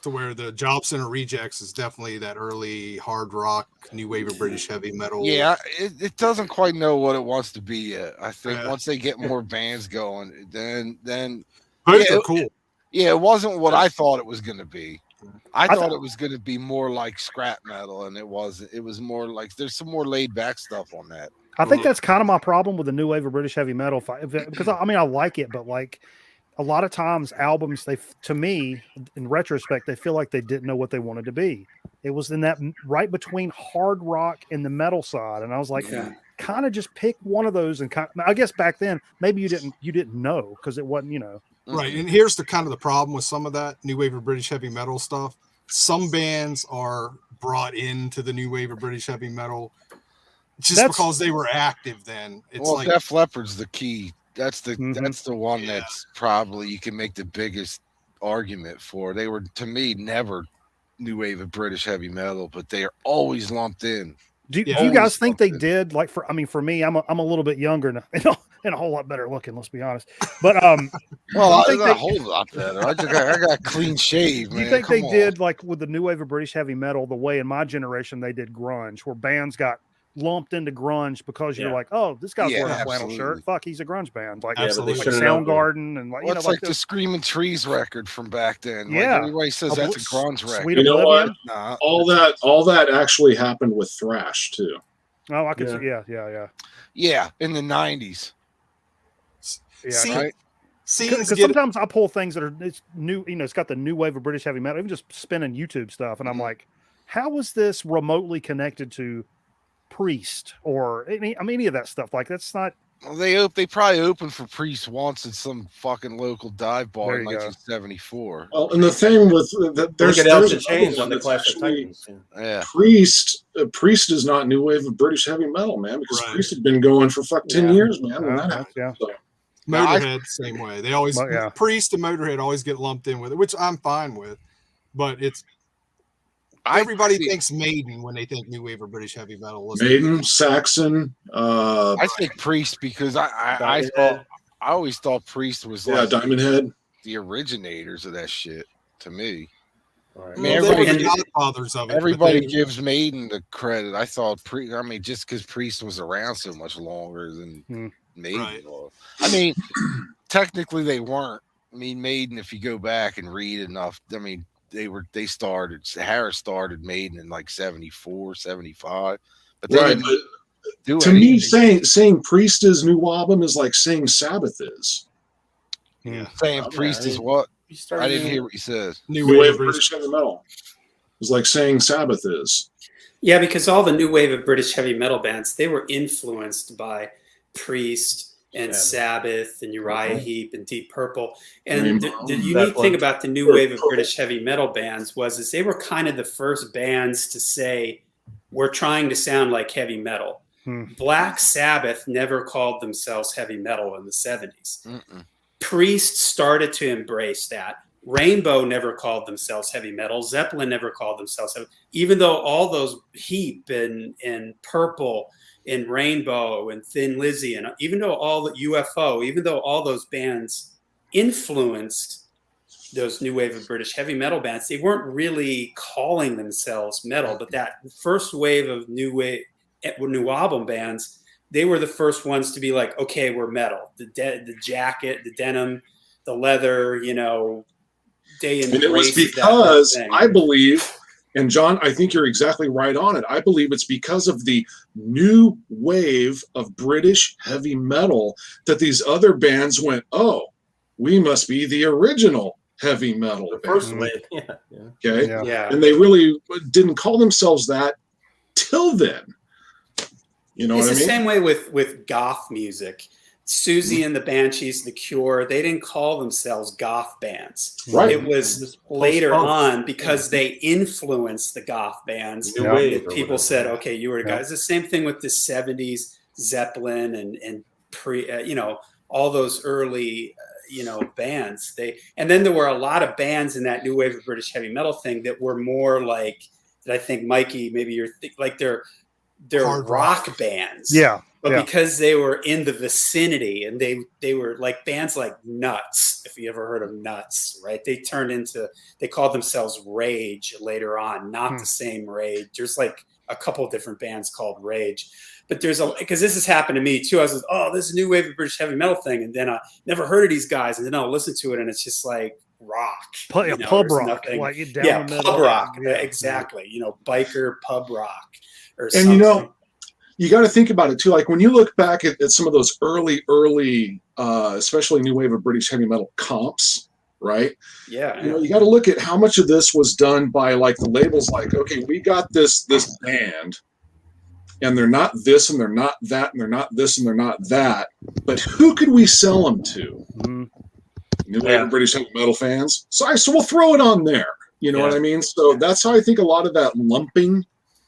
to where the Job Center Rejects is definitely that early hard rock, new wave of British heavy metal. Yeah, it doesn't quite know what it wants to be yet. I think Yeah. once they get more bands going, then both yeah, are cool. yeah, it wasn't what I thought it was going to be. I I thought it was going to be more like scrap metal, and it wasn't. It was more like there's some more laid back stuff on that. I think that's kind of my problem with the new wave of British heavy metal because I mean I like it, but like a lot of times albums to me in retrospect they feel like they didn't know what they wanted to be. It was in that right between hard rock and the metal side, and I was like, Yeah. kind of just pick one of those and I guess back then maybe you didn't know because it wasn't, you know. Right. And here's the kind of the problem with some of that new wave of British heavy metal stuff. Some bands are brought into the new wave of British heavy metal just because they were active then. It's like Def Leppard's the key. That's the one that's probably you can make the biggest argument for. They were, to me, never new wave of British heavy metal, but they are always lumped in. Do you guys think they did? Like for me, I'm a little bit younger and a whole lot better looking. Let's be honest. But well, I think a whole lot better. I got clean shave. Do you think they did like with the new wave of British heavy metal the way in my generation they did grunge, where bands got lumped into grunge because you're like, oh, this guy's wearing a flannel shirt. Fuck, he's a grunge band. Like, like Soundgarden and like, you know, like the Screaming Trees record from back then. Yeah, like everybody says that's a grunge record. You know what? Nah. All that actually happened with thrash too. Oh, I could see. Yeah, in the 90s. Yeah, right. Because sometimes I pull things that are it's new. You know, it's got the new wave of British heavy metal. Even just spinning YouTube stuff, and I'm like, how is this remotely connected to Priest or any of that stuff? Like, that's not. Well, they probably opened for Priest once at some fucking local dive bar in 1974. Well, and the thing with there's a change on the Clash of Titans. Yeah, Priest is not new wave of British heavy metal, man, because Priest had been going for 10 years, man. When that happened, so. Motorhead, same way. They always Priest and Motorhead always get lumped in with it, which I'm fine with, but it's. Everybody thinks Maiden when they think new wave of British heavy metal. Maiden, Saxon. I think Priest because I always thought Priest was like Diamond the originators of that shit to me. Right. I mean, everybody gives Maiden the credit. I thought just because Priest was around so much longer than Maiden. Right. I mean, technically they weren't. I mean, Maiden, if you go back and read enough, I mean. Harris started Maiden in like 74, 75. But to me, saying Priest is new album is like saying Sabbath is. Yeah. Saying Priest is what? I didn't hear what he says. New wave of British heavy metal. It's like saying Sabbath is. Yeah, because all the new wave of British heavy metal bands, they were influenced by Priest and Sabbath and Uriah Heep and Deep Purple. And the unique thing about the new wave of British heavy metal bands was they were kind of the first bands to say, we're trying to sound like heavy metal. Black Sabbath never called themselves heavy metal in the 70s. Priest started to embrace that. Rainbow never called themselves heavy metal. Zeppelin never called themselves heavy. Even though all those Heep and Purple and Rainbow and Thin Lizzy, and even though all the UFO, even though all those bands influenced those new wave of British heavy metal bands, they weren't really calling themselves metal. But that first wave of new album bands, they were the first ones to be like, okay, we're metal. The jacket, the denim, the leather, you know, and it was because I believe. And John, I think you're exactly right on it. I believe it's because of the new wave of British heavy metal that these other bands went, oh, we must be the original heavy metal band. First wave, Okay. Yeah. And they really didn't call themselves that till then. You know what I mean? It's the same way with goth music. Susie and the Banshees, The Cure, they didn't call themselves goth bands. Right. It was later on because they influenced the goth bands. People said, okay, you were the guys. It's the same thing with the 70s, Zeppelin and all those early, bands. And then there were a lot of bands in that new wave of British heavy metal thing that were more like, that I think, Mikey, maybe you're like they're rock bands. Yeah. But because they were in the vicinity and they were like bands like Nuts, if you ever heard of Nuts, right? They called themselves Rage later on, not the same Rage. There's like a couple of different bands called Rage. But because this has happened to me too. I was like, oh, this is a new wave of British heavy metal thing. And then I never heard of these guys. And then I'll listen to it and it's just like rock. Pub rock. Like pub rock. Yeah. Exactly. Biker pub rock or and something. You got to think about it too. Like when you look back at some of those early, especially new wave of British heavy metal comps, right? Yeah. You got to look at how much of this was done by like the labels. Like, okay, we got this band, and they're not this and they're not that and they're not this and they're not that. But who could we sell them to? New Wave British heavy metal fans. So we'll throw it on there. You know what I mean? So that's how I think a lot of that lumping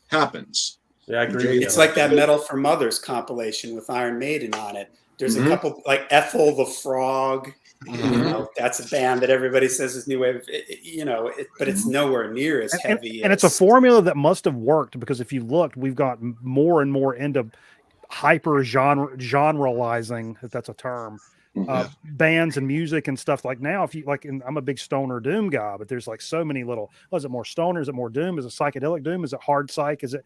happens. Yeah, I agree. It's like that Metal for Mothers compilation with Iron Maiden on it. There's a couple, like Ethel the Frog. You know, that's a band that everybody says is new wave. But it's nowhere near as heavy. And it's a formula that must have worked, because if you looked, we've got more and more into hyper generalizing, if that's a term. Bands and music and stuff. Like now, if you like, and I'm a big stoner doom guy, but there's like so many little. Is it more stoner? Is it more doom? Is it psychedelic doom? Is it hard psych? Is it?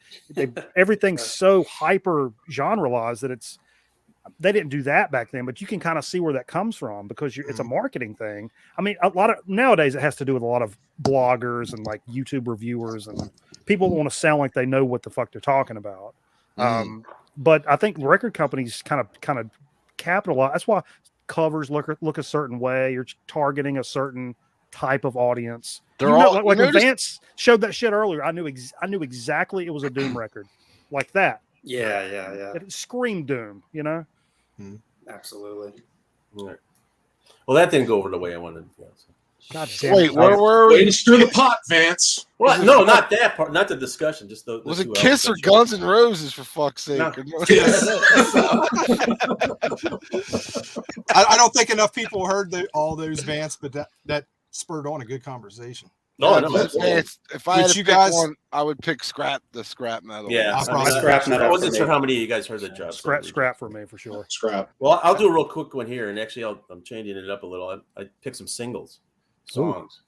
Everything's so hyper generalized that it's. They didn't do that back then, but you can kind of see where that comes from, because it's a marketing thing. I mean, a lot of nowadays it has to do with a lot of bloggers and like YouTube reviewers and people that want to sound like they know what the fuck they're talking about. But I think record companies kind of capitalize. That's why covers look a certain way. You're targeting a certain type of audience. Like when Vance showed that shit earlier, I knew exactly it was a doom record, like that. Yeah. It screamed doom, you know. Absolutely. Right. Well, that didn't go over the way I wanted. God damn. Wait, where were Way we? to stir the pot, Vance. Well, no, not that part. Not the discussion. Just the Was it two Kiss or albums. Guns N' Roses, for fuck's sake? I don't think enough people heard all those Vance, but that spurred on a good conversation. No, if I had to pick one, I would pick the scrap metal. Yeah, scrap metal. I wasn't sure how many of you guys heard the job. Scrap for me for sure. Scrap. Well, I'll do a real quick one here, and actually, I'm changing it up a little. I picked some singles songs.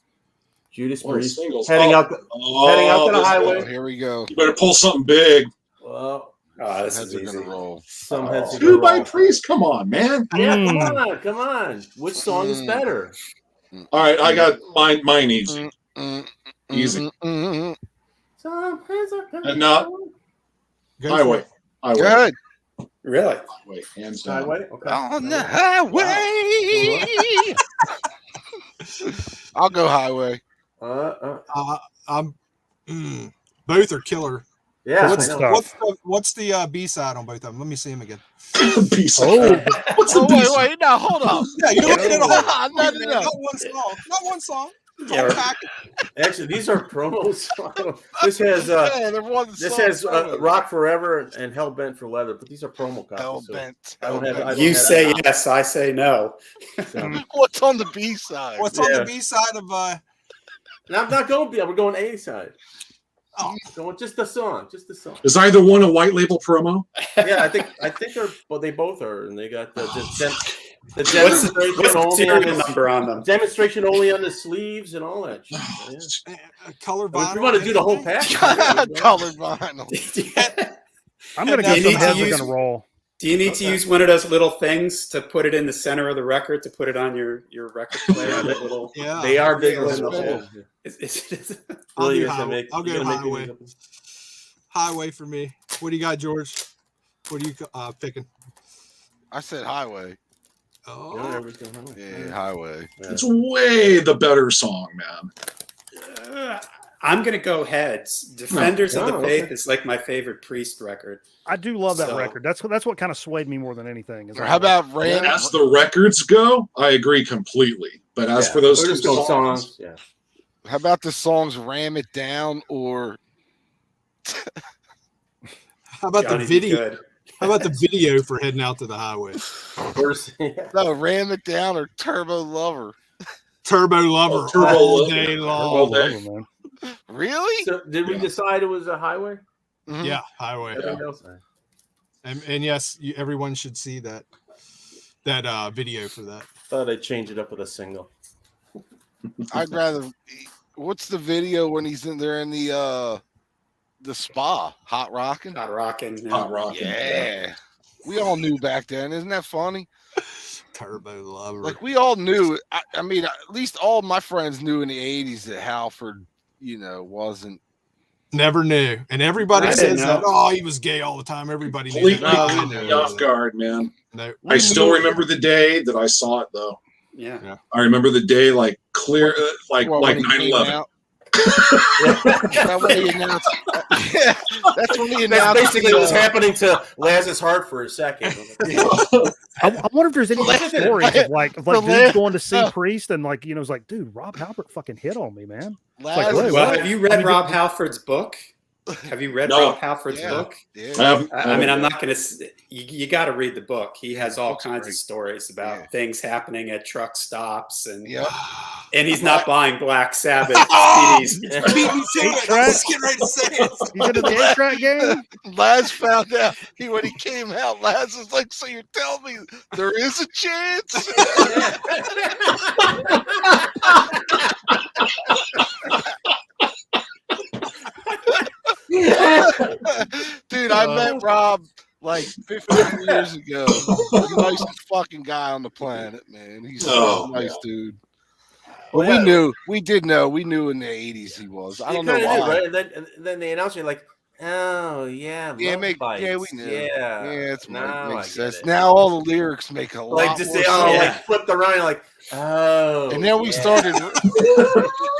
Judas Priest, heading out to the highway. Here we go. You better pull something big. Well, this is heads are easy. gonna roll. some heads are Two gonna by roll. Priest. Come on, man. Yeah, come on. Which song is better? All right, I got mine easy. Easy. And now, Highway. Good. Really? Highway, hands down. Highway. Okay. On the highway. I'll go Highway. Both are killer. Yeah. What's the B-side on both of them? Let me see them again. B-side. What's the B-side? Wait, no, hold up. Yeah, you're looking at a whole. No. Not one song. Not one song. Yeah, Actually, these are promos. This has this has Rock Forever and Hell Bent for Leather, but these are promo copies. Hell so bent. I don't have You say yes, I say no. What's on the B side? What's on the B side of? I'm not going B. We're going A side. Oh, going just the song. Is either one a white label promo? Yeah, I think they're. Well, they both are, and they got the What's demonstration the only serial on number on them? demonstration only on the sleeves and all that shit. Yeah. Color If vinyl. you want to do the whole package, Colored vinyl. I'm gonna Do you get some need to heads are use- gonna roll. Do you need to use one of those little things to put it in the center of the record, to put it on your record player? That little, Yeah. they are big. Yeah, in the yeah. hole. I'll Really, do you guys Highway. I'll you go gonna make Highway. these up? Highway for me. What do you got, George? What are you picking? I said Highway. Oh, Yeah, everybody's going Highway. Yeah, Highway. Yeah. It's way the better song, man. I'm gonna go Heads. Defenders of the Oh, Faith okay. is like my favorite Priest record. I do love that So- record. That's what kind of swayed me more than anything. Is Or how about Ram? As the records go, I agree completely. But as Yeah. for those We're two just going songs, yeah. How about the songs "Ram It Down" or how about Johnny the B. video? Good. How about the video for heading out to the highway? no "Ram It Down" or "Turbo Lover"? Turbo Lover Turbo all Lover. day long. All day. Lover, man. Really? So did we decide it was a highway? Mhm. Yeah, Highway. Everything else? And yes, everyone should see that video for that. Thought I'd change it up with a single. I'd rather. What's the video when he's in there in the spa, hot rocking? Not rocking. Hot Rockin'. Yeah, we all knew back then. Isn't that funny? Turbo Lover. Like we all knew. I mean, at least all my friends knew in the '80s that Halford, wasn't. Never knew. And everybody I says didn't that, know. oh, he was gay all the time. Everybody knew Completely that. No, we caught knew. me off guard, man. No. I still remember the day that I saw it, though. Yeah. I remember the day like clear, like Well, when he came 9/11. out. That's when he announced. Yeah, that's when he announced. That's basically what's happening to Laz's heart for a second. I wonder if there's any stories of like dudes going to see Priest and like it's like, dude, Rob Halford fucking hit on me, man. Laz, like, Well, have you read Rob Halford's book? Have you read Rob Halford's book? Yeah. I mean, I'm not going to. You got to read the book. He has all kinds of stories about things happening at truck stops, and he's not buying Black Sabbath CDs. Beat me to it. I was getting ready to say it. He's into the 8-track game. Laz found out when he came out. Laz was like, "So you're telling me there is a chance?" Dude, I met Rob like 15 years ago. He's the nicest fucking guy on the planet, man. He's so nice, dude. But we knew in the 80s he was. I don't know why. Knew, right? And then they announced me like, oh yeah, we knew. Yeah, it's now makes sense. Now all the lyrics make a lot like just more say, sense. like flip the rhyme, like And then we started,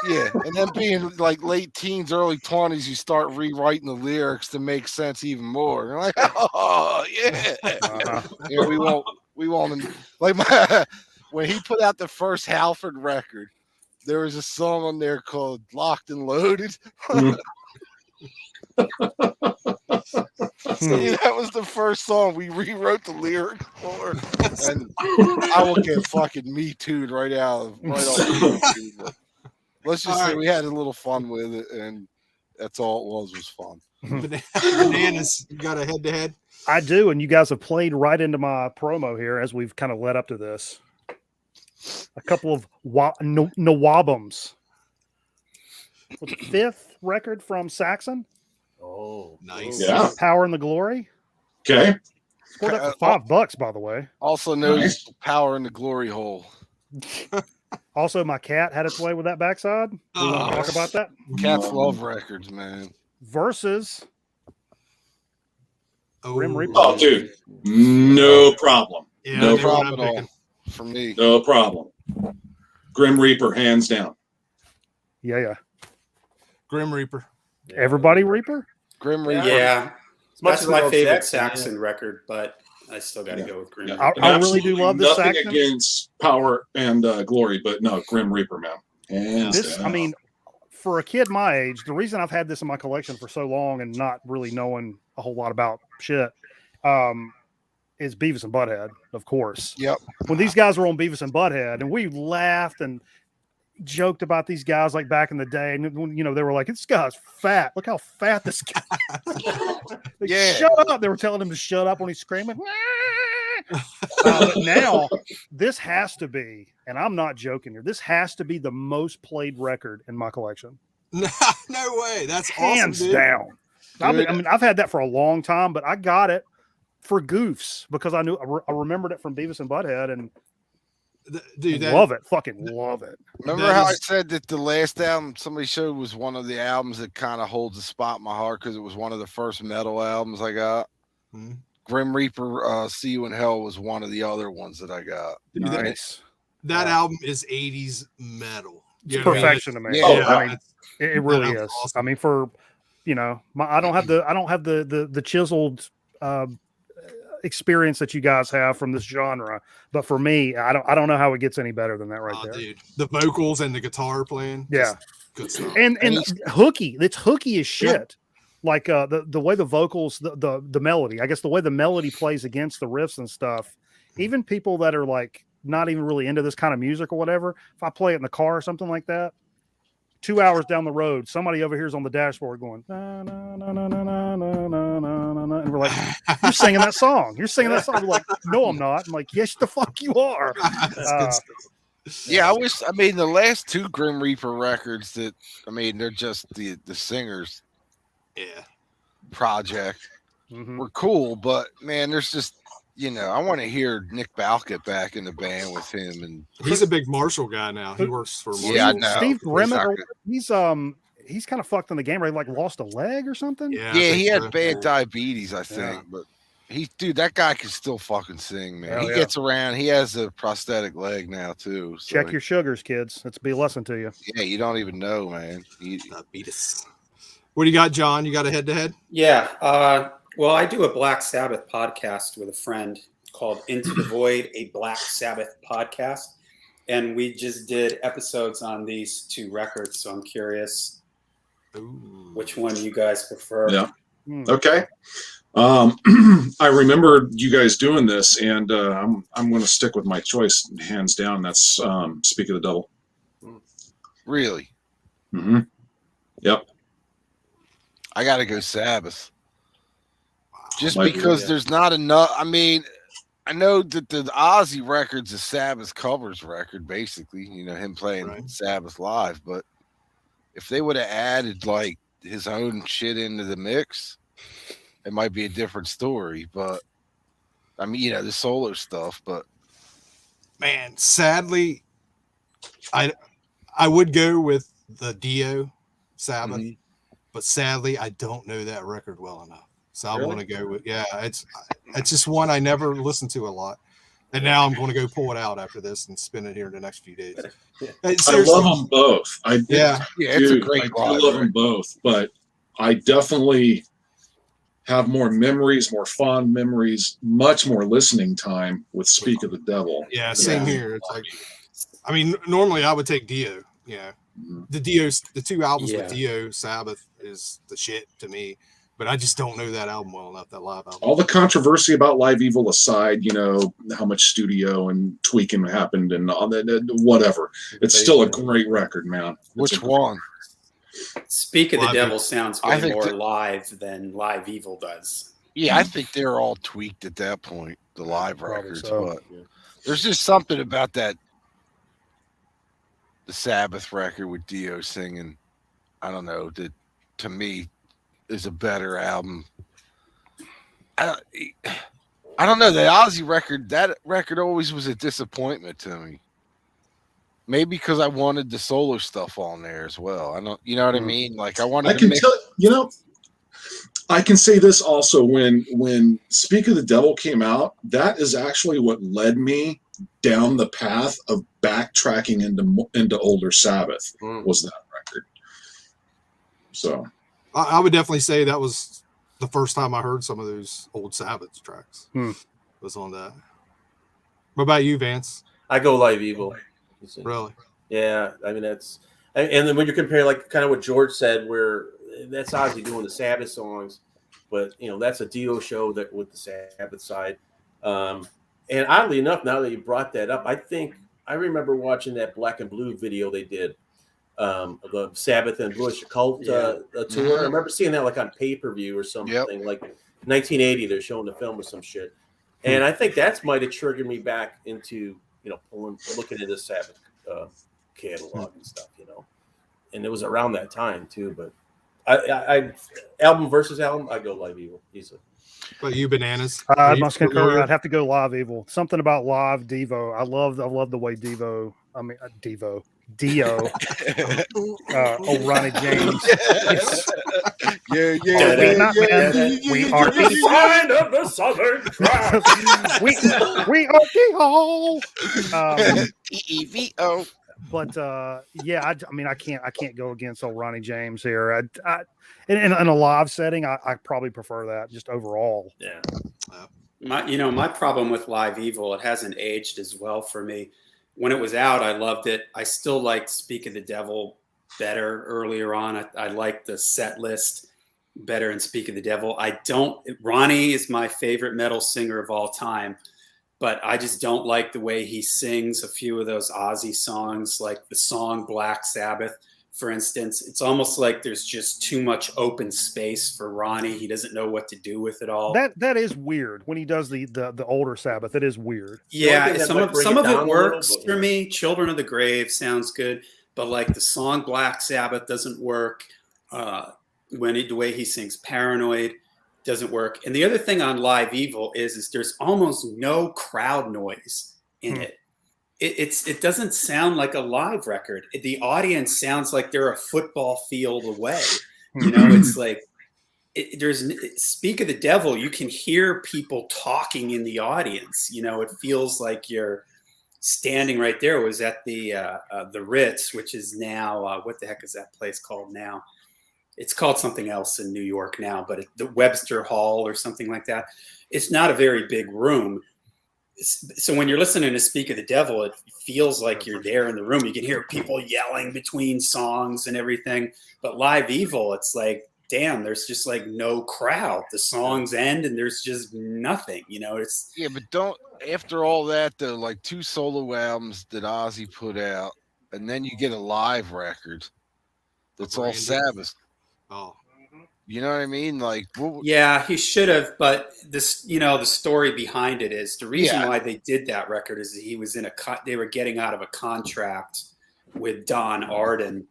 and then being like late teens, early 20s, you start rewriting the lyrics to make sense even more. You're like, oh yeah, yeah, we won't like when he put out the first Halford record, there was a song on there called "Locked and Loaded." That was the first song we rewrote the lyrics for, and I will get fucking me too'd right off. Let's just say we had a little fun with it, and that's all it was fun. Bananas, you got a head-to-head? I do, and you guys have played right into my promo here as we've kind of led up to this. A couple of Nawabums. What's the 5th record from Saxon? oh, Nice. Yeah. Power and the Glory. Okay. Scored that for $5, by the way. Also known as the Power in the Glory Hole. Also, my cat had its way with that backside. We want to talk about that. Cats love records, man. Versus Grim Reaper. Oh, dude, no problem. Yeah, No they were problem not at all picking. for me. No problem. Grim Reaper, hands down. Yeah. Grim Reaper. Everybody Reaper? Grim Reaper. Yeah, much that's as my love favorite Saxon, Saxon record, but I still got to go with Grim Yeah. Reaper. I really do love this Nothing Saxon. against Power and Glory, but no, Grim Reaper, man. Hands This, down. I mean, for a kid my age, the reason I've had this in my collection for so long and not really knowing a whole lot about shit is Beavis and Butthead, of course. Yep. When these guys were on Beavis and Butthead, and we laughed and joked about these guys like back in the day, and they were like, "This guy's fat. Look how fat this guy is." Yeah. Shut up. They were telling him to shut up when he's screaming. But now this has to be, and I'm not joking here, this has to be the most played record in my collection. No way. That's Hands awesome, dude. down. I mean, I've had that for a long time, but I got it for goofs because I remembered it from Beavis and Butthead, and Dude, love it. Fucking love it. Remember how I said that the last album somebody showed was one of the albums that kind of holds a spot in my heart because it was one of the first metal albums I got? Hmm. Grim Reaper, See You in Hell was one of the other ones that I got. Dude, Nice. that album is 80s metal. It's perfection to me. Yeah. I mean, it really That is. was I mean, for I don't have the chiseled experience that you guys have from this genre, but for me, I don't know how it gets any better than that right there. Dude, the vocals and the guitar playing, Yeah, good stuff. and hooky. It's hooky as shit. Like the way the vocals, the melody. I guess the way the melody plays against the riffs and stuff. Even people that are like not even really into this kind of music or whatever, if I play it in the car or something like that, 2 hours down the road, somebody over here is on the dashboard going, na, na, na, na, na, na, na, na, na, na, and we're like, "You're singing that song. You're singing that song." We're like, "No, I'm not." I'm like, "Yes, the fuck you are." That's good stuff. Yeah, I mean, the last two Grim Reaper records they're just the singers Yeah. project Mhm. were cool, but man, there's just, I want to hear Nick Balkett back in the band with him, and He's a big Marshall guy now. He works for Marshall. Yeah, I know. Steve He's Grimmett, not he's kind of fucked in the game, right? Like lost a leg or something. Yeah, I yeah, think he had so. bad diabetes, I think, but Dude, that guy can still fucking sing, man. Hell He yeah. gets around. He has a prosthetic leg now too. So Check your sugars, kids. That's be a lesson to you. yeah, you don't even know, man. Beat us. What do you got, John? You got a head-to-head? Yeah. Well, I do a Black Sabbath podcast with a friend called Into the Void, a Black Sabbath podcast. And we just did episodes on these two records. So I'm curious which one you guys prefer. Yeah. Hmm. Okay. I remember you guys doing this, and I'm going to stick with my choice, hands down. That's Speak of the Devil. Really? Mm-hmm. Yep. I got to go Sabbath. Just Might be, because yeah. there's not enough. I mean, I know that the Ozzy record's a Sabbath covers record, basically. You know, him playing Sabbath live. But if they would have added like his own shit into the mix, it might be a different story. But I mean, you know, the solo stuff. But Man, sadly, I would go with the Dio Sabbath, but sadly, I don't know that record well enough. So I'm going to go with it's just one I never listened to a lot, and now I'm going to go pull it out after this and spin it here in the next few days. I love them both. it's a great I do love them both, but I definitely have more memories, more fond memories, much more listening time with Speak of the Devil. Yeah, same here. It's like, I mean, normally I would take Dio. Yeah, the two albums with Dio Sabbath is the shit to me. But I just don't know that album well enough, that live album. All the controversy about Live Evil aside, you know, how much studio and tweaking happened and all that, whatever. It's still a great record, man. Which one? Speak of the Devil sounds way think more live than Live Evil does. Yeah, I think they're all tweaked at that point, the live records. so. But there's just something about the Sabbath record with Dio singing, I don't know, that to me is a better album. I don't know. The Ozzy record, that record always was a disappointment to me. Maybe because I wanted the solo stuff on there as well. I don't, you know what I mean? Like I wanted. I can tell you know. I can say this also when Speak of the Devil came out, that is actually what led me down the path of backtracking into older Sabbath. Was that record? So. I would definitely say that was the first time I heard some of those old Sabbath tracks. Was on that. What about you, Vance? I go Live Evil. Really? Yeah, I mean and then when you compare like kind of what George said, where that's Ozzy doing the Sabbath songs, but you know that's a Dio show that with the Sabbath side. And oddly enough, now that you brought that up, I think I remember watching that Black and Blue video they did. The Sabbath and Bluish Occult tour. I remember seeing that like on pay-per-view or something. Like 1980, they're showing the film or some shit. And I think that's might have triggered me back into, you know, looking at the Sabbath catalog and stuff, you know. And it was around that time too. But I album versus album, I go Live Evil easily. But you, Bananas? I must concur. I'd have to go Live Evil. Something about Live Devo. I love the way Dio. Ronnie James. We are the sign of the Southern Cross. we are the EVO. But I mean, I can't go against old Ronnie James here. In a live setting, I probably prefer that just overall. Yeah. My problem with Live Evil, it hasn't aged as well for me. When it was out, I loved it. I still liked Speak of the Devil better earlier on. I liked the set list better in Speak of the Devil. Ronnie is my favorite metal singer of all time, but I just don't like the way he sings a few of those Ozzy songs, like the song Black Sabbath, for instance. It's almost like there's just too much open space for Ronnie. He doesn't know what to do with it all. That is weird when he does the older Sabbath. It is weird. Yeah, some of it works for me. Children of the Grave sounds good, but like the song Black Sabbath doesn't work. The way he sings Paranoid doesn't work. And the other thing on Live Evil is there's almost no crowd noise in it. It doesn't sound like a live record. The audience sounds like they're a football field away. You know, it's like there's Speak of the Devil, you can hear people talking in the audience. You know, it feels like you're standing right there. It was at the Ritz, which is now what the heck is that place called now? It's called something else in New York now, but the Webster Hall or something like that. It's not a very big room. So when you're listening to Speak of the Devil, it feels like you're there in the room. You can hear people yelling between songs and everything. But Live Evil, it's like, damn, there's just like no crowd. The songs end and there's just nothing, you know. It's but after all that though, like 2 solo albums that Ozzy put out, and then you get a live record that's all Sabbath. Oh, you know what I mean? Like, yeah, he should have. But this, you know, the story behind it is the reason why they did that record is that he was in they were getting out of a contract with Don Arden,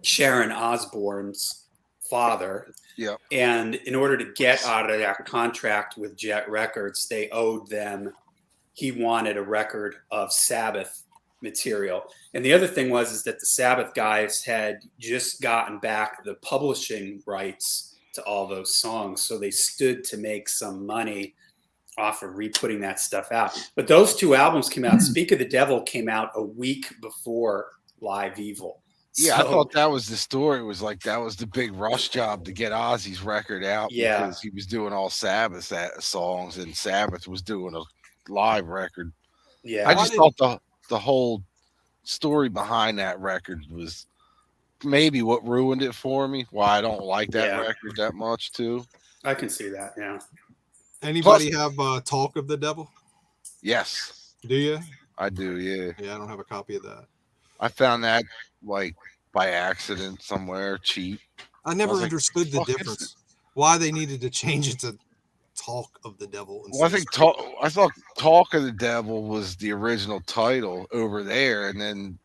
Sharon Osbourne's father. Yeah. And in order to get out of that contract with Jet Records, they owed them. He wanted a record of Sabbath material. And the other thing is that the Sabbath guys had just gotten back the publishing rights to all those songs. So they stood to make some money off of re-putting that stuff out. But those 2 albums came out. Speak of the Devil came out a week before Live Evil. Yeah, I thought that was the story. It was like that was the big rush job to get Ozzy's record out because he was doing all Sabbath songs and Sabbath was doing a live record. Yeah. I just thought the whole story behind that record was maybe what ruined it for me. Why I don't like that record that much too. I can see that. Yeah. Anybody have Talk of the Devil? Yes. Do you? I do. Yeah. Yeah, I don't have a copy of that. I found that like by accident somewhere cheap. I never understood the difference. Why they needed to change it to Talk of the Devil. Well, I thought Talk of the Devil was the original title over there, and then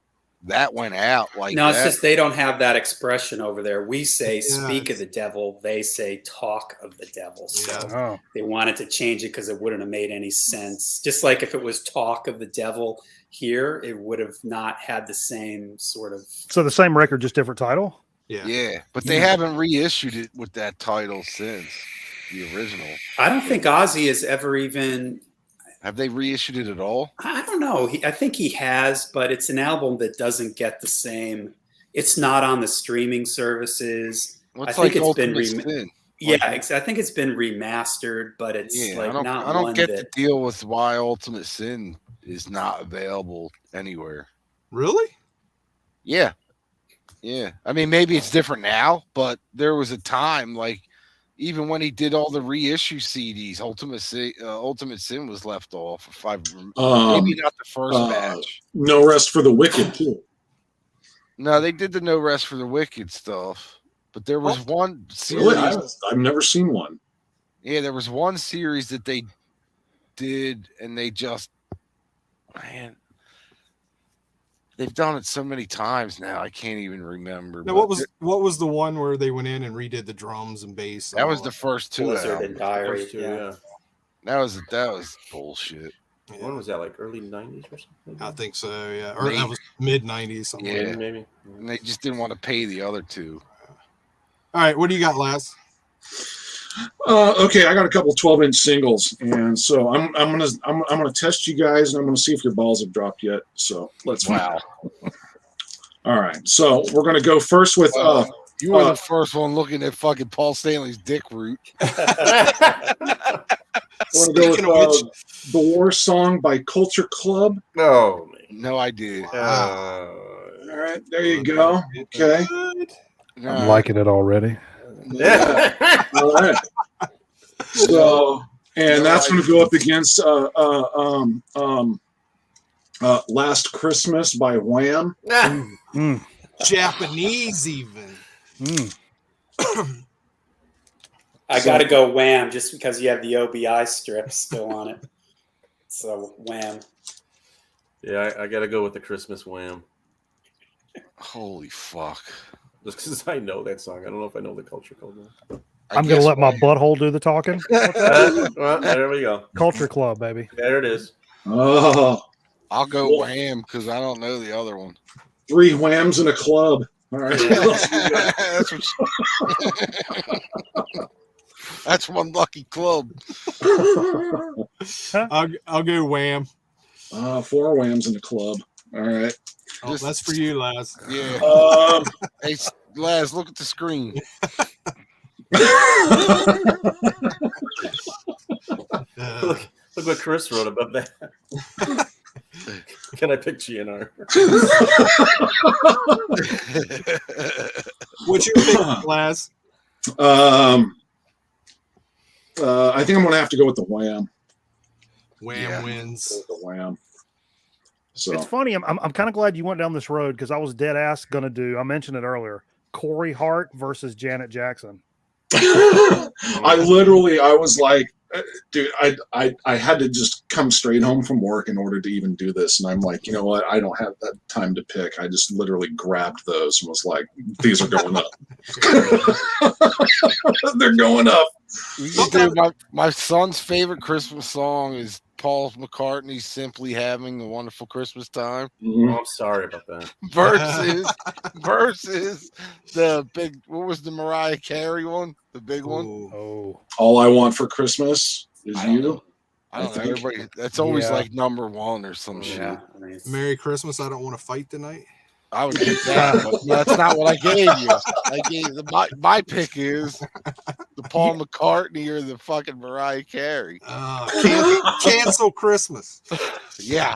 that went out like no, it's just they don't have that expression over there. We say Speak of the Devil, they say Talk of the Devil. So they wanted to change it because it wouldn't have made any sense. Just like if it was Talk of the Devil here, it would have not had the same sort of. So the same record, just different title. Yeah, but they haven't reissued it with that title since the original. I don't think Ozzy has ever even. Have they reissued it at all? I don't know. I think he has, but it's an album that doesn't get the same. It's not on the streaming services. Well, I think it's been I think it's been remastered, but it's like not. I don't get the deal with why Ultimate Sin is not available anywhere. Really? Yeah. Yeah. I mean, maybe it's different now, but there was a time like even when he did all the reissue CDs, Ultimate Sin was left off. Maybe not the first batch. No Rest for the Wicked too. No, they did the No Rest for the Wicked stuff, but there was one series. Really? I've never seen one. Yeah, there was one series that they did, and they just they've done it so many times now. I can't even remember. Now, what was the one where they went in and redid the drums and bass? That was the first 2. Blizzard and Diary. That was bullshit. Yeah. When was that? Like early 90s or something? I think so. Yeah, or that was mid 90s. Something like that. Maybe. And they just didn't want to pay the other 2. All right, what do you got, Laz? Okay, I got a couple 12-inch singles, and so I'm gonna test you guys, and I'm gonna see if your balls have dropped yet. So let's find out. All right, so we're gonna go first with you were the first one looking at fucking Paul Stanley's dick root. We're gonna go with The War Song by Culture Club. No idea. All right, there you go. Okay, I'm liking it already. Yeah. All right. So, and that's going to go up against Last Christmas by Wham. Japanese even. I got to go Wham just because you have the OBI strip still on it. So Wham. Yeah, I got to go with the Christmas Wham. Holy fuck. Just because I know that song. I don't know if I know the Culture Club. I'm going to let my butthole do the talking. Well, there we go. Culture Club, baby. There it is. Oh, I'll go Wham because I don't know the other one. 3 whams in a club. All right. that's, what that's one lucky club. I'll go Wham. 4 whams in the club. All right. Oh, that's for you, Laz. Yeah. Um, Hey, Laz, look at the screen. Look what Chris wrote about that. Can I pick GNR? What's your pick, Laz? I think I'm going to have to go with the Wham. Wham wins. Go with the Wham. So It's funny. I'm kind of glad you went down this road because I was dead ass going to do. I mentioned it earlier. Corey Hart versus Janet Jackson. I was like, dude, I had to just come straight home from work in order to even do this. And I'm like, you know what? I don't have that time to pick. I just literally grabbed those and was like, these are going up. They're going up. Dude, my son's favorite Christmas song is Paul McCartney's "Simply Having a Wonderful Christmas Time" Oh, I'm sorry about that. versus the big. What was the Mariah Carey one? The big one. Ooh. Oh, All I want for Christmas is I don't you. know. I don't know. think- Everybody, that's always Yeah. like #1 or some shit. Yeah, I mean, Merry Christmas. I don't want to fight tonight. I would pick that, but that's not what I gave you. I gave my pick is the Paul McCartney or the fucking Mariah Carey. Cancel Christmas. Yeah.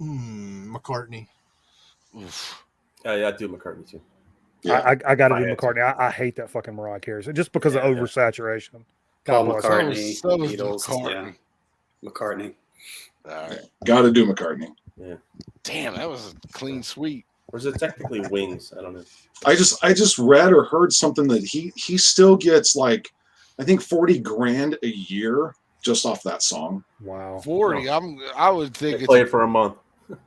McCartney. Oof. Yeah, I do McCartney too. Yeah. I got to I do had to. McCartney. I hate that fucking Mariah Carey just because Yeah, of yeah. oversaturation. Paul God bless. McCartney, So is Beatles, McCartney. yeah, McCartney. All right. Got to do McCartney. Damn, that was a clean sweep. Or is it technically Wings? I don't know. I just read or heard something that he still gets like, I think 40 grand a year just off that song. Wow. 40. I would think They it's play it for a month.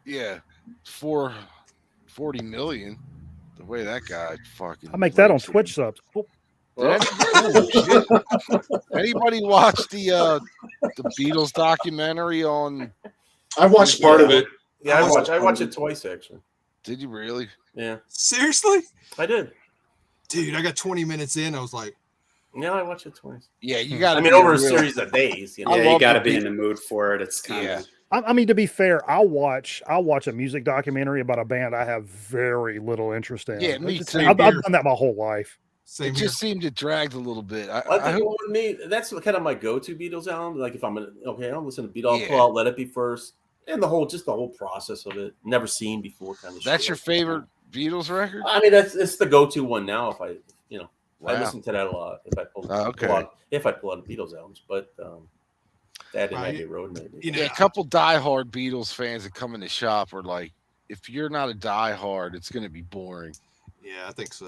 yeah, 40 million. The way that guy fucking. I make that on Twitch subs. Oh, Did anybody watch the Beatles documentary on? I watched part of it. Yeah, I watched it twice actually. Did you really? Yeah, Seriously? I did. Dude, I got 20 minutes in. I was like, Yeah, I watched it twice. Yeah, you got. I mean, over a series of days. You know? I Yeah, you love got to the be in the mood for it. It's kind Yeah. of I mean, to be fair, I'll watch a music documentary about a band I have very little interest in. Yeah, me too. I've done that my whole life. same It here. just seemed to drag a little bit. I I think hope, for me, that's kind of my go-to Beatles album. Like if I'm I'll listen to Beatles, Yeah. pull out Let It Be first, and the whole process of it. Never seen before, kind of. that's shit. your favorite Beatles record. I mean, it's the go-to one now. If I Wow. listen to that a lot. If I pull, Okay. pull out Beatles albums, but that and Right. Abbey Road maybe. You know, Yeah, a couple diehard Beatles fans that come in the shop are like, if you're not a diehard, it's going to be boring. yeah, I think so.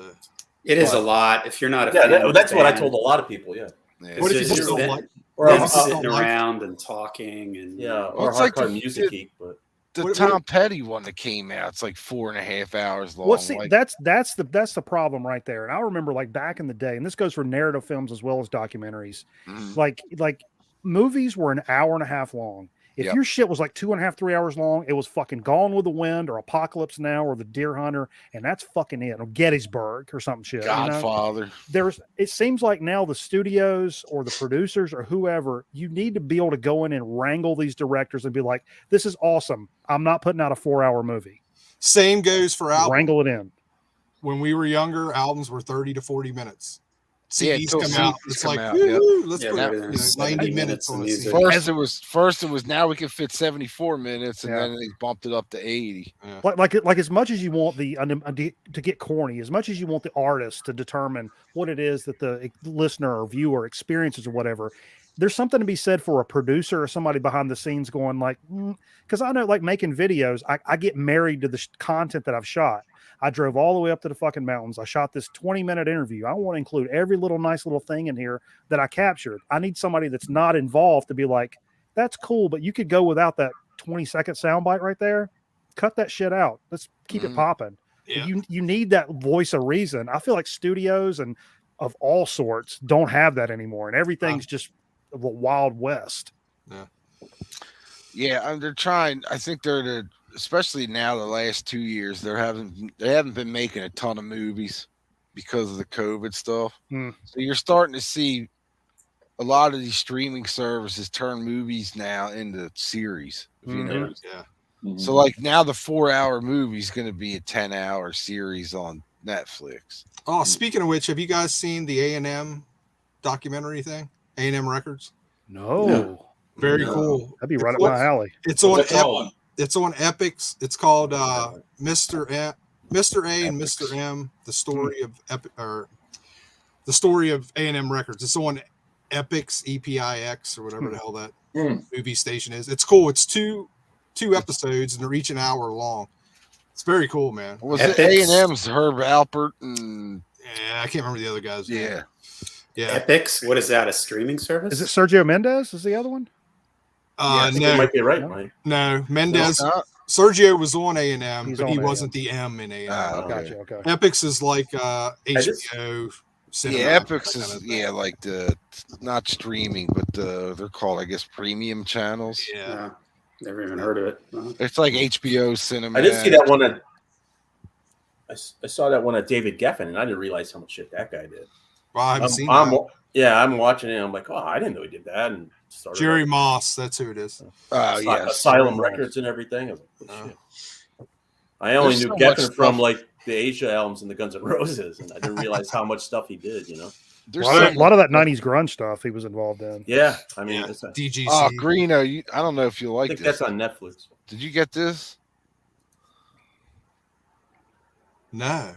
it is a But- lot. If you're not a Yeah, fan of that's the what I band, told a lot of people. Yeah, Yeah. What if you It's just just don't that- like? or Yeah, I'm, just sitting don't like- around and talking and or it's like hardcore the- music geek, but The What- Tom Petty one that came out, it's like 4.5 hours long. Well, see, like, that's the problem right there. And I remember like back in the day, and this goes for narrative films as well as documentaries. mm, Like movies were an hour and a half long. If Yep. your shit was like 2.5, 3 hours long, it was fucking Gone with the Wind or Apocalypse Now or The Deer Hunter, and that's fucking it. Or Gettysburg or something shit. You know? Godfather. It seems like now the studios or the producers or whoever, you need to be able to go in and wrangle these directors and be like, this is awesome. I'm not putting out a 4-hour movie. Same goes for albums. Wrangle it in. When we were younger, albums were 30 to 40 minutes. Yeah, CDs till come out. CDs It's come like, out, yep. woo, let's Yeah, put everything's 90 90 minutes minutes on of a music. CD. First it was now we can fit 74 minutes, and Yeah. then they bumped it up to 80. Like as much as you want to get corny, as much as you want the artist to determine what it is that the listener or viewer experiences or whatever, there's something to be said for a producer or somebody behind the scenes going like, because I know like making videos, I get married to the content that I've shot. I drove all the way up to the fucking mountains. I shot this 20-minute interview. I want to include every little nice little thing in here that I captured. I need somebody that's not involved to be like, that's cool, but you could go without that 20-second soundbite right there. Cut that shit out. Let's keep it popping. Yeah. You need that voice of reason. I feel like studios and of all sorts don't have that anymore, and everything's just the Wild West. Yeah, and they're trying. I think they're especially now the last 2 years, they haven't been making a ton of movies because of the COVID stuff. So you're starting to see a lot of these streaming services turn movies now into series. If you know. Yeah. So like now the 4-hour movie is going to be a 10-hour series on Netflix. Oh, speaking of which, have you guys seen the A&M documentary thing? A&M Records? No. Yeah. Very No. cool. That'd be right up my alley. It's on What's that called? It's on Epics. It's called Mr. A and Mr. M, the story of the story of A&M Records. It's on Epics, EPIX, or whatever the hell that movie station is. It's cool. It's two episodes, and they're each an hour long. It's very cool, man. Was it A&M's Herb Alpert and Yeah, I can't remember the other guys. yeah. Epics? What is that? A streaming service? Is it Sergio Mendes? Is the other one? I think you No, might be right, Mike. no. Mendes. No, Sergio was on A&M, He's but on he A&M. wasn't the M in A&M. Gotcha. Okay. Epics is like just- HBO. Yeah, cinema, Epics that is kind of thing. like the not streaming, but they're called, I guess, premium channels. Yeah. Never even heard of it. Well, It's like HBO cinema. I did see that one. I saw that one at David Geffen, and I didn't realize how much shit that guy did. Well, I haven't seen that. I'm watching it. And I'm like, oh, I didn't know he did that. And started Jerry Moss, that's who it is. Yeah, Asylum Records and everything. I was like, oh, shit. I only There's knew so much Geffen from stuff. like the Asia albums and the Guns N' Roses, and I didn't realize how much stuff he did. You know? There's A lot of that '90s grunge stuff he was involved in. Yeah, I mean, Yeah. it's DGC. Oh, Greeno, I don't know if you I like think this. that's on Netflix. Did you get this? No.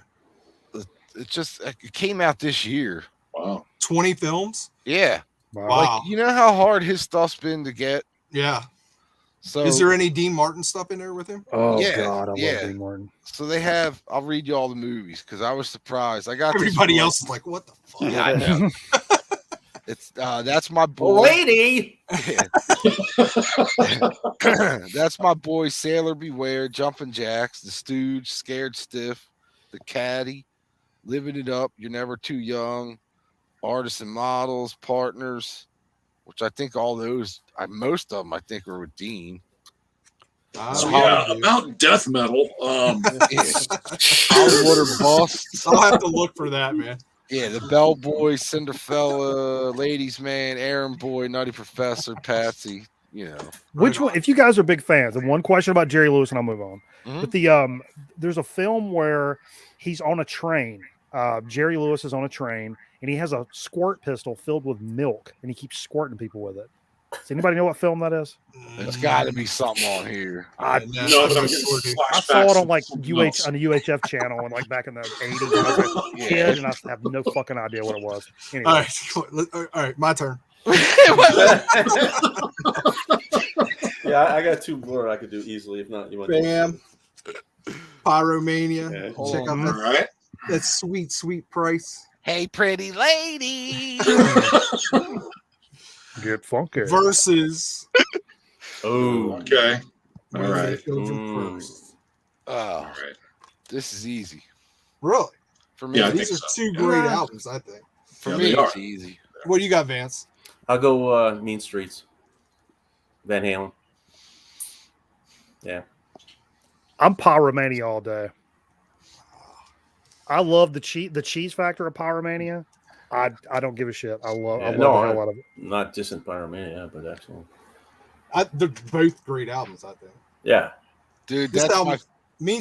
It came out this year. Wow. 20 films? Yeah. Wow. Wow. Like, you know how hard his stuff's been to get? Yeah. So Is there any Dean Martin stuff in there with him? Oh Yeah, God, I yeah. love Dean Martin. so they have, I'll read you all the movies because I was surprised. I got this Everybody from, else is like, what the fuck? Yeah, I know. It's that's my boy. Lady. That's my boy. Sailor Beware, Jumpin' Jacks, The Stooge, Scared Stiff, The Caddy, Living It Up, You're Never Too Young, Artists and Models, Partners, which I think all those, most of them, I think are with Dean. So I'll yeah, about death metal. Water Busts. have to look for that, man. Yeah, the Bellboy, Cinderfella, Ladies Man, Aaron Boy, Nutty Professor, Patsy. You know, Which one? If you guys are big fans, and one question about Jerry Lewis, and I'll move on. Mhm. But there's a film where he's on a train. Jerry Lewis is on a train, and he has a squirt pistol filled with milk, and he keeps squirting people with it. Does anybody know what film that is? it's got to be something on here. I No, I'm getting saw flashbacks it on like from on the UHF channel, and like back in the '80s. And I was like a kid, and I have no fucking idea what it was. Anyway, All right, my turn. Yeah, I got two more I could do easily. If not, you want Bam. Pyromania. Yeah. Check out All that, right. that sweet, sweet price. Hey, pretty lady. get funky. Versus Oh, Okay. All Where right. the Children Mm. First. Oh, All right. this is easy Really? for me. Yeah, I These think are so. two great Yeah. albums, I think. For Yeah, me, they it's are. easy. What do you got, Vance? I'll go Mean Streets. Van Halen. Yeah. I'm Pyromania all day. I love the cheese factor of Pyromania. I don't give a shit. I love Yeah, the no, hell out of it. Not distant Pyromania, but excellent. They're both great albums, I think. Yeah. Dude, This that's album, my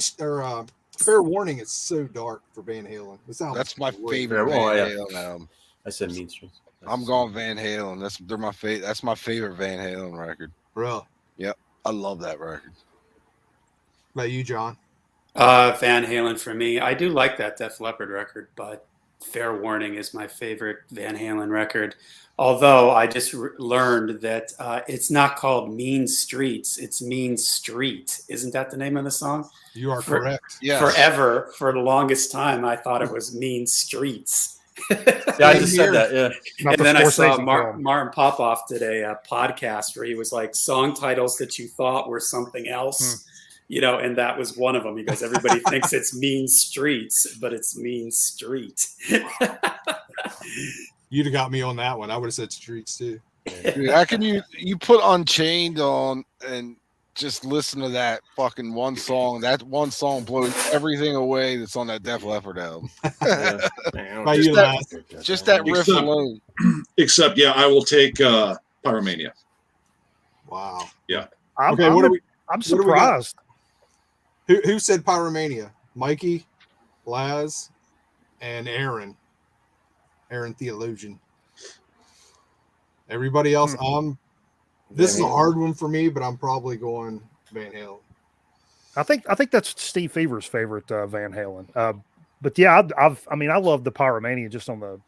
Fair Warning, it's so dark for Van Halen. This album, that's my favorite Oh, Van yeah. Halen album. I said Mean Streets. I'm going Van Halen. That's my favorite Van Halen record. Real. I love that record. About you, John? Van Halen for me. I do like that Def Leppard record, but Fair Warning is my favorite Van Halen record. Although I just learned that it's not called Mean Streets, it's Mean Street. Isn't that the name of the song? You are correct. Yeah. Forever, for the longest time, I thought it was Mean Streets. Yeah, I just said that. Yeah. Not And the then I saw Scorsese film. Martin Popoff did a podcast where he was like, song titles that you thought were something else, and that was one of them. He goes, everybody thinks it's Mean Streets, but it's Mean Street. You'd have got me on that one. I would have said Streets too. Dude, how can you put Unchained on and just listen to that fucking one song. That one song blows everything away that's on that Def Leppard album. Yeah. By Just you that- last. Just that riff Except- alone. Except, yeah, I will take Pyromania. Wow. I'm, Okay, I'm, what do we? I'm do we got? surprised. Who said Pyromania? Mikey, Laz, and Aaron. Aaron Theologian. Everybody else, this is a hard one for me, but I'm probably going Van Halen. I think that's Steve Fever's favorite Van Halen. But yeah, I love the Pyromania just on the.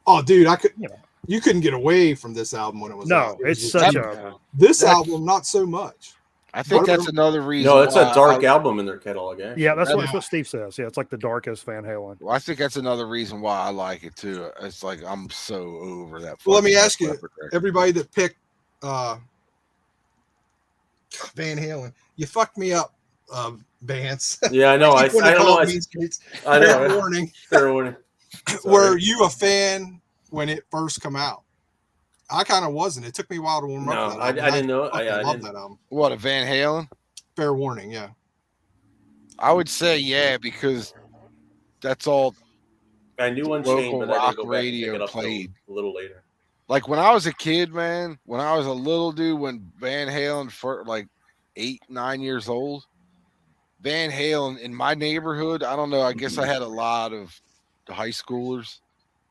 Oh, dude, You know. you couldn't get away from this album when it was out. No, It was it's just- such Yeah. this album, not so much. I think that's another reason. No, it's a why dark I- album in their catalog. Actually. yeah. That's what Steve says. Yeah, it's like the darkest Van Halen. Well, I think that's another reason why I like it too. It's like I'm so over that. Well, let me fucking ask you, Def Leppard record. everybody that picked Van Halen, you fucked me up, Vance. Yeah, I know. I keep wanting to don't call know. it Mean Streets. I know. Fair warning. Fair warning. Were you a fan when it first come out? I kind of wasn't. It took me a while to warm No, up to that I album. didn't know. fucking I love didn't. that album. What, a Van Halen? Fair warning, yeah. I would say yeah, because that's all. I knew Unchained, Local but I rock didn't go back and pick radio it up till played. a little later. Like when I was a kid, man, when I was a little dude, when Van Halen for like 8, 9 years old, Van Halen in my neighborhood, I don't know, I guess I had a lot of the high schoolers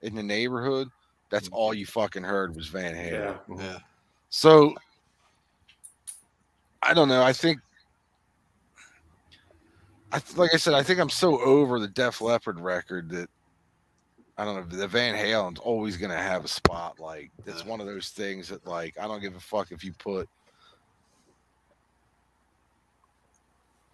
in the neighborhood. That's all you fucking heard was Van Halen. Yeah. Yeah. So I don't know. I think, like I said, I think I'm so over the Def Leppard record that I don't know. The Van Halen's always gonna have a spot. Like it's one of those things that, like, I don't give a fuck if you put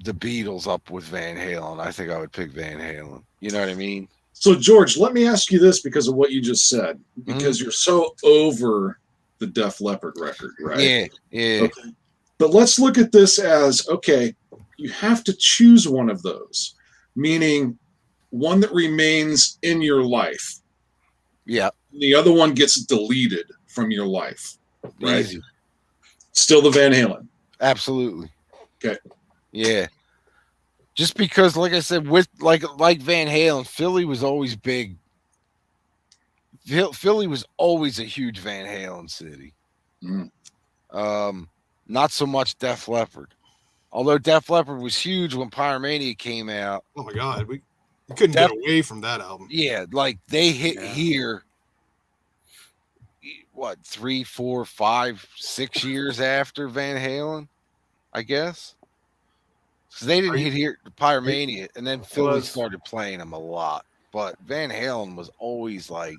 the Beatles up with Van Halen. I think I would pick Van Halen. You know what I mean? So, George, let me ask you this because of what you just said, because you're so over the Def Leppard record, right? Yeah, yeah. Okay. But let's look at this as, okay, you have to choose one of those, meaning one that remains in your life. Yeah. The other one gets deleted from your life, right? Easy. Still the Van Halen. Absolutely. Okay. Yeah. Just because, like I said, with like Van Halen, Philly was always big. Philly was always a huge Van Halen city. Mm. Not so much Def Leppard. Although Def Leppard was huge when Pyromania came out. Oh my God, we couldn't get away from that album. Yeah, like they hit Yeah. here. What, 3, 4, 5, 6 years after Van Halen, I guess. So they didn't hit here Pyromania, and then Philly started playing them a lot. But Van Halen was always like,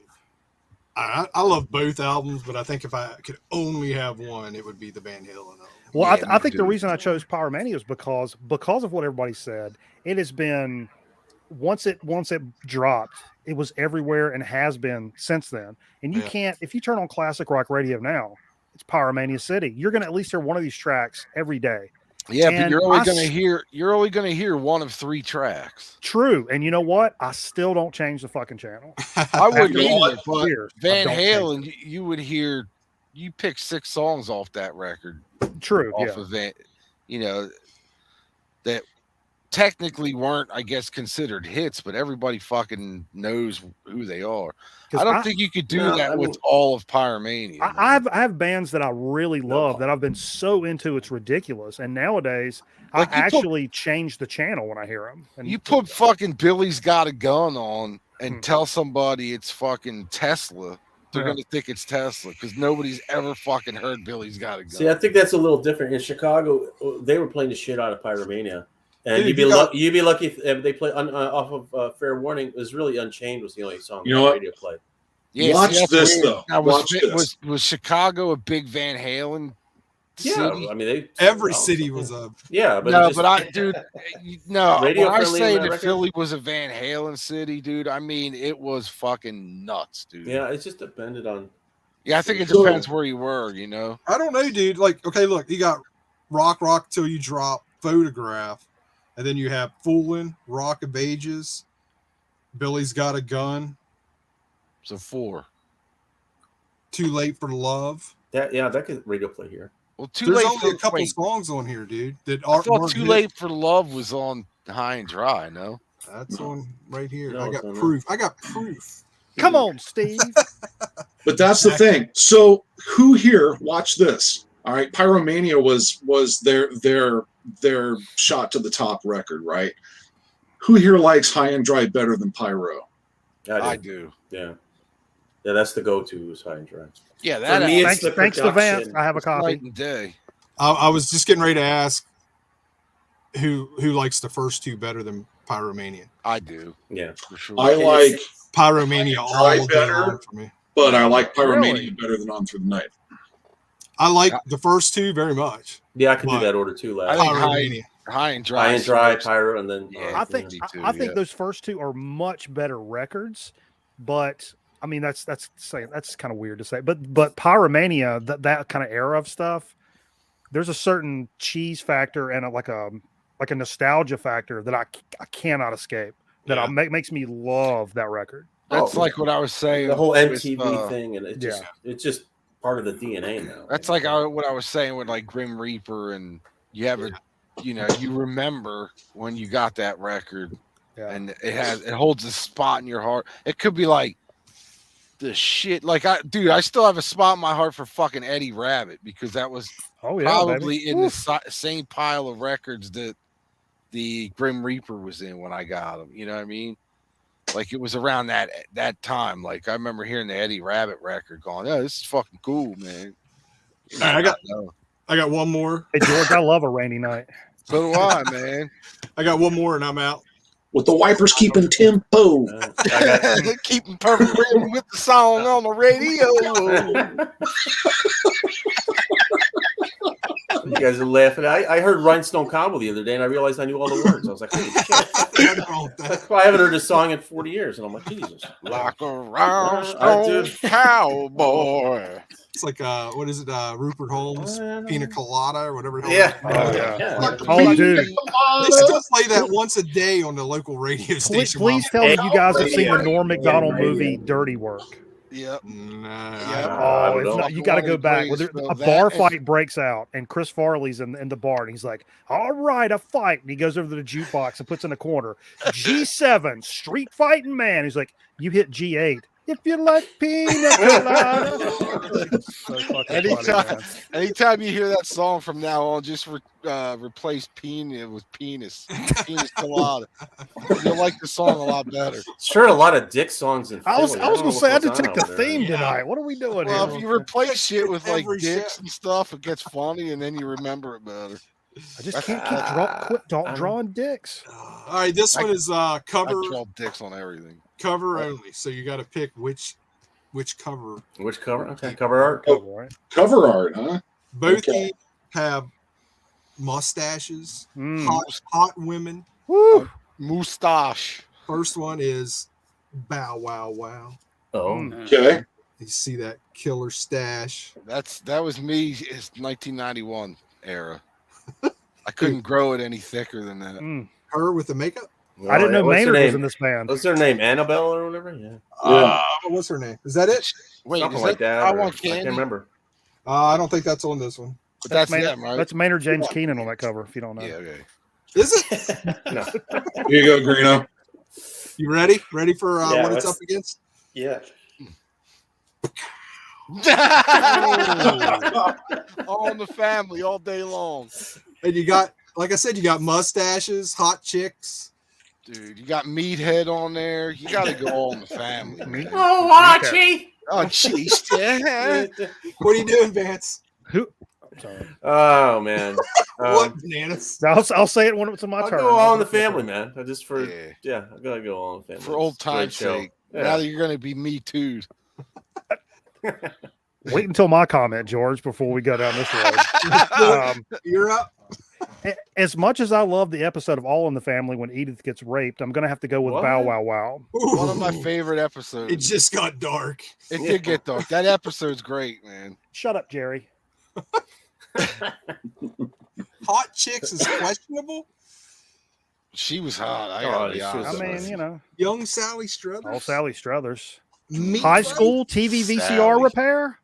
I love both albums, but I think if I could only have one, it would be the Van Halen album. Well, Yeah, I think the dude. reason I chose Pyromania is because of what everybody said. It has been once it dropped, it was everywhere and has been since then. And you Yeah. can't, if you turn on classic rock radio now, it's Pyromania City. You're going to at least hear one of these tracks every day. yeah, but And you're only I gonna hear one of 3 tracks. True. And you know what? I still don't change the fucking channel. I wouldn't After all either, these but years, I Van don't change Halen, you would hear, you pick 6 songs off that record, it. True. off Yeah. of Van, that technically weren't, I guess, considered hits, but everybody fucking knows who they are. 'Cause I don't think you could do No, that I with mean- all of Pyromania. man. I have bands that I really love that I've been so into it's ridiculous. And nowadays, Like, I you put- actually change the channel when I hear them. And You put fucking Billy's Got a Gun on and Hmm. tell somebody it's fucking Tesla, they're Yeah. gonna think it's Tesla because nobody's ever fucking heard Billy's Got a Gun. See, I think that's a little different. In Chicago, they were playing the shit out of Pyromania. And Dude, you'd be lucky if they play off of Fair Warning. It was really Unchained was the only song You know the what? radio played. Yeah, Watch see, that's this, weird. though. Now, Watch this. was Chicago a big Van Halen Yeah, city? I mean Every city was a. Yeah, but No, just, but no. Radio When I friendly say on that that record? Philly was a Van Halen city, dude, I mean it was fucking nuts, dude. yeah, it just depended on. Yeah, I think it So- depends where you were, you know. I don't know, dude. Like, okay, look, you got Rock Till You Drop, Photograph, and then you have Foolin', Rock of Ages, Billy's Got a Gun, So 4. Too Late for Love. That could radio play here. Well, Too There's Late only a for couple wait, songs on here, dude. That I are thought Too Late for Love was on High and Dry. No, That's on right here. No, I it's got on there. proof. I got proof. Come on, Steve. But that's the thing. So who here watch this? All right, Pyromania was their shot to the top record, right? Who here likes High and Dry better than Pyro? I do. Yeah. Yeah, that's the go-to is High and Dry. Yeah, that For me, it's Thanks, the thanks to Vance. production. I have a night copy. and day. I was just getting ready to ask who likes the first two better than Pyromania. I do Yeah. for sure. I like, Pyromania all Try day better. long for me. but I like Pyromania Really? better than On Through the Night. I like the first two very much. Yeah, I could do But that order too. I Last think Pyromania. High and Dry. High and Dry, smokes. Pyro, and then Yeah. I think Me I, too, I think yeah. those first two are much better records, but I mean that's kind of weird to say. But Pyromania, that kind of era of stuff, there's a certain cheese factor and like a nostalgia factor that I cannot escape. That Yeah. makes me love that record. That's Oh, like what I was saying. the whole with, MTV thing, and it's just part of the DNA now. That's like what I was saying with like Grim Reaper, and you have you remember when you got that record, Yeah. and it holds a spot in your heart. It could be like the shit. Like I still have a spot in my heart for fucking Eddie Rabbit because that was Oh yeah, probably baby. in Woo. the same pile of records that the Grim Reaper was in when I got him. You know what I mean? Like it was around that time. Like I remember hearing the Eddie Rabbit record, going, "Oh, this is fucking cool, man." All right, No. I got one more. Hey George, I love a rainy night. So do I, man. I got one more, and I'm out. With the wipers keeping tempo. I got, Keeping perfect rhythm with the song on the radio. you guys are laughing. I heard Rhinestone Cowboy the other day, and I realized I knew all the words. I was like, holy shit. Nothing wrong with that. That's why I haven't heard this song in 40 years, and I'm like, Jesus. Like a I round do. cowboy. It's like what is it? Rupert Holmes, Pina Colada, or whatever. the hell Yeah. it's called. Oh, dude. They still play that once a day on the local radio Please, station. please tell me you guys have seen the Yeah. Norm Macdonald Yeah. movie Dirty Work. Yep. Nah, I Oh, don't it's know. not, you got to One go of the back. greatest A films. bar That and- fight breaks out, and Chris Farley's in the bar, and he's like, "All right, a fight." And he goes over to the jukebox and puts in a corner G7 Street Fighting Man. He's like, "You hit G8 if you like pina colada." So fucking funny, man. Anytime you hear that song from now on, just replace penis with penis. Penis colada. You'll like the song a lot better. Sure, a lot of dick songs in I was Philly. going don't know to say I what's going detect a on over there. theme Yeah. tonight. What are we doing Well, here? if you replace shit with like Every dicks shit. and stuff, it gets funny, and then you remember it better. I just can't quit drawing dicks. All right, this one is I cover draw dicks on everything. only, so you got to pick which cover. Which cover? Okay, cover art. Oh. Right? Cover art, huh? Both Okay. these have mustaches, Mm. hot women. Woo. Moustache. First one is Bow Wow Wow. Oh, Mm. Okay. You see that killer stash. That was me. It's 1991 era. I couldn't grow it any thicker than that. Mm. Her with the makeup. I didn't know What's her Maynard was name? in this band. What's her name? Annabelle or whatever? Yeah. What's her name? Is that it? Wait, Something is like that. I or- Want I Candy? can't remember. I don't think that's on this one. But that's Maynard, them, right? That's Maynard James Keenan on that cover. If you don't know, Yeah, okay. Is it? No. Here you go, Greeno. You ready? Ready for Yeah, what it's let's- up against? Yeah. All in the family all day long. And you got, like I said, you got mustaches, hot chicks. Dude, you got Meathead on there. You got to go all in the family. Man. Oh, Archie! Oh, jeez. Yeah. What are you doing, Vance? who? Sorry. Oh man. What bananas? I'll say it when it's my I'll turn. go all in the family, man. I just for Yeah. I'm gonna go all in the family. For old It's a great time's show. sake. Yeah. Now that you're going to be Me Too. Wait until my comment, George, before we go down this road. You're up. As much as I love the episode of All in the Family when Edith gets raped, I'm going to have to go with What? Bow Wow Wow. One of my Ooh, favorite episodes. It just got dark. It did get dark. That episode's great, man. Shut up, Jerry. Hot chicks is questionable. She was hot. I Oh, gotta be she was honest. I so mean, nice. you know, Young Sally Struthers. all Sally Struthers. Meat High fight? school TV VCR Sally. repair.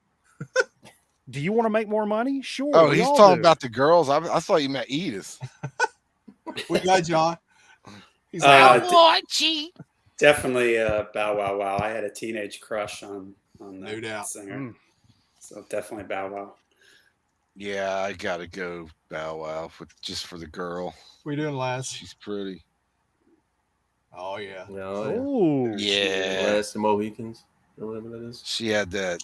Do you want to make more money? Sure. Oh, we he's all talking do. about the girls. I thought you meant Edith. What guy, John? He's Definitely Bow Wow Wow. I had a teenage crush on No that doubt. singer. So definitely Bow Wow. Yeah, I gotta go Bow Wow just for the girl. What are you doing, Laz? She's pretty. Oh yeah. No, Oh, Yeah. Last the Mohicans or whatever that is. She had that.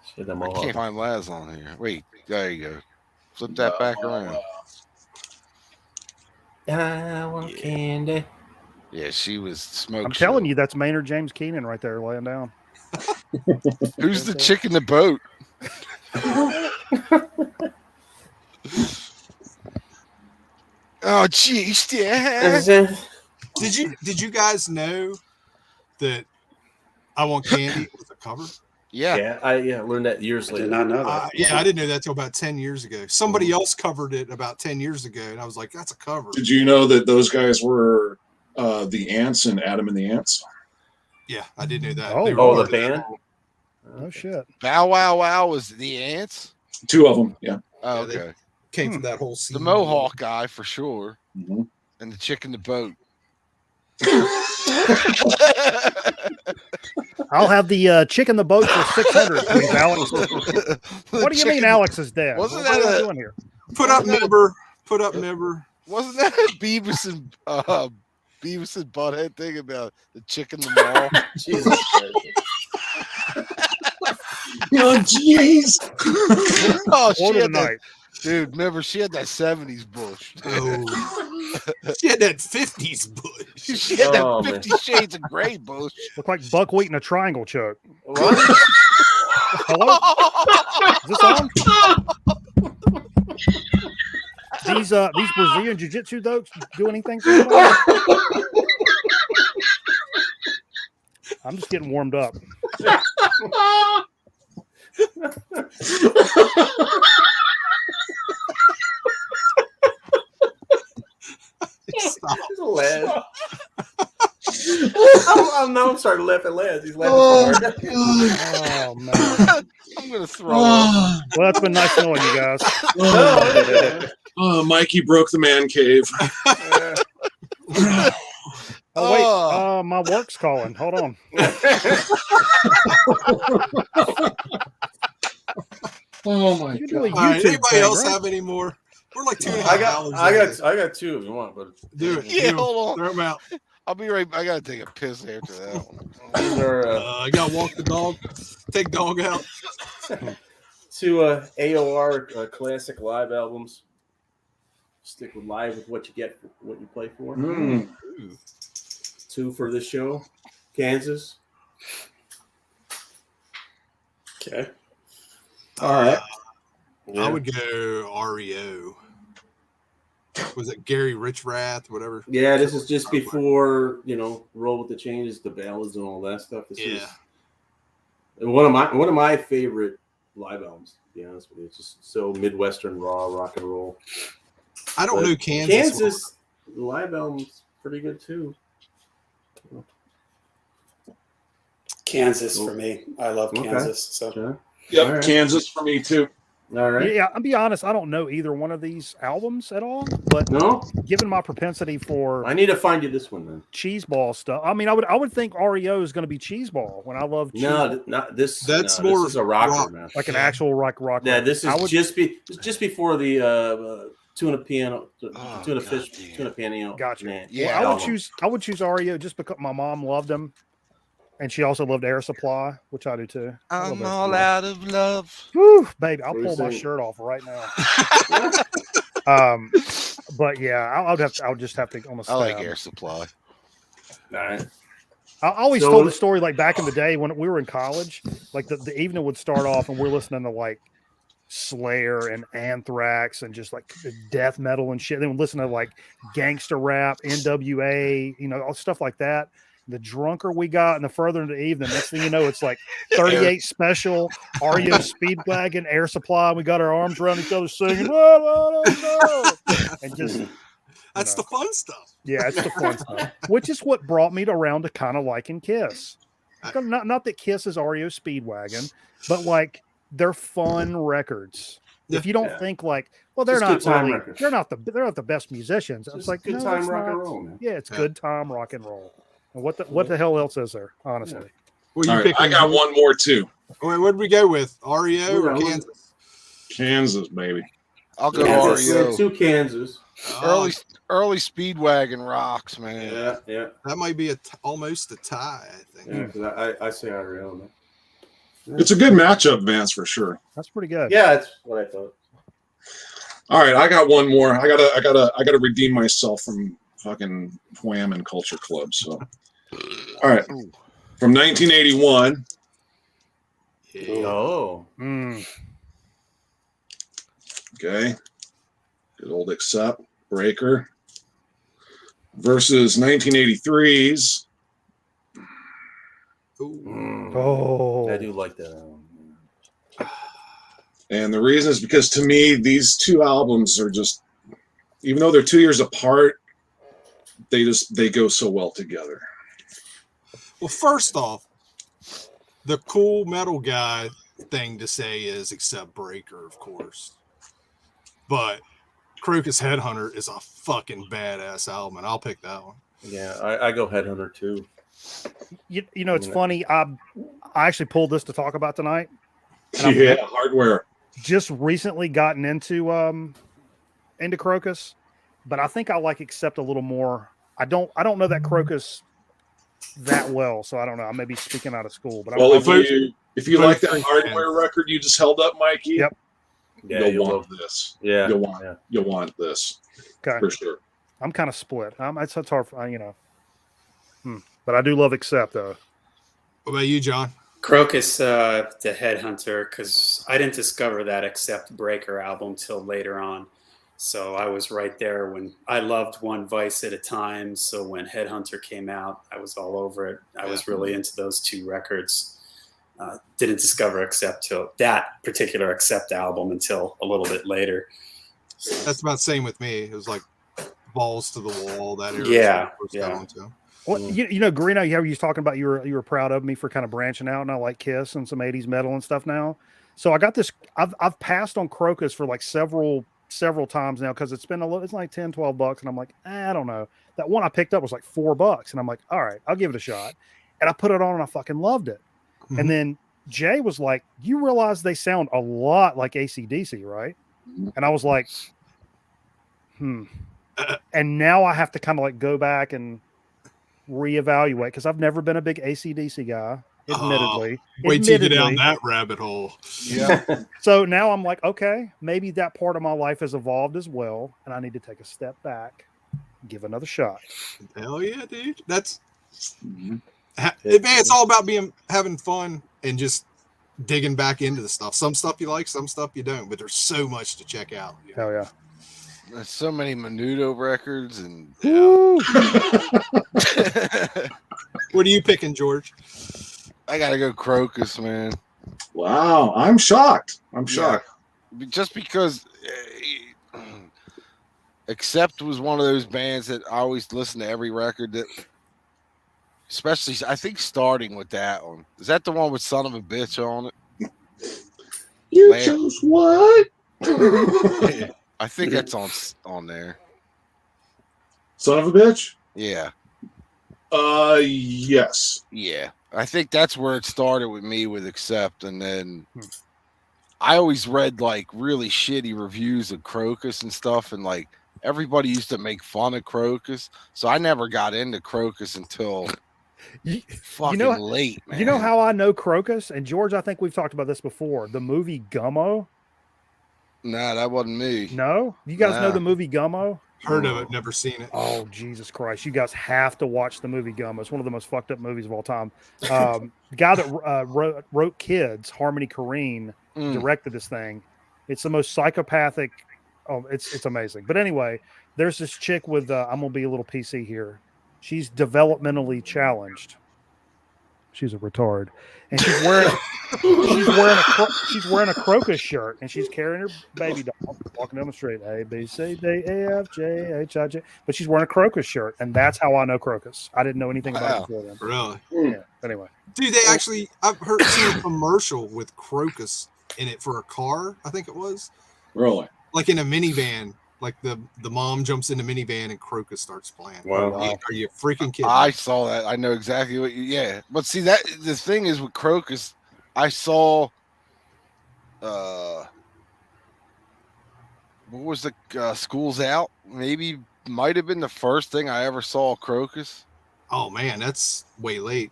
She had that I mohawk. can't find Laz on here. Wait, there you go. Flip that back around. I want candy. Yeah, she was smoke. I'm telling you, that's Maynard James Keenan right there laying down. Who's the chick in the boat? Oh, jeez, yeah. Did you guys know that I Want Candy was a cover? Yeah. I learned that years I later. did not know that. Yeah, I didn't know that till about 10 years ago. Somebody else covered it about 10 years ago, and I was like, that's a cover. Did you know that those guys were the Ants and Adam and the Ants? Yeah, I did know that. Oh, They were Oh, part the of that band? whole- Oh shit. Bow Wow Wow was the ants. Two of them, yeah. Oh, Yeah, they- okay. Came from that whole scene. The Mohawk guy for sure, Mhm. and the chick in the boat. I'll have the chick in the boat for 600, please, Alex. What do you mean Alex is dead? Wasn't What are that you a- doing here? Put up member. Put up member. Wasn't that a Beavis and Butthead thing about the chick in the mall? Jesus Christ. Oh, jeez. Oh, she Quote of had the that, night. dude. Remember, she had that '70s bush. Oh. She had that 50s bush. She had Oh, that man. 50 Shades of Grey bush. Look like buckwheat in a triangle, Chuck. What? Hello? Is this on? These Brazilian jiu-jitsu dogs do anything for you? I'm just getting warmed up. Stop. Laz. I'm starting to laugh at Laz. He's laughing so hard. Oh man. I'm gonna throw up. Well, it's been nice knowing you guys. Oh, Mikey broke the man cave. Oh wait, my work's calling. Hold on. Oh my You do a god. All right, YouTube anybody thing, else right? have any more? We're like 2.5 I hours. got two if you want, but Do it. Yeah, Do hold on. Throw them out. I'll be right. I gotta take a piss after that one. these are I got to walk the dog. Take dog out. two AOR classic live albums. Stick with live with what you get, what you play for. Mm. Two for this show. Kansas. Okay. All right. I would go REO. Was it Gary Richrath, whatever? Yeah, this is just before Roll with the Changes, the ballads, and all that stuff. This is one of my favorite live albums. To be honest with you, it's just so Midwestern raw rock and roll. I don't know Kansas. Kansas the live album's pretty good too. Kansas for me. I love Okay. Kansas. So Sure. Yep, All right. Kansas for me too. All right. Yeah, I'll be honest. I don't know either one of these albums at all. But No, given my propensity for I need to find you this one then. cheeseball stuff, I mean, I would think REO is going to be cheeseball when I love cheese, No, not this. That's no, more This is a rocker, rock. man. like an Yeah. actual rock. Yeah, this I is would, just before the tuna piano, Oh, tuna God fish, damn. tuna piano. Gotcha. Man. Yeah, I would choose REO just because my mom loved them, and she also loved Air Supply, which I do too. I love I'm Air all Supply. out of love. Whew, baby, I'll What do pull you my think? shirt off right now. But yeah, I'll just have to almost. I like Air Supply. All right. I always So- told the story like back in the day when we were in college, like the evening would start off and we're listening to like Slayer and Anthrax and just like death metal and shit. Then we'd listen to like gangster rap, NWA, all stuff like that. The drunker we got and the further into the evening, next thing you know, it's like 38 Special, REO Speedwagon, Air Supply. We got our arms around each other singing, "Whoa, whoa, whoa, whoa," and just That's the fun stuff. yeah, it's the fun stuff, which is what brought me around to kind of liking Kiss. Not that Kiss is REO Speedwagon, but like they're fun records. If you don't Yeah. think like, well, they're Just not good time really, records. they're not the best musicians. It's Just like good no, time it's rock not. and roll, man. Yeah, it's Yeah. good time rock and roll. And what the hell else is there? Honestly, Well, All you right, I picking? got one more too. Wait, what did we go with? REO or Yeah, Kansas? Kansas, baby. I'll go Kansas. We had REO. 2 Kansas. Early Speedwagon rocks, man. Yeah. That might be almost a tie. I think. Yeah, 'cause I say REO, man. It's a good matchup, Vance, for sure. that's pretty good. Yeah, that's what I thought. All right, I got one more. I gotta redeem myself from fucking Wham and Culture Club. So, all right, from 1981. Oh. Mm. Okay, good old Accept Breaker versus 1983's. Ooh. Oh, I do like that album. And the reason is because to me, these two albums are just, even though they're 2 years apart, they go so well together. Well, first off, the cool metal guy thing to say is Accept Breaker, of course. But Crocus Headhunter is a fucking badass album, and I'll pick that one. Yeah, I go Headhunter too. you know, it's funny. I actually pulled this to talk about tonight. Yeah, Hardware. Just recently gotten into Crocus, but I think I like Accept a little more. I don't know that Crocus that well, so I don't know. I may be speaking out of school, but Well, I'm if you like that Hardware record you just held up, Mikey, Yep. Yeah, you'll want this. Yeah, You'll want this okay. for sure. I'm kind of split. It's hard for but I do love Accept though. What about you, John? Crocus, the Headhunter, because I didn't discover that Accept Breaker album till later on. So I was right there when I loved One Vice at a Time. So when Headhunter came out, I was all over it. I was really into those two records. Didn't discover Accept till that particular Accept album until a little bit later. That's about the same with me. It was like balls to the wall. That era. Yeah, First yeah. got onto. Well, you know, Greeno, you was talking about you were proud of me for kind of branching out, and I like Kiss and some 80s metal and stuff now. So I got this. I've passed on Crocus for like several times now because it's been it's like $10-$12, and I'm like, I don't know. That one I picked up was like $4, and I'm like, all right, I'll give it a shot. And I put it on, and I fucking loved it. Mhm. And then Jay was like, you realize they sound a lot like AC/DC, right? And I was like, And now I have to kind of like go back and reevaluate because I've never been a big AC/DC guy, admittedly. Wait till you get down that rabbit hole. Yeah. So now I'm like, okay, maybe that part of my life has evolved as well, and I need to take a step back, give another shot. Hell yeah, dude. That's man, it's all about having fun and just digging back into the stuff. Some stuff you like, some stuff you don't, but there's so much to check out. Hell yeah. There's so many Menudo records and What are you picking, George? I gotta go Crocus, man. Wow, I'm shocked. Just because Accept was one of those bands that I always listen to every record that, especially I think starting with that one. Is that the one with Son of a Bitch on it? You Man. chose what? I think that's on there. Son of a bitch? Yeah. Yes. Yeah. I think that's where it started with me with Accept, and then I always read like really shitty reviews of Crocus and stuff, and like everybody used to make fun of Crocus, so I never got into Crocus until fucking late, man. You know how I know Crocus? And George, I think we've talked about this before. The movie Gummo. Nah, that wasn't me. No? You guys know the movie Gummo? Heard of it, never seen it. Oh, Jesus Christ. You guys have to watch the movie Gummo. It's one of the most fucked up movies of all time. The guy that wrote Kids, Harmony Korine, directed this thing. It's the most psychopathic. Oh, it's amazing. But anyway, there's this chick with, I'm going to be a little PC here. She's developmentally challenged. She's a retard. And she's wearing a Crocus shirt, and she's carrying her baby doll, walking down the street. A, B, C, D, E, F, G, H, I, J. But she's wearing a Crocus shirt, and that's how I know Crocus. I didn't know anything about it before then. Really? Yeah. Anyway. Dude, I've seen a commercial with Crocus in it for a car. I think it was Really? like in a minivan. Like the mom jumps in the minivan and Crocus starts playing. Wow. Are you freaking kidding? I saw that. I know exactly what you. Yeah, but see that the thing is with Crocus, I saw. What was the School's Out? Maybe might have been the first thing I ever saw Crocus. Oh man, that's way late.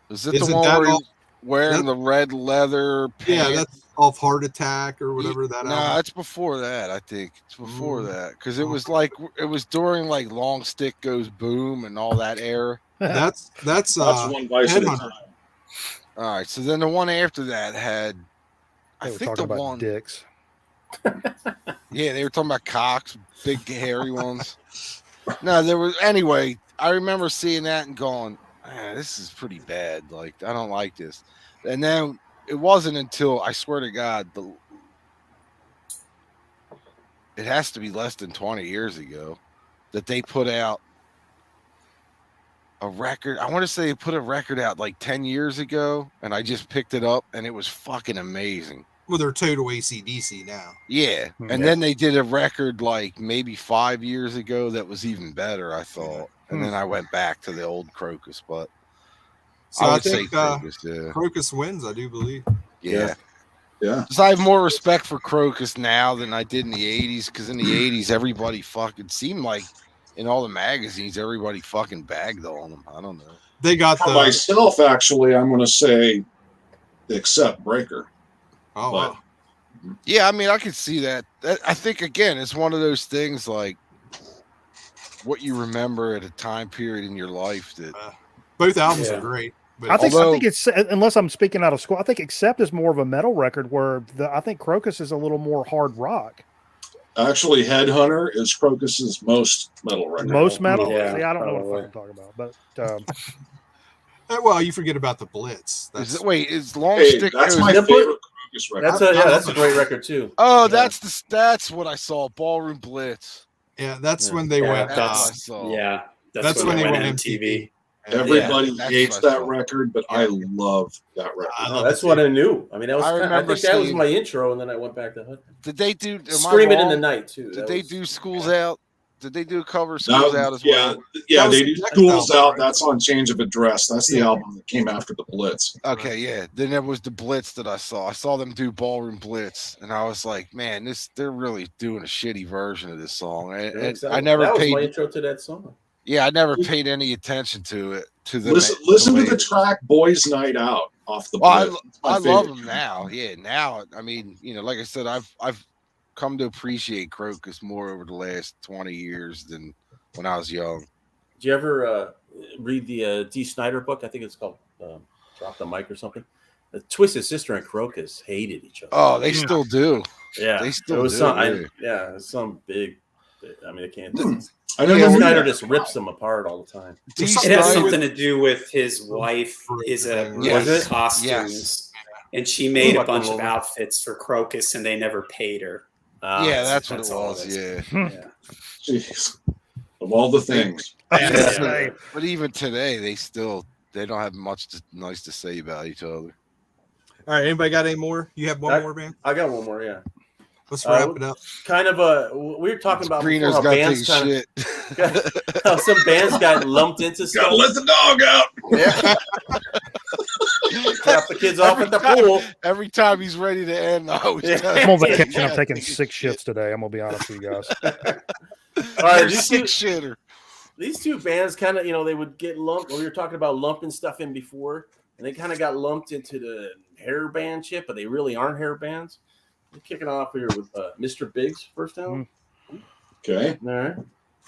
Is it Isn't the one that where all- he's wearing the red leather Yeah, pants? that's off Heart Attack or whatever that Nah, album. it's before that. I think it's before Mm. that because it was like it was during like Long Stick Goes Boom and all that era. That's That's one vice at a Headhunter. time. All right, so then the one after that had, I They were think talking the about one, dicks. yeah, they were talking about cocks, big hairy ones. No, there was anyway. I remember seeing that and going, "Man, this is pretty bad. Like, I don't like this." And then it wasn't until I swear to God, it has to be less than 20 years ago that they put out a record. I want to say they put a record out like 10 years ago, and I just picked it up, and it was fucking amazing. Well, they're total AC/DC now. Yeah. And then they did a record like maybe 5 years ago that was even better, I thought. And then I went back to the old Crocus, but So I I would say think Crocus, yeah. Crocus wins, I do believe. Yeah. Yeah. So I have more respect for Crocus now than I did in the 80s, because in the 80s, everybody fucking seemed like in all the magazines, everybody fucking bagged on them. I don't know. They got For the myself, actually, I'm going to say except Breaker. oh but- wow. Yeah, I mean, I could see that. I think, again, it's one of those things like what you remember at a time period in your life that. Both albums Yeah. are great. But I think Although- it's, unless I'm speaking out of school, I think Accept is more of a metal record, where I think Crocus is a little more hard rock. Actually, Headhunter is Crocus's most metal record. Most metal. Yeah, See, I don't know what probably. the fuck I'm talking about, but well, you forget about the Blitz. Is Long Hey, Stick that's Goes- my Nipple- favorite Crocus record. That's a great record too. Oh, Yeah. that's what I saw. Ballroom Blitz. Yeah, that's Yeah. when they Yeah, went. That's what I that's saw. yeah. That's when they they went went MTV. Everybody that's hates what I that saw. record, but I love that record. I Oh, love that's it what too. I knew. I mean, that was. I I remember think that was seeing- my intro, and then I went back to Hood. Did they do? Am I Screaming in the wrong? Night too. Did That they was- do Schools Out? Did they do a cover of Schools That- Out as yeah, well? yeah, That was they the do next Schools album, Out. right? That's on Change of Address. That's the Yeah. album that came after the Blitz. Okay, yeah. Then there was the Blitz that I saw. I saw them do Ballroom Blitz, and I was like, man, they're really doing a shitty version of this song. And I never that was my paid. intro to that song. Yeah, I never paid any attention to it. To the Listen to the later. track "Boys Night Out" off the Well, Blitz. It's my I love favorite. them now. Yeah, now I mean, like I said, I've come to appreciate Crocus more over the last 20 years than when I was young. Did you ever read the D. Snyder book? I think it's called "Drop the Mic" or something. Twisted Sister and Crocus hated each other. Oh, they still do. yeah, they still it was do, some. yeah. It's some big. I mean, I can't. I never Yeah, knew Snyder that. just rips them apart all the time. D. It It has Snyder- something to do with his wife is a Yes. makes costumes, and she made a Fucking bunch of woman. outfits for Crocus, and they never paid her. Yeah, that's what that's it all was. it is. Yeah. Yeah. Jeez. Of all the things. say, But even today, they don't have much nice to say about each other. All right, anybody got any more? You have one more, man? I got one more. Yeah, Let's wrap it up. kind of we were talking about before Greener's how got to take bands a kind shit. of how some bands got lumped into stuff. Gotta let the dog out. Yeah. Drop the kids off at the pool. Every time he's ready to end, I always Yeah. tell I'm on him, vacation. "Yeah, I'm taking take a 6 shit." shits today. I'm gonna be honest with you guys. All right, You're a these sick two, shitter. these two bands kind of, they would get lumped. We were talking about lumping stuff in before, and they kind of got lumped into the hair band shit, but they really aren't hair bands. We're kicking off here with Mr. Big's first album. Okay. All right.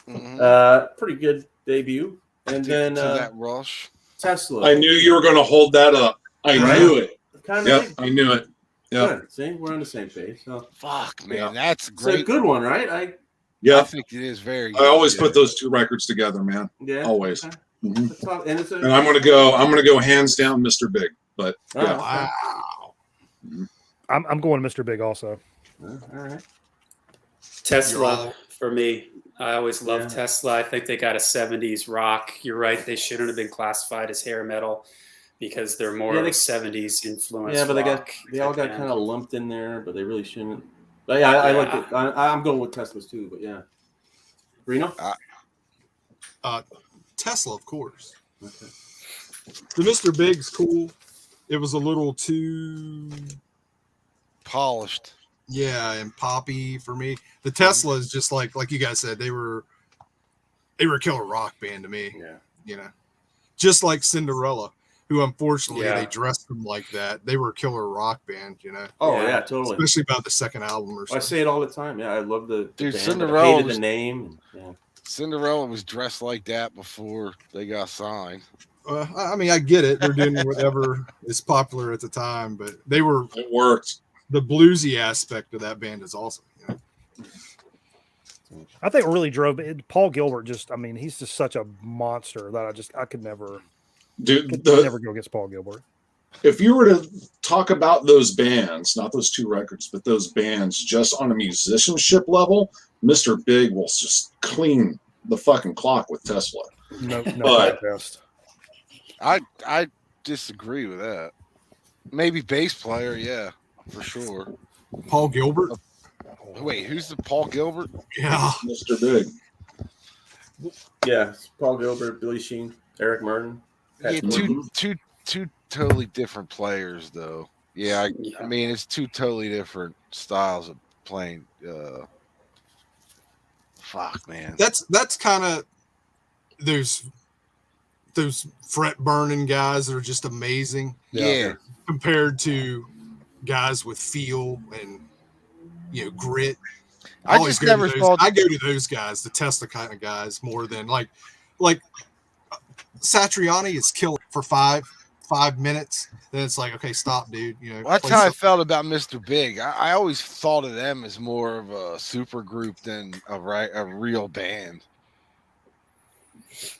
Mhm. Pretty good debut. And then to that rush. Tesla. I knew you were going to hold that up. I Right? knew it. Kind Yep, of I knew it. Yep. good. See, we're on the same page. So Fuck, man, Yeah. that's it's a great. good one, right? I Yeah. think it is very. I always good. put those two records together, man. Yeah. Always. Okay. Mhm. It's all- and it's a, And I'm gonna go hands down, Mr. Big. But Oh, yeah. Wow. I'm going Mr. Big also. all right. Tesla for me. I always loved Yeah. Tesla. I think they got a 70s rock. You're right. They shouldn't have been classified as hair metal. because they're more Yeah, of they- a 70s influence. Yeah, but they all got kind of lumped in there, but they really shouldn't. But yeah, I like it. I'm going with Teslas too, but yeah. Reno? Tesla, of course. Okay. The Mr. Big's cool. It was a little too Polished. and poppy for me. The Tesla is just like you guys said, they were a killer rock band to me. Yeah. You know, just like Cinderella, who unfortunately Yeah. they dressed them like that. They were a killer rock band, you know. Oh Yeah. yeah, totally. Especially about the second album or I something. say it all the time. Yeah, I love the Dude, band, Cinderella I hated was- the name. Yeah. Cinderella was dressed like that before they got signed. I mean, I get it. They're doing whatever is popular at the time, but they were It worked. the bluesy aspect of that band is awesome. You know? I think what really drove it. Paul Gilbert just, I mean, he's just such a monster that I could never Dude, never go against Paul Gilbert. if you were to talk about those bands, not those two records, but those bands just on a musicianship level, Mr. Big will just clean the fucking clock with Tesla. No But- contest. I disagree with that. Maybe bass player, yeah, for sure. Paul Gilbert. Wait, who's the Paul Gilbert? Yeah. Mr. Big. Yeah, it's Paul Gilbert, Billy Sheen, Eric Martin. Pat Yeah, Gordon. two totally different players, though. Yeah, I mean, it's two totally different styles of playing. Fuck, man. That's kind of those fret burning guys that are just amazing Yeah, compared to guys with feel and grit. I always just go to never those- thought. I go to those guys, the Tesla kind of guys, more than like Satriani is killing for five minutes. Then it's like, okay, stop, dude. That's play how I something. felt about Mr. Big. I always thought of them as more of a super group than a real band.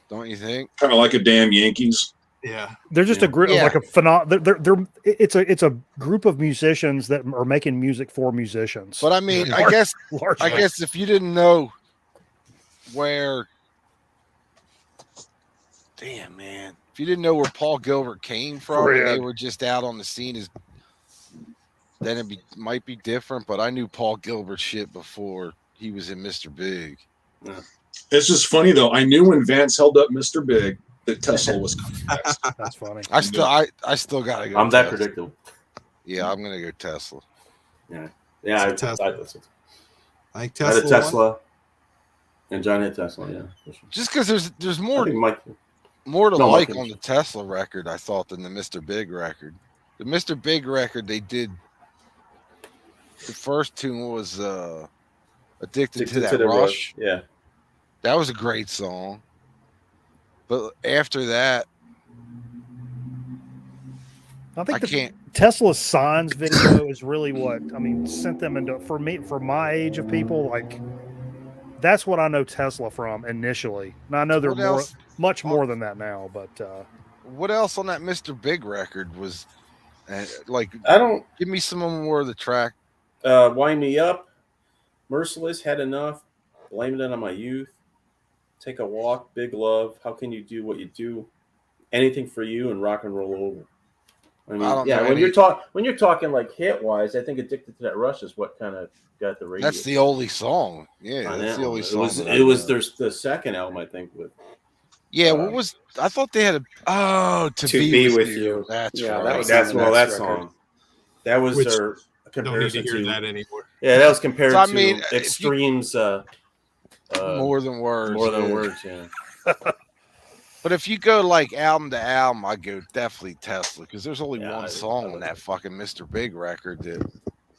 Don't you think? Kind of like a damn Yankees. Yeah. They're just a group, Yeah. like it's a group of musicians that are making music for musicians. But I mean, I Largely. guess if you didn't know where, damn man, if you didn't know where Paul Gilbert came from, and they were just out on the scene, then it might be different. But I knew Paul Gilbert shit before he was in Mr. Big. It's just funny, though. I knew when Vance held up Mr. Big that Tesla was coming next. That's funny. I still gotta go. I'm that Tesla. predictable. Yeah, I'm gonna go Tesla. Yeah, So Tesla. I I think had a Tesla. won. Tesla, and John had Tesla. Yeah, for sure. Just because there's I more think Mike. to No, like Mike- on the Tesla record, I thought, than the Mr. Big record. The Mr. Big record, they did. The first tune was "Addicted to That Rush." Yeah, That was a great song. But after that, I think I can't. Tesla's Signs video is really what sent them into for my age of people. Like, that's what I know Tesla from initially. Now I know they're What else? much more than that now, but What else on that Mr. Big record was like? I don't. Give me some more of the track. Wind Me Up, Merciless, Had Enough, Blame It on My Youth, Take a Walk, Big Love, How Can You Do What You Do, Anything for You, and Rock and Roll Over. I mean, I don't yeah, know when any- you're talking like hit wise, I think Addicted to That Rush is what kind of got the radio. That's the only song. Yeah, on that's that the one. only song. that I It was know. the second album, I think. With Yeah, what was? I thought they had to be with you. That's Yeah, right. that was that's on the well, that next record. song. That was Which their Don't need to comparison hear to that anymore. yeah, that was compared So, I to mean, if you- Extreme's More than words. more than yeah. words. Yeah, But if you go like album to album, I go definitely Tesla because there's only Yeah, I one song on that fucking Mr. Big record that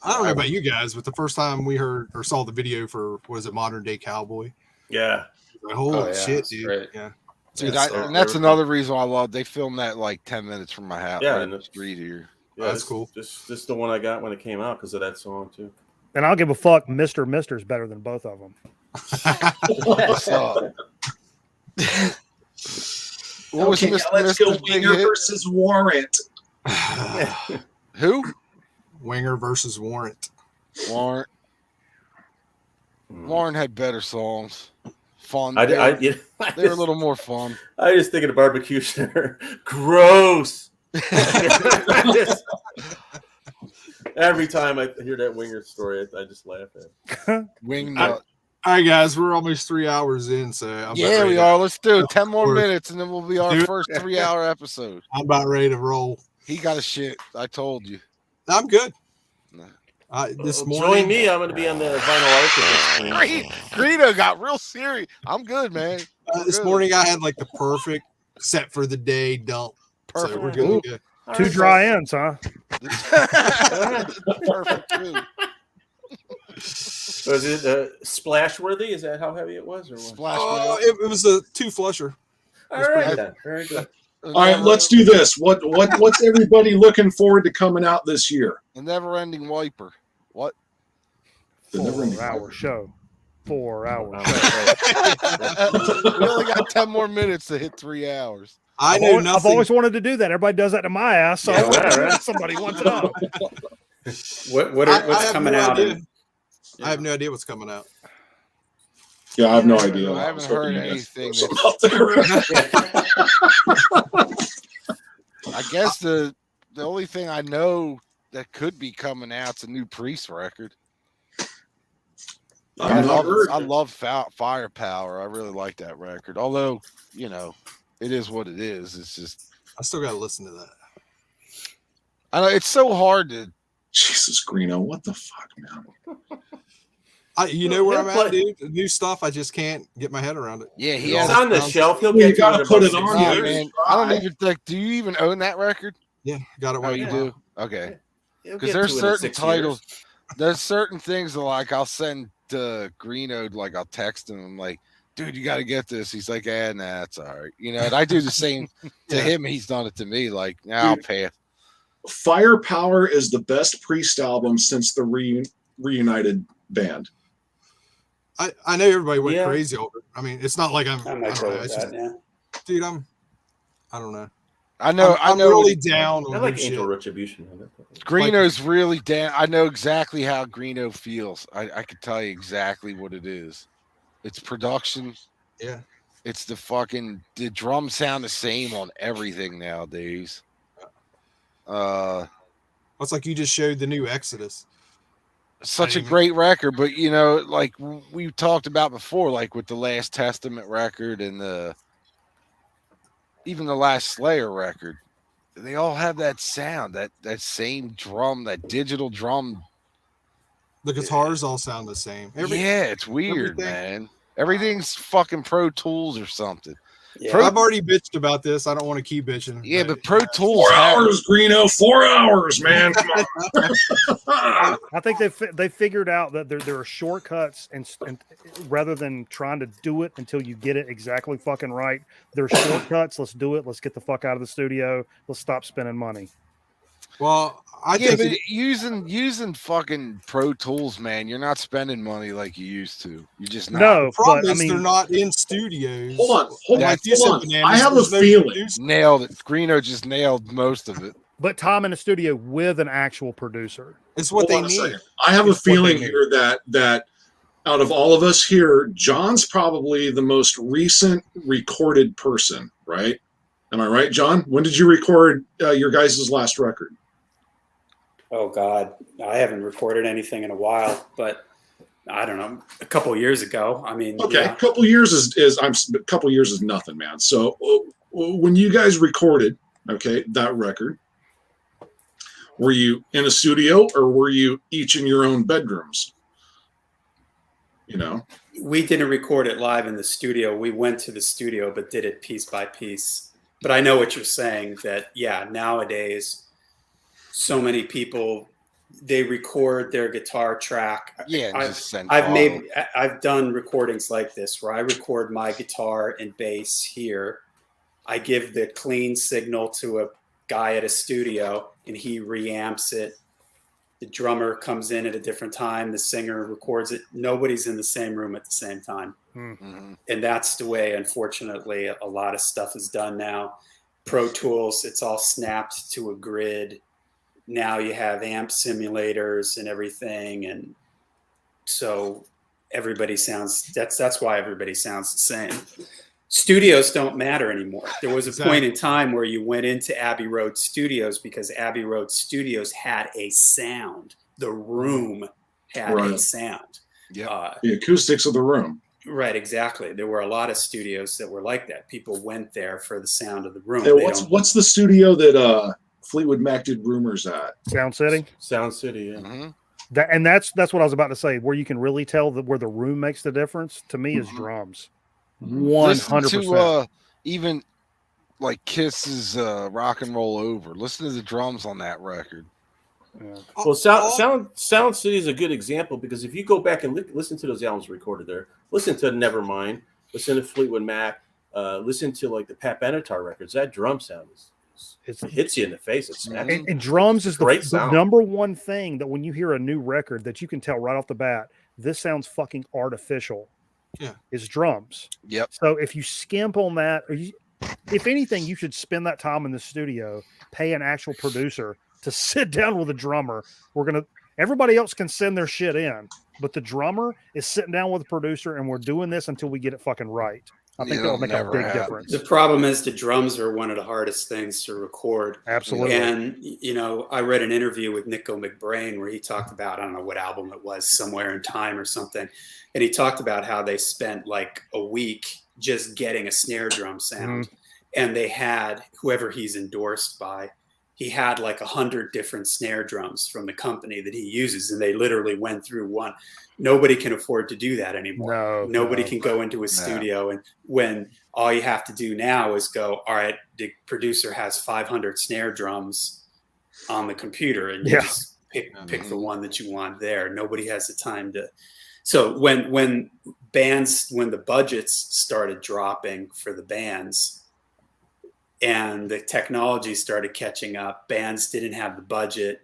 I don't know about you guys, but the first time we heard or saw the video for was it Modern Day Cowboy? yeah. Like, holy Oh, yeah, shit, that's dude! great. Yeah, dude. Yeah, And that's another reason I love. They filmed that like 10 minutes from my house, Yeah, right and up the street here. Yeah, That's this- cool. This the one I got when it came out because of that song too. and I'll give a fuck. Mister's better than both of them. What's up? What was Okay, Mr. now let's go Mr. Big Winger hit? versus Warrant. Who? Winger versus Warrant. Warren. Hmm. Warren had better songs. Fun. I They were a little more fun. I just think of the barbecue center. Gross. Every time I hear that winger story, I just laugh at. Wing nut. All right, guys, we're almost 3 hours in, so I'm Yeah, we are. Let's do it. 10 more Or- minutes, and then we'll be our Do it. first 3-hour episode. I'm about ready to roll. He got a shit. I told you. I'm good. No. This Well, morning, join me. I'm going to be on the vinyl archivist. Greedo got real serious. I'm good, man. this Good. morning I had like the perfect set for the day dump. Perfect. So we're good to go. All Two right, dry ends, huh? Perfect too. Was it splash worthy? Is that how heavy it was, or what? Splash It was a 2-flusher. All right, then. Very good. All right, let's do this. What's everybody looking forward to coming out this year? The never-ending wiper. What? The never-ending 4-hour show. 4 hours. We only got 10 more minutes to hit 3 hours. I I've know always, I've nothing. always wanted to do that. Everybody does that to my ass. So Yeah, right. somebody wants it up. What's have coming no out? idea. I have no idea what's coming out. Yeah, I have no idea. I haven't heard anything. Something out there. I guess the only thing I know that could be coming out is a new Priest record. I love Firepower. I really like that record. Although, it is what it is. It's just I still got to listen to that. I know it's so hard to. Jesus, Greeno, what the fuck, man? You know where I'm He'll at, dude? The new stuff, I just can't get my head around it. Yeah, he It's has. It's on the shelf. He'll Well, get you gotta to put in it about on 6 Oh, you. years. man, I don't even think. Do you even own that record? Yeah, got it Oh, right you now. do. Okay. He'll Because get there's to it in certain 6 titles. years. There's certain things that like I'll send to Greeno, like I'll text him. I'm like, dude, you got to get this. He's like, nah, it's all right. And I do the same to Yeah. him. He's done it to me. Like, I'll pass. Firepower is the best Priest album since the reunited band. I know everybody went Yeah. crazy over it. I mean, it's not like I'm. I I might don't go know. with It's that. just, Yeah. dude, I don't know. I know. I'm really down on I like new Angel shit. Retribution. Greeno's really down. I know exactly how Greeno feels. I could tell you exactly what it is. It's production. Yeah. It's the drums sound the same on everything nowadays. It's like you just showed the new Exodus. Such a even- great record, but like we talked about before, like with the Last Testament record and even the last Slayer record, they all have that sound, that same drum, that digital drum. The guitars all sound the same. Yeah, it's weird, everything. man. Everything's fucking Pro Tools or something. Yeah. I've already bitched about this. I don't want to keep bitching. Yeah, but Pro Tools 4 have- hours, Greeno. 4 hours, man. Come on. I think they figured out that there are shortcuts, and rather than trying to do it until you get it exactly fucking right, there's shortcuts. Let's do it. Let's get the fuck out of the studio. Let's stop spending money. Well, I yeah, think but using fucking Pro Tools, man, you're not spending money like you used to. You just not. No, the problem but I is mean, they're not in studios. Hold on. Like you said, Hold on. Bananas, I have a there's no feeling. producer. Nailed it. Greeno just nailed most of it. but time in the studio with an actual producer. It's what Hold they on a need. second. I have a It's what they feeling need. here that out of all of us here, John's probably the most recent recorded person, right? Am I right, John? When did you record your guys' last record? Oh God, I haven't recorded anything in a while, but I don't know, a couple of years ago. I mean, Okay, yeah. a couple years a couple years is nothing, man. So when you guys recorded, that record, were you in a studio or were you each in your own bedrooms? We didn't record it live in the studio. We went to the studio, but did it piece by piece. But I know what you're saying. That nowadays, so many people they record their guitar track. Yeah, and just send I've done recordings like this where I record my guitar and bass here. I give the clean signal to a guy at a studio and he reamps it. The drummer comes in at a different time. The singer records it. Nobody's in the same room at the same time. Mhm. And that's the way, unfortunately, a lot of stuff is done now. Pro Tools, it's all snapped to a grid. Now you have amp simulators and everything. And so everybody sounds, that's why everybody sounds the same. studios don't matter anymore. There was a Exactly. point in time where you went into Abbey Road Studios because Abbey Road Studios had a sound. The room had a Right. sound. Yeah. The acoustics of the room. Right, exactly. There were a lot of studios that were like that. People went there for the sound of the room. Hey, They what's don't- the studio that Fleetwood Mac did Rumors at? Sound City. Sound City, yeah. Mhm. That's what I was about to say. Where you can really tell that where the room makes the difference to me is Mhm. drums. Listen 100%. to even like Kiss's Rock and Roll Over. Listen to the drums on that record. Yeah. Well, Sound City is a good example because if you go back and listen to those albums recorded there, listen to Nevermind, listen to Fleetwood Mac, listen to like the Pat Benatar records, that drum sound it hits you in the face. It smacks you. And drums is Great the sound. number one thing that when you hear a new record that you can tell right off the bat, this sounds fucking artificial. Yeah. Is drums. Yep. So if you skimp on that, or if anything, you should spend that time in the studio, pay an actual producer to sit down with a drummer. Everybody else can send their shit in, but the drummer is sitting down with a producer and we're doing this until we get it fucking right. I think that'll make a Never big happen. difference. The problem is the drums are one of the hardest things to record. Absolutely. And, you know, I read an interview with Nico McBrain where he talked about, I don't know what album it was, Somewhere in Time or something. And he talked about how they spent like a week just getting a snare drum sound. And they had, whoever he's endorsed by, he had like 100 different snare drums from the company that he uses. And they literally went through one. Nobody can afford to do that anymore. Nobody can go into a studio. And when all you have to do now is go, all right, the producer has 500 snare drums on the computer and you just pick the one that you want there. Nobody has the time to. So when the budgets started dropping for the bands, and the technology started catching up, bands didn't have the budget.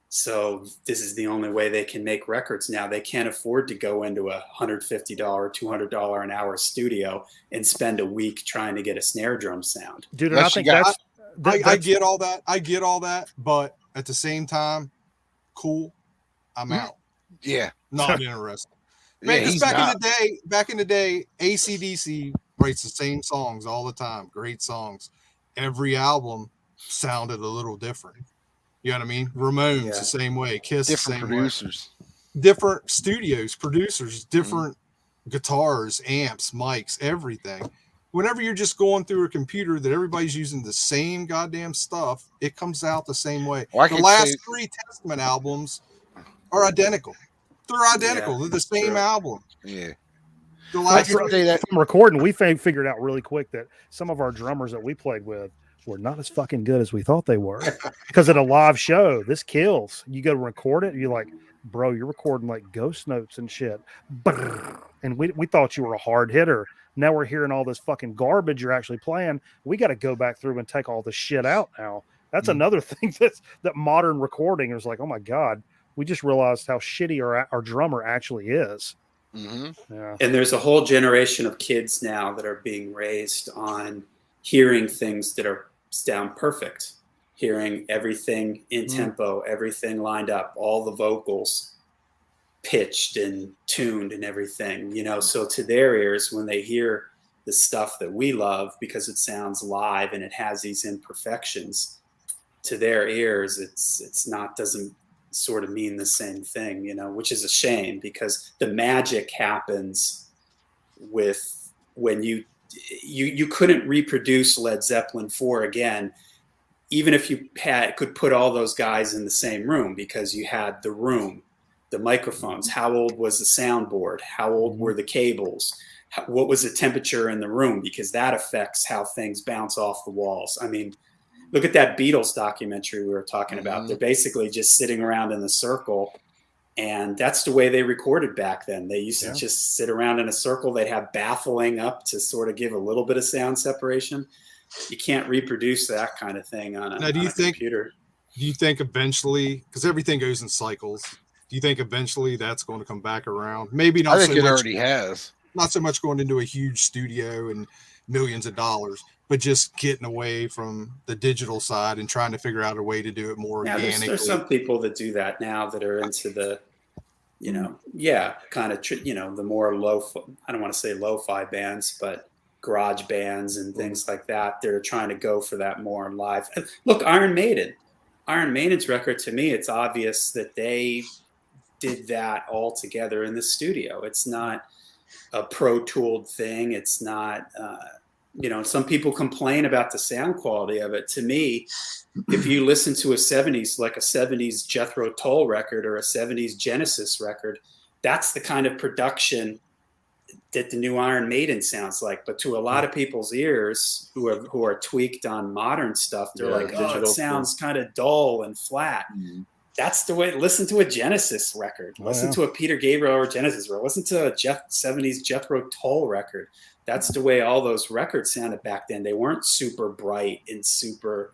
So this is the only way they can make records now. They can't afford to go into a $150, $200 an hour studio and spend a week trying to get a snare drum sound. Dude, and I think that's I get all that. I get all that. But at the same time, cool, I'm out. Yeah. Not interested. Man, he's back in the day, AC/DC writes the same songs all the time. Great songs. Every album sounded a little different. You know what I mean? Ramones the same way. Kiss different the same producers. way. Different studios, producers, different guitars, amps, mics, everything. Whenever you're just going through a computer that everybody's using the same goddamn stuff, it comes out the same way. Well, the last 3 Testament albums are identical. They're identical. They're the same album. Yeah. The last from recording, we figured out really quick that some of our drummers that we played with were not as fucking good as we thought they were. Because at a live show, this kills. You go to record it, and you're like, bro, you're recording like ghost notes and shit. And we thought you were a hard hitter. Now we're hearing all this fucking garbage you're actually playing. We got to go back through and take all this shit out now. That's another thing that modern recording is like, oh my God, we just realized how shitty our drummer actually is. Yeah. And there's a whole generation of kids now that are being raised on hearing things that are sound perfect, hearing everything in tempo, everything lined up, all the vocals pitched and tuned and everything, you know. So to their ears, when they hear the stuff that we love because it sounds live and it has these imperfections, to their ears, it's not, doesn't sort of mean the same thing, you know, which is a shame because the magic happens with when you couldn't reproduce Led Zeppelin 4 again, even if you could put all those guys in the same room because you had the room, the microphones, how old was the soundboard, how old were the cables, what was the temperature in the room, because that affects how things bounce off the walls. I mean, look at that Beatles documentary we were talking about. They're basically just sitting around in the circle, and that's the way they recorded back then. They used to just sit around in a circle. They'd have baffling up to sort of give a little bit of sound separation. You can't reproduce that kind of thing on a computer. Do you think eventually, because everything goes in cycles, do you think eventually that's going to come back around? Maybe not. I think so it much, already has. Not so much going into a huge studio and millions of dollars, but just getting away from the digital side and trying to figure out a way to do it more organically. There's some people that do that now that are into the, you know, kind of, you know, the more I don't want to say lo-fi bands, but garage bands and things like that. They're trying to go for that more in live. Look, Iron Maiden's record, to me, it's obvious that they did that all together in the studio. It's not a pro tooled thing. It's not, some people complain about the sound quality of it. To me, if you listen to a 70s Jethro Tull record or a 70s Genesis record, that's the kind of production that the new Iron Maiden sounds like. But to a lot of people's ears who are tweaked on modern stuff, they're like, oh, it sounds kind of dull and flat. Mm-hmm. That's the way. Listen to a Genesis record. Listen to a Peter Gabriel or Genesis record. Listen to a 70s Jethro Tull record. That's the way all those records sounded back then. They weren't super bright and super,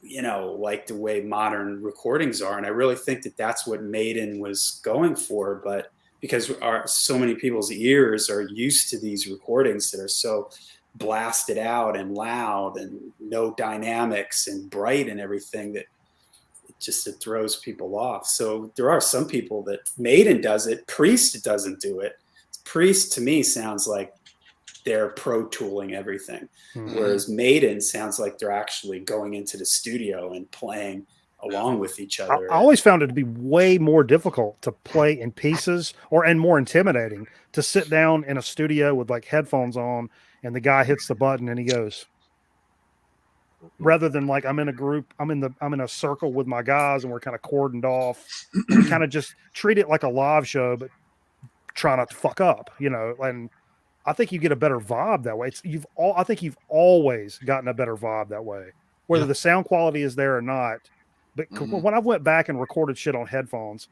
like the way modern recordings are. And I really think that that's what Maiden was going for. But because so many people's ears are used to these recordings that are so blasted out and loud and no dynamics and bright and everything, that it throws people off. So there are some people that Maiden does it. Priest doesn't do it. Priest to me sounds like they're pro tooling everything. Mm-hmm. Whereas Maiden sounds like they're actually going into the studio and playing along with each other. I always found it to be way more difficult to play in pieces and more intimidating to sit down in a studio with like headphones on and the guy hits the button and he goes, rather than like I'm in a group, I'm in a circle with my guys and we're kind of cordoned off and kind of just treat it like a live show, but try not to fuck up, and I think you get a better vibe that way. I think you've always gotten a better vibe that way, whether the sound quality is there or not. But when I went back and recorded shit on headphones,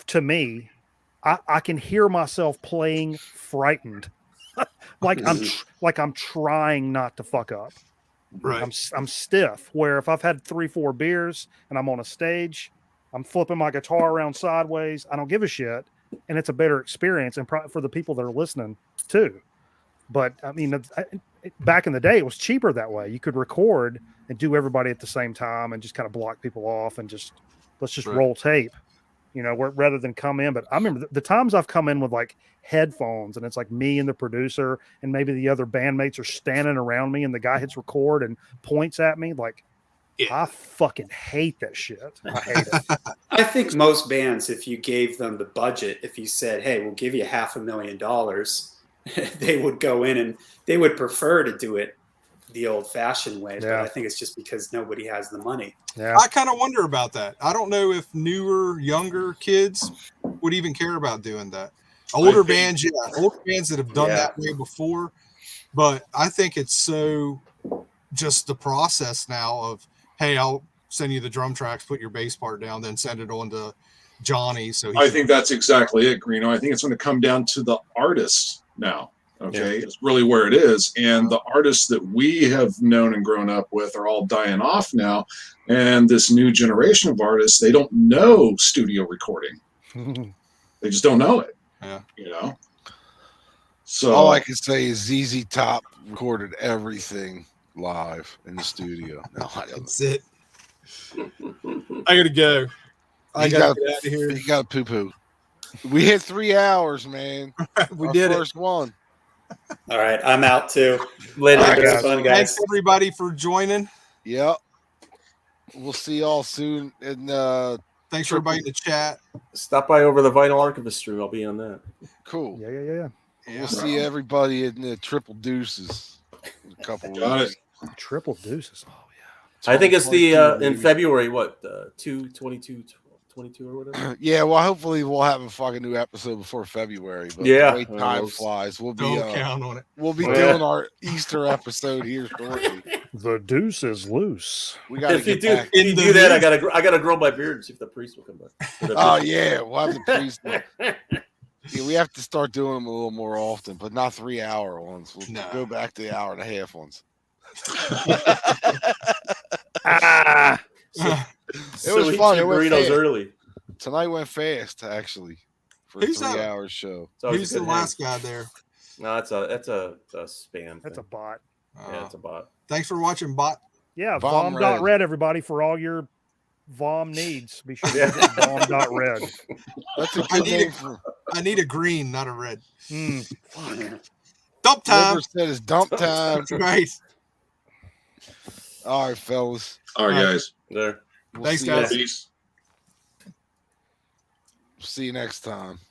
to me, I can hear myself playing frightened, like I'm trying not to fuck up. Right. I'm stiff. Where if I've had 3-4 beers and I'm on a stage, I'm flipping my guitar around sideways. I don't give a shit, and it's a better experience and for the people that are listening too. But I mean, back in the day, it was cheaper that way. You could record and do everybody at the same time and just kind of block people off and let's just roll tape, rather than come in. But I remember the times I've come in with like headphones and it's like me and the producer and maybe the other bandmates are standing around me and the guy hits record and points at me like, I fucking hate that shit. I hate it. I think most bands, if you gave them the budget, if you said, hey, we'll give you $500,000, they would go in and they would prefer to do it the old-fashioned way. But I think it's just because nobody has the money. Yeah. I kind of wonder about that. I don't know if newer, younger kids would even care about doing that. Older bands that have done that way before. But I think it's so just the process now of, hey, I'll send you the drum tracks, put your bass part down, then send it on to Johnny. So I think that's exactly it, Greeno. I think it's going to come down to the artists now. Okay, it's really where it is. And the artists that we have known and grown up with are all dying off now. And this new generation of artists, they don't know studio recording. They just don't know it. Yeah. So all I can say is ZZ Top recorded everything live in the studio. No, that's it. I gotta go. I gotta get out of here. You got poo poo. We hit 3 hours, man. We did it. First one. All right, I'm out too. Later, guys. Fun, guys. Thanks everybody for joining. Yep. We'll see y'all soon. And thanks for everybody in the chat. Stop by over the Vinyl Archivist room. I'll be on that. Cool. Yeah. We'll see everybody in the Triple Deuces in a couple weeks. Triple Deuces. Oh yeah. I think it's the in February. What 22 or whatever. Yeah, well, hopefully we'll have a fucking new episode before February. But the way time flies, we'll be count on it. We'll be doing our Easter episode here shortly. The deuce is loose. We got to get back. If you do that, I gotta grow my beard and see if the priest will come back. Oh yeah, we'll have the priest. Yeah, we have to start doing them a little more often, but not 3 hour ones. We'll go back to the 1.5 hour ones. It was fun. It went fast. Early. Tonight went fast, actually, for a 3 hour show. Who's the last guy there? No, that's a spam. That's a bot. Yeah, it's a bot. Thanks for watching, bot. Yeah, vom.red, everybody, for all your vom needs. Be sure to get vom.red. That's a good name. I need a green, not a red. Fuck. Dump time. Liver said it's dump time. That's right. All right, fellas. All right, All right. guys. There. We'll Thanks, see guys. Peace. See you next time.